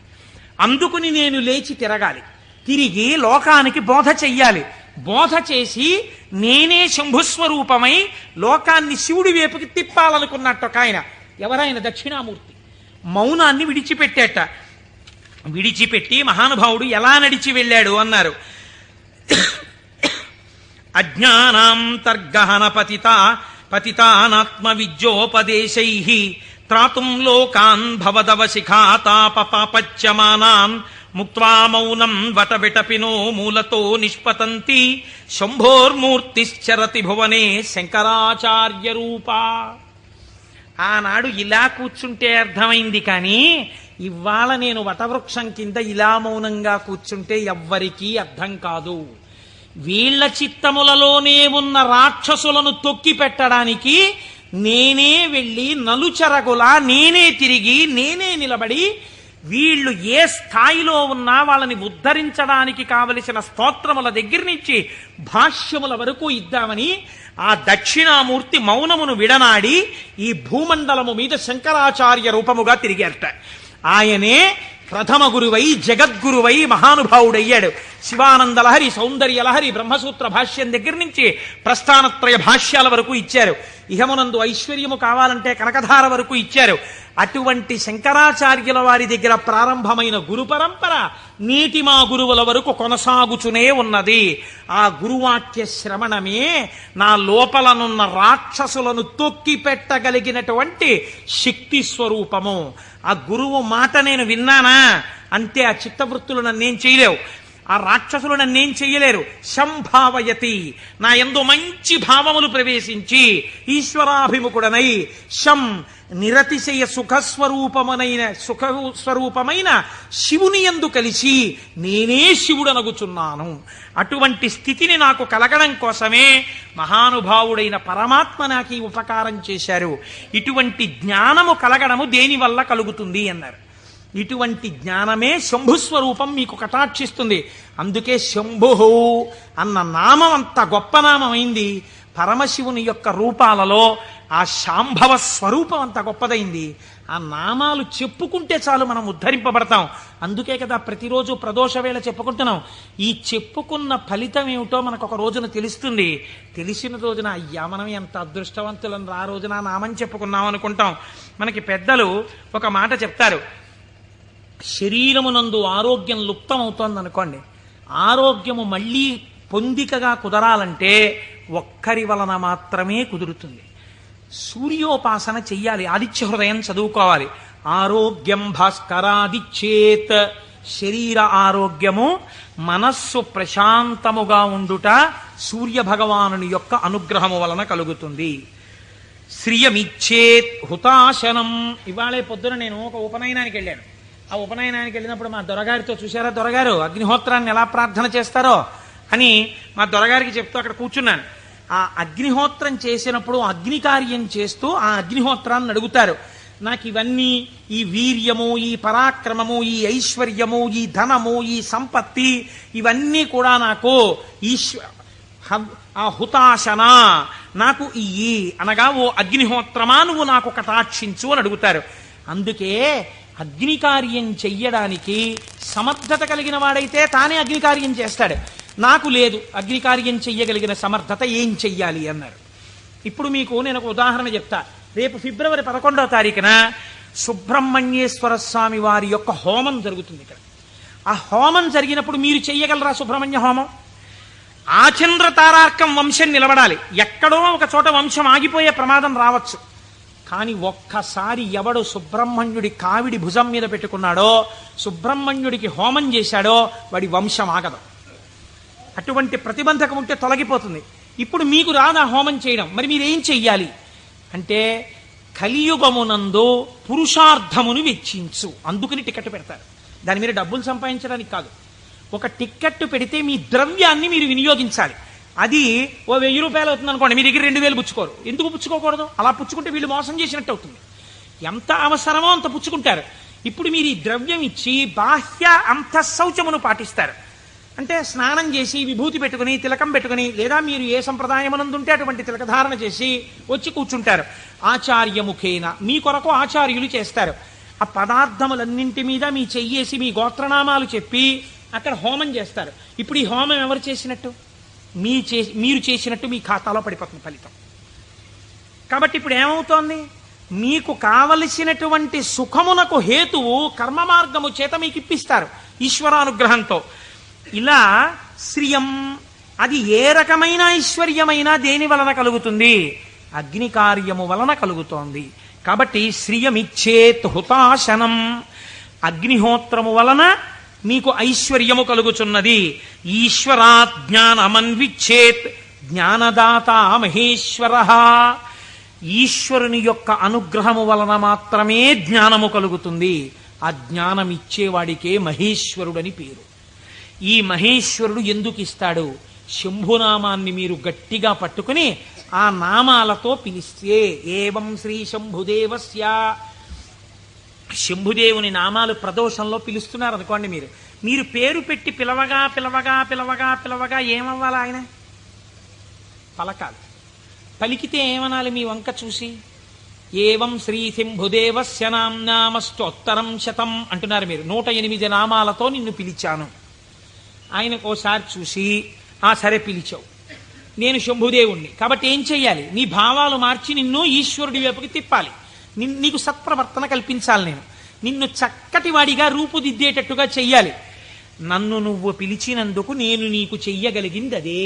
అందుకుని నేను లేచి తిరగాలి, తిరిగి లోకానికి బోధ చెయ్యాలి. బోధ చేసి నేనే శంభుస్వరూపమై లోకాన్ని శివుడి వైపుకి తిప్పాలనుకున్నట్టు ఒక ఆయన. ఎవరైనా దక్షిణామూర్తి మౌనాన్ని విడిచిపెట్టేట. విడిచిపెట్టి మహానుభావుడు ఎలా నడిచి వెళ్ళాడు అన్నారు. అజ్ఞానాంతర్గహన పతితానాత్మ విద్యోపదేశైః త్రాతుం లోకాన్ భవదవశిఖాతాప పాపచ్యమానాన్ ముక్త్వా మౌనం వటవిటపినో మూలతో నిష్పతంతి శంభోర్మూర్తిశ్చరతి భువనే శంకరాచార్య రూపా. ఆనాడు ఇలా కూర్చుంటే అర్థమైంది, కానీ ఇవాళ నేను వటవృక్షం కింద ఇలా మౌనంగా కూర్చుంటే ఎవ్వరికీ అర్థం కాదు. వీళ్ల చిత్తములలోనే ఉన్న రాక్షసులను తొక్కి పెట్టడానికి నేనే వెళ్ళి నలుచెరగులా నేనే తిరిగి నేనే నిలబడి వీళ్ళు ఏ స్థాయిలో ఉన్నా వాళ్ళని ఉద్ధరించడానికి కావలసిన స్తోత్రముల దగ్గర నుంచి భాష్యముల వరకు ఇద్దామని ఆ దక్షిణామూర్తి మౌనమును విడనాడి ఈ భూమండలము మీద శంకరాచార్య రూపముగా తిరిగారట. ఆయనే ప్రథమ గురువై జగద్గురువై మహానుభావుడయ్యాడు. శివానందలహరి, సౌందర్యలహరి, బ్రహ్మసూత్ర భాష్యం దగ్గర నుంచి ప్రస్థానత్రయ భాష్యాల వరకు ఇచ్చారు. ఇహమునందు ఐశ్వర్యము కావాలంటే కనకధార వరకు ఇచ్చారు. అటువంటి శంకరాచార్యుల వారి దగ్గర ప్రారంభమైన గురు పరంపర నీటి మా గురువుల వరకు కొనసాగుచునే ఉన్నది. ఆ గురువాక్య శ్రవణమే నా లోపలనున్న రాక్షసులను తొక్కి పెట్టగలిగినటువంటి శక్తి స్వరూపము. ఆ గురువు మాట నేను విన్నానా అంతే. ఆ చిత్తవృత్తులు నన్నేం చేయలేవు, ఆ రాక్షసులు నన్నేం చెయ్యలేరు. సంభావయతి, నా యందు మంచి భావములు ప్రవేశించి ఈశ్వరాభిముఖుడనై శం నిరతిశయ సుఖస్వరూపమైన శివుని యందు కలిసి నేనే శివుడనగుచున్నాను. అటువంటి స్థితిని నాకు కలగడం కోసమే మహానుభావుడైన పరమాత్మ నాకు ఈ ఉపకారం చేశారు. ఇటువంటి జ్ఞానము కలగడము దేనివల్ల కలుగుతుంది అన్నారు. ఇటువంటి జ్ఞానమే శంభుస్వరూపం మీకు కటాక్షిస్తుంది. అందుకే శంభు అన్న నామం అంత గొప్ప నామమైంది. పరమశివుని యొక్క రూపాలలో ఆ శాంభవ స్వరూపం అంత గొప్పదైంది. ఆ నామాలు చెప్పుకుంటే చాలు మనం ఉద్ధరింపబడతాం. అందుకే కదా ప్రతిరోజు ప్రదోష వేళ చెప్పుకుంటున్నాం. ఈ చెప్పుకున్న ఫలితం ఏమిటో మనకు ఒక రోజున తెలుస్తుంది. తెలిసిన రోజున అయ్యా మనం ఎంత అదృష్టవంతులను ఆ రోజున నామం చెప్పుకున్నాం అనుకుంటాం. మనకి పెద్దలు ఒక మాట చెప్తారు, శరీరమునందు ఆరోగ్యం లుప్తమవుతోంది అనుకోండి, ఆరోగ్యము మళ్ళీ పొందికగా కుదరాలంటే ఒక్కరి వలన మాత్రమే కుదురుతుంది. సూర్యోపాసన చెయ్యాలి, ఆదిత్య హృదయం చదువుకోవాలి. ఆరోగ్యం భాస్కరాదిచ్చేత్, శరీర ఆరోగ్యము, మనస్సు ప్రశాంతముగా ఉండుట సూర్య భగవానుని యొక్క అనుగ్రహము వలన కలుగుతుంది. శ్రియమిచ్చేత్ హుతాశనం. ఇవాళే పొద్దున నేను ఒక ఉపనయనానికి వెళ్ళాను. ఆ ఉపనయనానికి వెళ్ళినప్పుడు మా దొరగారితో, చూశారా దొరగారు అగ్నిహోత్రాన్ని ఎలా ప్రార్థన చేస్తారో అని మా దొరగారికి చెప్తూ అక్కడ కూర్చున్నాను. ఆ అగ్నిహోత్రం చేసినప్పుడు అగ్ని కార్యం చేస్తూ ఆ అగ్నిహోత్రాన్ని అడుగుతారు, నాకు ఇవన్నీ, ఈ వీర్యము, ఈ పరాక్రమము, ఈ ఐశ్వర్యము, ఈ ధనము, ఈ సంపత్తి, ఇవన్నీ కూడా నాకు ఆ హుతాశన నాకు ఇయ్యి అనగా, ఓ అగ్నిహోత్రమా నువ్వు నాకు కటాక్షించు అని అడుగుతారు. అందుకే అగ్ని కార్యం చెయ్యడానికి సమర్థత కలిగిన వాడైతే తానే అగ్ని కార్యం చేస్తాడు. నాకు లేదు అగ్ని కార్యం చెయ్యగలిగిన సమర్థత, ఏం చెయ్యాలి అన్నారు. ఇప్పుడు మీకు నేను ఒక ఉదాహరణ చెప్తా. రేపు ఫిబ్రవరి 11వ తారీఖున సుబ్రహ్మణ్యేశ్వర స్వామి వారి యొక్క హోమం జరుగుతుంది ఇక్కడ. ఆ హోమం జరిగినప్పుడు మీరు చెయ్యగలరా సుబ్రహ్మణ్య హోమం? ఆచంద్ర తారార్కం వంశం నిలబడాలి. ఎక్కడో ఒక చోట వంశం ఆగిపోయే ప్రమాదం రావచ్చు. కానీ ఒక్కసారి ఎవడు సుబ్రహ్మణ్యుడి కావిడి భుజం మీద పెట్టుకున్నాడో, సుబ్రహ్మణ్యుడికి హోమం చేశాడో, వాడి వంశం ఆగదు. అటువంటి ప్రతిబంధకం ఉంటే తొలగిపోతుంది. ఇప్పుడు మీకు రాదా హోమం చేయడం, మరి మీరేం చెయ్యాలి అంటే, కలియుగమునందు పురుషార్థమును వెచ్చించు. అందుకని టికెట్ పెడతారు. దాని మీద డబ్బులు సంపాదించడానికి కాదు. ఒక టిక్కెట్ పెడితే మీ ద్రవ్యాన్ని మీరు వినియోగించాలి. అది ఓ 1000 రూపాయలు అవుతుంది అనుకోండి, మీ దగ్గర 2000 పుచ్చుకోరు. ఎందుకు పుచ్చుకోకూడదు? అలా పుచ్చుకుంటే వీళ్ళు మోసం చేసినట్టు అవుతుంది. ఎంత అవసరమో అంత పుచ్చుకుంటారు. ఇప్పుడు మీరు ఈ ద్రవ్యం ఇచ్చి బాహ్య అంతఃశౌచమును పాటిస్తారు. అంటే స్నానం చేసి విభూతి పెట్టుకుని తిలకం పెట్టుకుని, లేదా మీరు ఏ సంప్రదాయమునందుంటే అటువంటి తిలకధారణ చేసి వచ్చి కూర్చుంటారు. ఆచార్యముఖేన మీ కొరకు ఆచార్యులు చేస్తారు. ఆ పదార్థములన్నింటి మీద మీ చెయ్యేసి మీ గోత్రనామాలు చెప్పి అక్కడ హోమం చేస్తారు. ఇప్పుడు ఈ హోమం ఎవరు చేసినట్టు? మీరు చేసినట్టు మీ ఖాతాలో పడిపోతుంది ఫలితం. కాబట్టి ఇప్పుడు ఏమవుతోంది? మీకు కావలసినటువంటి సుఖమునకు హేతువు కర్మ మార్గము చేత మీకు ఇప్పిస్తారు ఈశ్వరానుగ్రహంతో. ఇలా శ్రియం, అది ఏ రకమైన ఐశ్వర్యమైనా దేని వలన కలుగుతుంది? అగ్ని కార్యము వలన కలుగుతోంది. కాబట్టి శ్రియమిచ్చేత్ హుతాశనం, అగ్నిహోత్రము వలన మీకు ఐశ్వర్యము కలుగుచున్నది. ఈశ్వరా జ్ఞానమన్విచ్చేత్, జ్ఞానదాత మహేశ్వర. ఈశ్వరుని యొక్క అనుగ్రహము వలన మాత్రమే జ్ఞానము కలుగుతుంది. ఆ జ్ఞానం ఇచ్చేవాడికే మహేశ్వరుడని పేరు. ఈ మహేశ్వరుడు ఎందుకు ఇస్తాడు? శంభునామాన్ని మీరు గట్టిగా పట్టుకుని ఆ నామాలతో పిలిస్తే, ఏవం శ్రీ శంభుదేవస్య, శంభుదేవుని నామాలు ప్రదోషంలో పిలుస్తున్నారు అనుకోండి, మీరు పేరు పెట్టి పిలవగా పిలవగా పిలవగా పిలవగా ఏమవ్వాలి? ఆయన పలకాలి. పలికితే ఏమనాలి? మీ వంక చూసి ఏవం శ్రీ శంభుదేవస్య నామ్నామస్తోత్తరం శతం అంటున్నారు మీరు. 108 నామాలతో నిన్ను పిలిచాను. ఆయనకోసారి చూసి, ఆ సరే పిలిచావు, నేను శంభుదేవుణ్ణి కాబట్టి ఏం చెయ్యాలి? నీ భావాలు మార్చి నిన్ను ఈశ్వరుడి వైపుకి తిప్పాలి. నీకు సత్ప్రవర్తన కల్పించాలి. నిన్ను చక్కటి వాడిగా రూపుదిద్దేటట్టుగా చెయ్యాలి. నన్ను నువ్వు పిలిచినందుకు నేను నీకు చెయ్యగలిగింది అదే.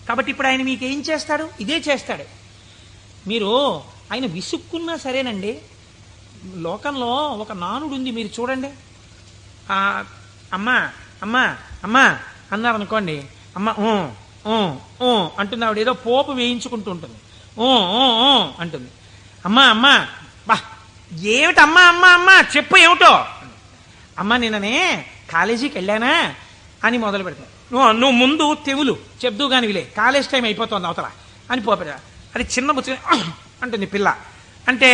కాబట్టి ఇప్పుడు ఆయన మీకేం చేస్తాడు? ఇదే చేస్తాడు. మీరు ఆయన విసుక్కున్నా సరేనండి. లోకంలో ఒక నానుడు ఉంది, మీరు చూడండి. అమ్మా అమ్మా అమ్మా అన్నారు అనుకోండి, అమ్మ అంటుంది. ఆవిడ ఏదో పోపు వేయించుకుంటూ ఉంటుంది. అంటుంది. అమ్మా అమ్మా, బా ఏమిటి అమ్మా అమ్మా అమ్మా చెప్పు ఏమిటో. అమ్మ నిన్ననే కాలేజీకి వెళ్ళానా అని మొదలు పెడతాను. నువ్వు ముందు తెవులు చెప్దు కాని విలే, కాలేజ్ టైం అయిపోతుంది అవతల అని పోపెడ. అది చిన్న బుచ్చి అంటుంది పిల్ల. అంటే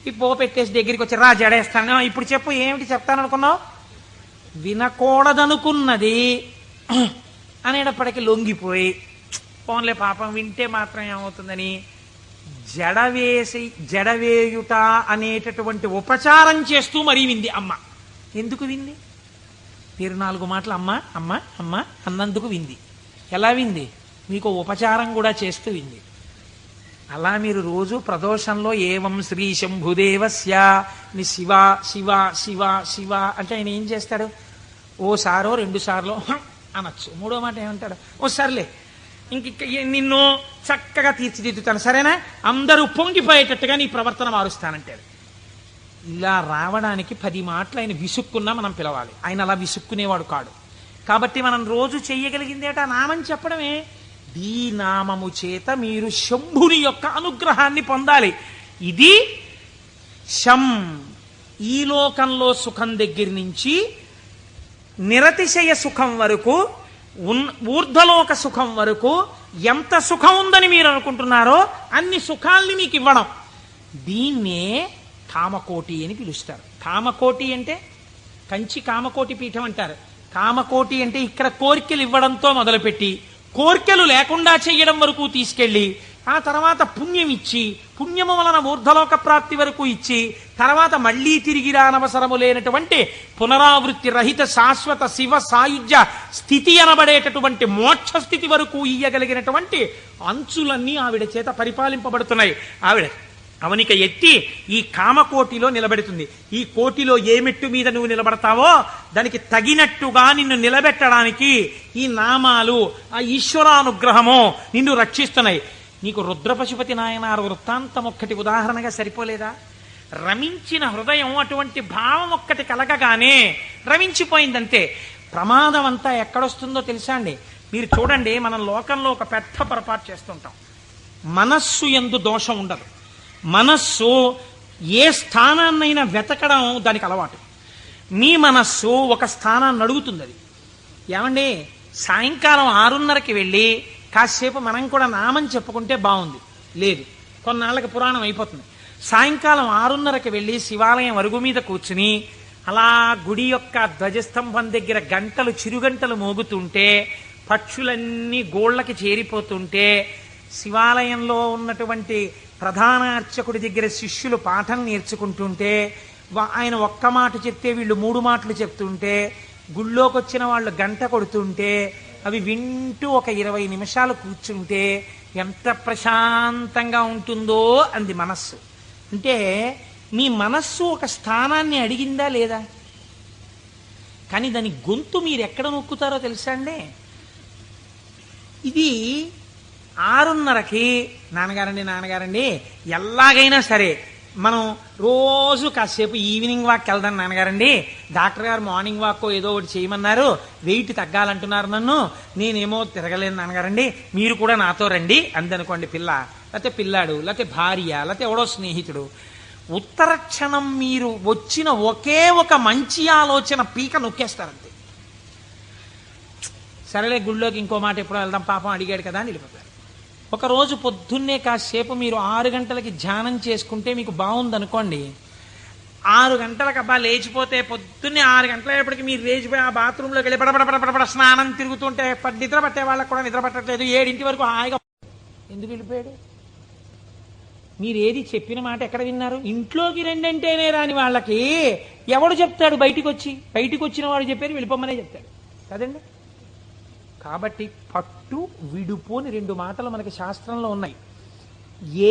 ఈ పోపెట్టేసి దగ్గరికి వచ్చి రా జడేస్తాను, ఇప్పుడు చెప్పు ఏమిటి చెప్తాననుకున్నావు? వినకూడదనుకున్నది అనేటప్పటికీ లొంగిపోయి, పోన్లే పాపం వింటే మాత్రం ఏమవుతుందని జడవేయుట అనేటటువంటి ఉపచారం చేస్తూ మరీ వింది అమ్మ. ఎందుకు వింది? 24 మాటలు అమ్మ అమ్మ అమ్మ అన్నందుకు వింది. ఎలా వింది? మీకు ఉపచారం కూడా చేస్తూ వింది. అలా మీరు రోజు ప్రదోషంలో ఏవం శ్రీ శంభుదేవస్య ని శివ శివ శివ శివ అంటే ఆయన ఏం చేస్తాడు? ఓసారో 2 సార్లు అనొచ్చు, 3వ మాట ఏమంటాడు? ఓ సర్లే ఇంక నిన్ను చక్కగా తీర్చిదిద్దుతాను, సరేనా, అందరూ పొంగిపోయేటట్టుగా నీ ప్రవర్తన మారుస్తానంటాడు. ఇలా రావడానికి 10 మాటలు ఆయన విసుక్కున్నా మనం పిలవాలి. ఆయన అలా విసుక్కునేవాడు కాడు. కాబట్టి మనం రోజు చెయ్యగలిగిందేట నామం చెప్పడమే. ఈ నామము చేత మీరు శంభుని యొక్క అనుగ్రహాన్ని పొందాలి. ఇది శం, ఈ లోకంలో సుఖం దగ్గర నుంచి నిరతిశయ సుఖం వరకు, ఊర్ధ్వలోక సుఖం వరకు ఎంత సుఖం ఉందని మీరు అనుకుంటున్నారో అన్ని సుఖాల్ని మీకు ఇవ్వడం. దీన్నే కామకోటి అని పిలుస్తారు. కామకోటి అంటే కంచి కామకోటి పీఠం అంటారు. కామకోటి అంటే ఇక్కడ కోరికలు ఇవ్వడంతో మొదలుపెట్టి కోరికలు లేకుండా చెయ్యడం వరకు తీసుకెళ్ళి ఆ తర్వాత పుణ్యం ఇచ్చి, పుణ్యము వలన ఊర్ధ్వలోక ప్రాప్తి వరకు ఇచ్చి, తర్వాత మళ్లీ తిరిగి రానవసరము లేనటువంటి పునరావృత్తి రహిత శాశ్వత శివ సాయుధ్య స్థితి అనబడేటటువంటి మోక్ష స్థితి వరకు ఇయ్యగలిగినటువంటి అంచులన్నీ ఆవిడ చేత పరిపాలింపబడుతున్నాయి. ఆవిడ అవనిక ఎత్తి ఈ కామకోటిలో నిలబెడుతుంది. ఈ కోటిలో ఏ మెట్టు మీద నువ్వు నిలబడతావో దానికి తగినట్టుగా నిన్ను నిలబెట్టడానికి ఈ నామాలు, ఆ ఈశ్వరానుగ్రహము నిన్ను రక్షిస్తున్నాయి. నీకు రుద్రపశుపతి నాయనారు వృత్తాంతం ఒక్కటి ఉదాహరణగా సరిపోలేదా? రమించిన హృదయం అటువంటి భావం ఒక్కటి కలగగానే రమించిపోయిందంతే. ప్రమాదం అంతా ఎక్కడొస్తుందో తెలుసా అండి? మీరు చూడండి, మనం లోకంలో ఒక పెద్ద పొరపాటు చేస్తుంటాం. మనస్సు యందు దోషం ఉండదు. మనస్సు ఏ స్థానాన్నైనా వెతకడం దానికి అలవాటు. మీ మనస్సు ఒక స్థానాన్ని అడుగుతుంది. అది ఏమండి, సాయంకాలం 6:30కి వెళ్ళి కాసేపు మనం కూడా నామం చెప్పుకుంటే బాగుంది. లేదు, కొన్నాళ్ళకి పురాణం అయిపోతుంది. సాయంకాలం 6:30కి వెళ్ళి శివాలయం అరుగు మీద కూర్చుని అలా గుడి యొక్క ధ్వజస్తంభం దగ్గర గంటలు, చిరుగంటలు మోగుతుంటే, పక్షులన్నీ గోళ్లకి చేరిపోతుంటే, శివాలయంలో ఉన్నటువంటి ప్రధాన అర్చకుడి దగ్గర శిష్యులు పాఠం నేర్చుకుంటుంటే, ఆయన ఒక్క మాట చెప్తే వీళ్ళు 3 మాటలు చెప్తుంటే, గుళ్ళోకి వచ్చిన వాళ్ళు గంట కొడుతుంటే అవి వింటూ ఒక 20 నిమిషాలు కూర్చుంటే ఎంత ప్రశాంతంగా ఉంటుందో అంది మనస్సు. అంటే మీ మనస్సు ఒక స్థానాన్ని అడిగిందా లేదా? కానీ దాని గొంతు మీరు ఎక్కడ నొక్కుతారో తెలుసా అండి? ఇది 6:30కి నాన్నగారండి ఎలాగైనా సరే మనం రోజు కాసేపు ఈవినింగ్ వాక్ వెళ్దాం నాన్నగారండి, డాక్టర్ గారు మార్నింగ్ వాక్ ఏదో ఒకటి చేయమన్నారు, వెయిట్ తగ్గాలంటున్నారు నన్ను, నేనేమో తిరగలేను నాన్నగారండి, మీరు కూడా నాతో రండి అందనుకోండి. పిల్ల, లేకపోతే పిల్లాడు, లేకపోతే భార్య, లేకపోతే ఎవడో స్నేహితుడు. ఉత్తర క్షణం మీరు వచ్చిన ఒకే ఒక మంచి ఆలోచన పీక నొక్కేస్తారంతే. సరేలే గుళ్ళోకి ఇంకో మాట ఎప్పుడో వెళ్దాం, పాపం అడిగాడు కదా అని వెళ్ళిపోతారు. ఒకరోజు పొద్దున్నే కాసేపు మీరు 6 గంటలకి ధ్యానం చేసుకుంటే మీకు బాగుందనుకోండి. 6 గంటలకు అబ్బా లేచిపోతే పొద్దున్నే 6 గంటలప్పటికి మీరు లేచిపోయి ఆ బాత్రూంలోకి వెళ్ళి పడపడ స్నానం తిరుగుతుంటే నిద్ర పట్టే వాళ్ళకి కూడా నిద్ర పట్టట్లేదు. 7 వరకు హాయిగా ఎందుకు వెళ్ళిపోయాడు? మీరు ఏది చెప్పిన మాట ఎక్కడ విన్నారు? ఇంట్లోకి రెండంటేనే రాని వాళ్ళకి ఎవడు చెప్తాడు? బయటికి వచ్చిన వాడు చెప్పారు వెళ్ళిపోమనే చెప్తాడు కదండి. కాబట్టి పట్టు విడుపు అని 2 మాటలు మనకి శాస్త్రంలో ఉన్నాయి.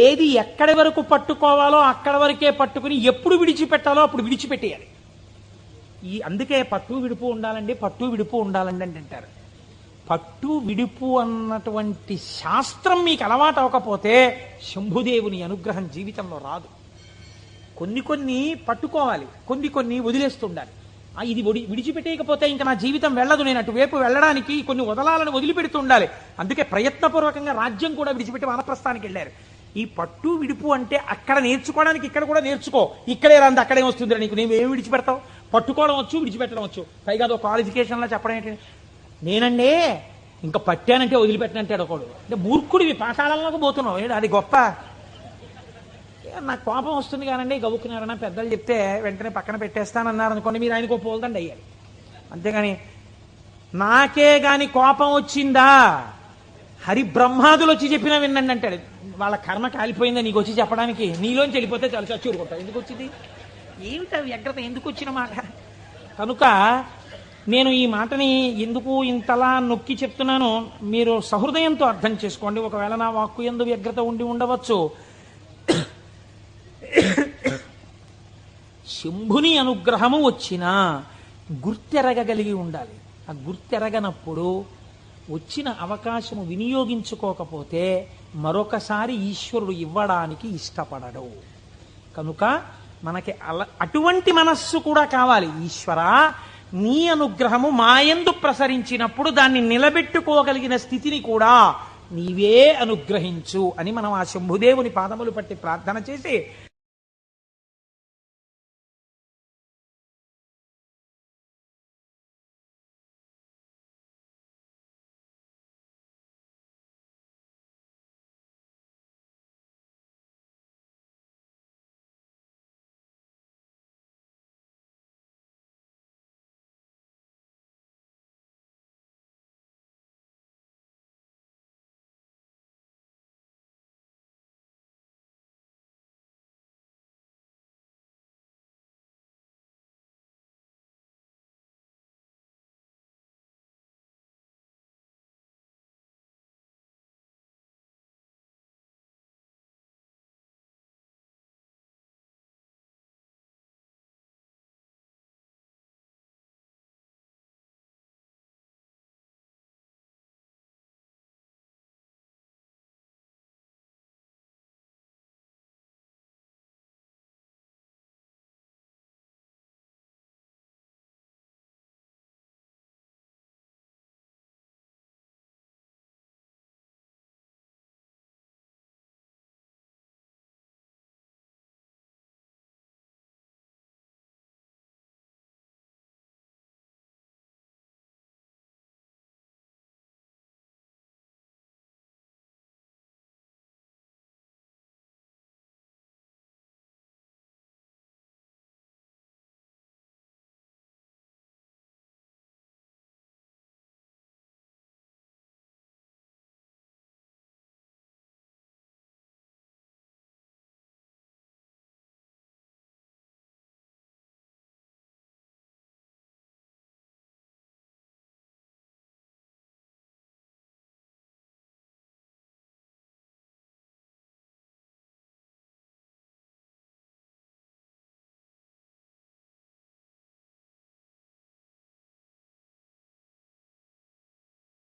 ఏది ఎక్కడి వరకు పట్టుకోవాలో అక్కడ వరకే పట్టుకుని ఎప్పుడు విడిచిపెట్టాలో అప్పుడు విడిచిపెట్టేయాలి. అందుకే పట్టు విడుపు ఉండాలండి, పట్టు విడుపు ఉండాలండి అని అంటారు. పట్టు విడుపు అన్నటువంటి శాస్త్రం మీకు అలవాటు అవ్వకపోతే శంభుదేవుని అనుగ్రహం జీవితంలో రాదు. కొన్ని పట్టుకోవాలి, కొన్ని వదిలేస్తుండాలి. ఇది విడిచిపెట్టేయకపోతే ఇంకా నా జీవితం వెళ్ళదు, నేను అటువైపు వెళ్ళడానికి కొన్ని వదలాలను వదిలిపెడుతూ ఉండాలి. అందుకే ప్రయత్నపూర్వకంగా రాజ్యం కూడా విడిచిపెట్టి వానప్రస్థానికి వెళ్ళారు. ఈ పట్టు విడుపు అంటే అక్కడ నేర్చుకోవడానికి ఇక్కడ కూడా నేర్చుకో. ఇక్కడే రాంది అక్కడే వస్తుంది నీకు, నేను ఏమి విడిచిపెడతావు? పట్టుకోవడం వచ్చు, విడిచిపెట్టడం వచ్చు. పైగా అదో క్వాలిఫికేషన్లో చెప్పడం ఏంటి? నేనండి ఇంకా పట్టానంటే వదిలిపెట్టనంటాడు ఒకడు. అంటే మూర్ఖుడివి, పాఠాలలోకి పోతున్నావు, అది గొప్ప. నాకు కోపం వస్తుంది కానండి, గవ్వుకున్నారన్నా పెద్దలు చెప్తే వెంటనే పక్కన పెట్టేస్తానన్నారు అనుకోండి, మీరు ఆయనకు పోల్దండి అయ్యాలి. అంతేగాని నాకే గాని కోపం వచ్చిందా హరి బ్రహ్మాదులు వచ్చి చెప్పినా వినండి అంటాడు. వాళ్ళ కర్మ కాలిపోయిందా నీకు వచ్చి చెప్పడానికి? నీలోంచి వెళ్ళిపోతే చాలా చచ్చూరుకుంటావు. ఎందుకు వచ్చింది? ఏమిటా వ్యగ్రత? ఎందుకు వచ్చిన మాట? కనుక నేను ఈ మాటని ఎందుకు ఇంతలా నొక్కి చెప్తున్నానో మీరు సహృదయంతో అర్థం చేసుకోండి. ఒకవేళ నా వాక్కు యందు వ్యగ్రత ఉండి ఉండవచ్చు. శంభుని అనుగ్రహము వచ్చినా గుర్తెరగగలిగి ఉండాలి. ఆ గుర్తెరగనప్పుడు వచ్చిన అవకాశము వినియోగించుకోకపోతే మరొకసారి ఈశ్వరుడు ఇవ్వడానికి ఇష్టపడడు. కనుక మనకి అటువంటి మనస్సు కూడా కావాలి. ఈశ్వరా, నీ అనుగ్రహము మాయందు ప్రసరించినప్పుడు దాన్ని నిలబెట్టుకోగలిగిన స్థితిని కూడా నీవే అనుగ్రహించు అని మనం ఆ శంభుదేవుని పాదములు పట్టి ప్రార్థన చేసి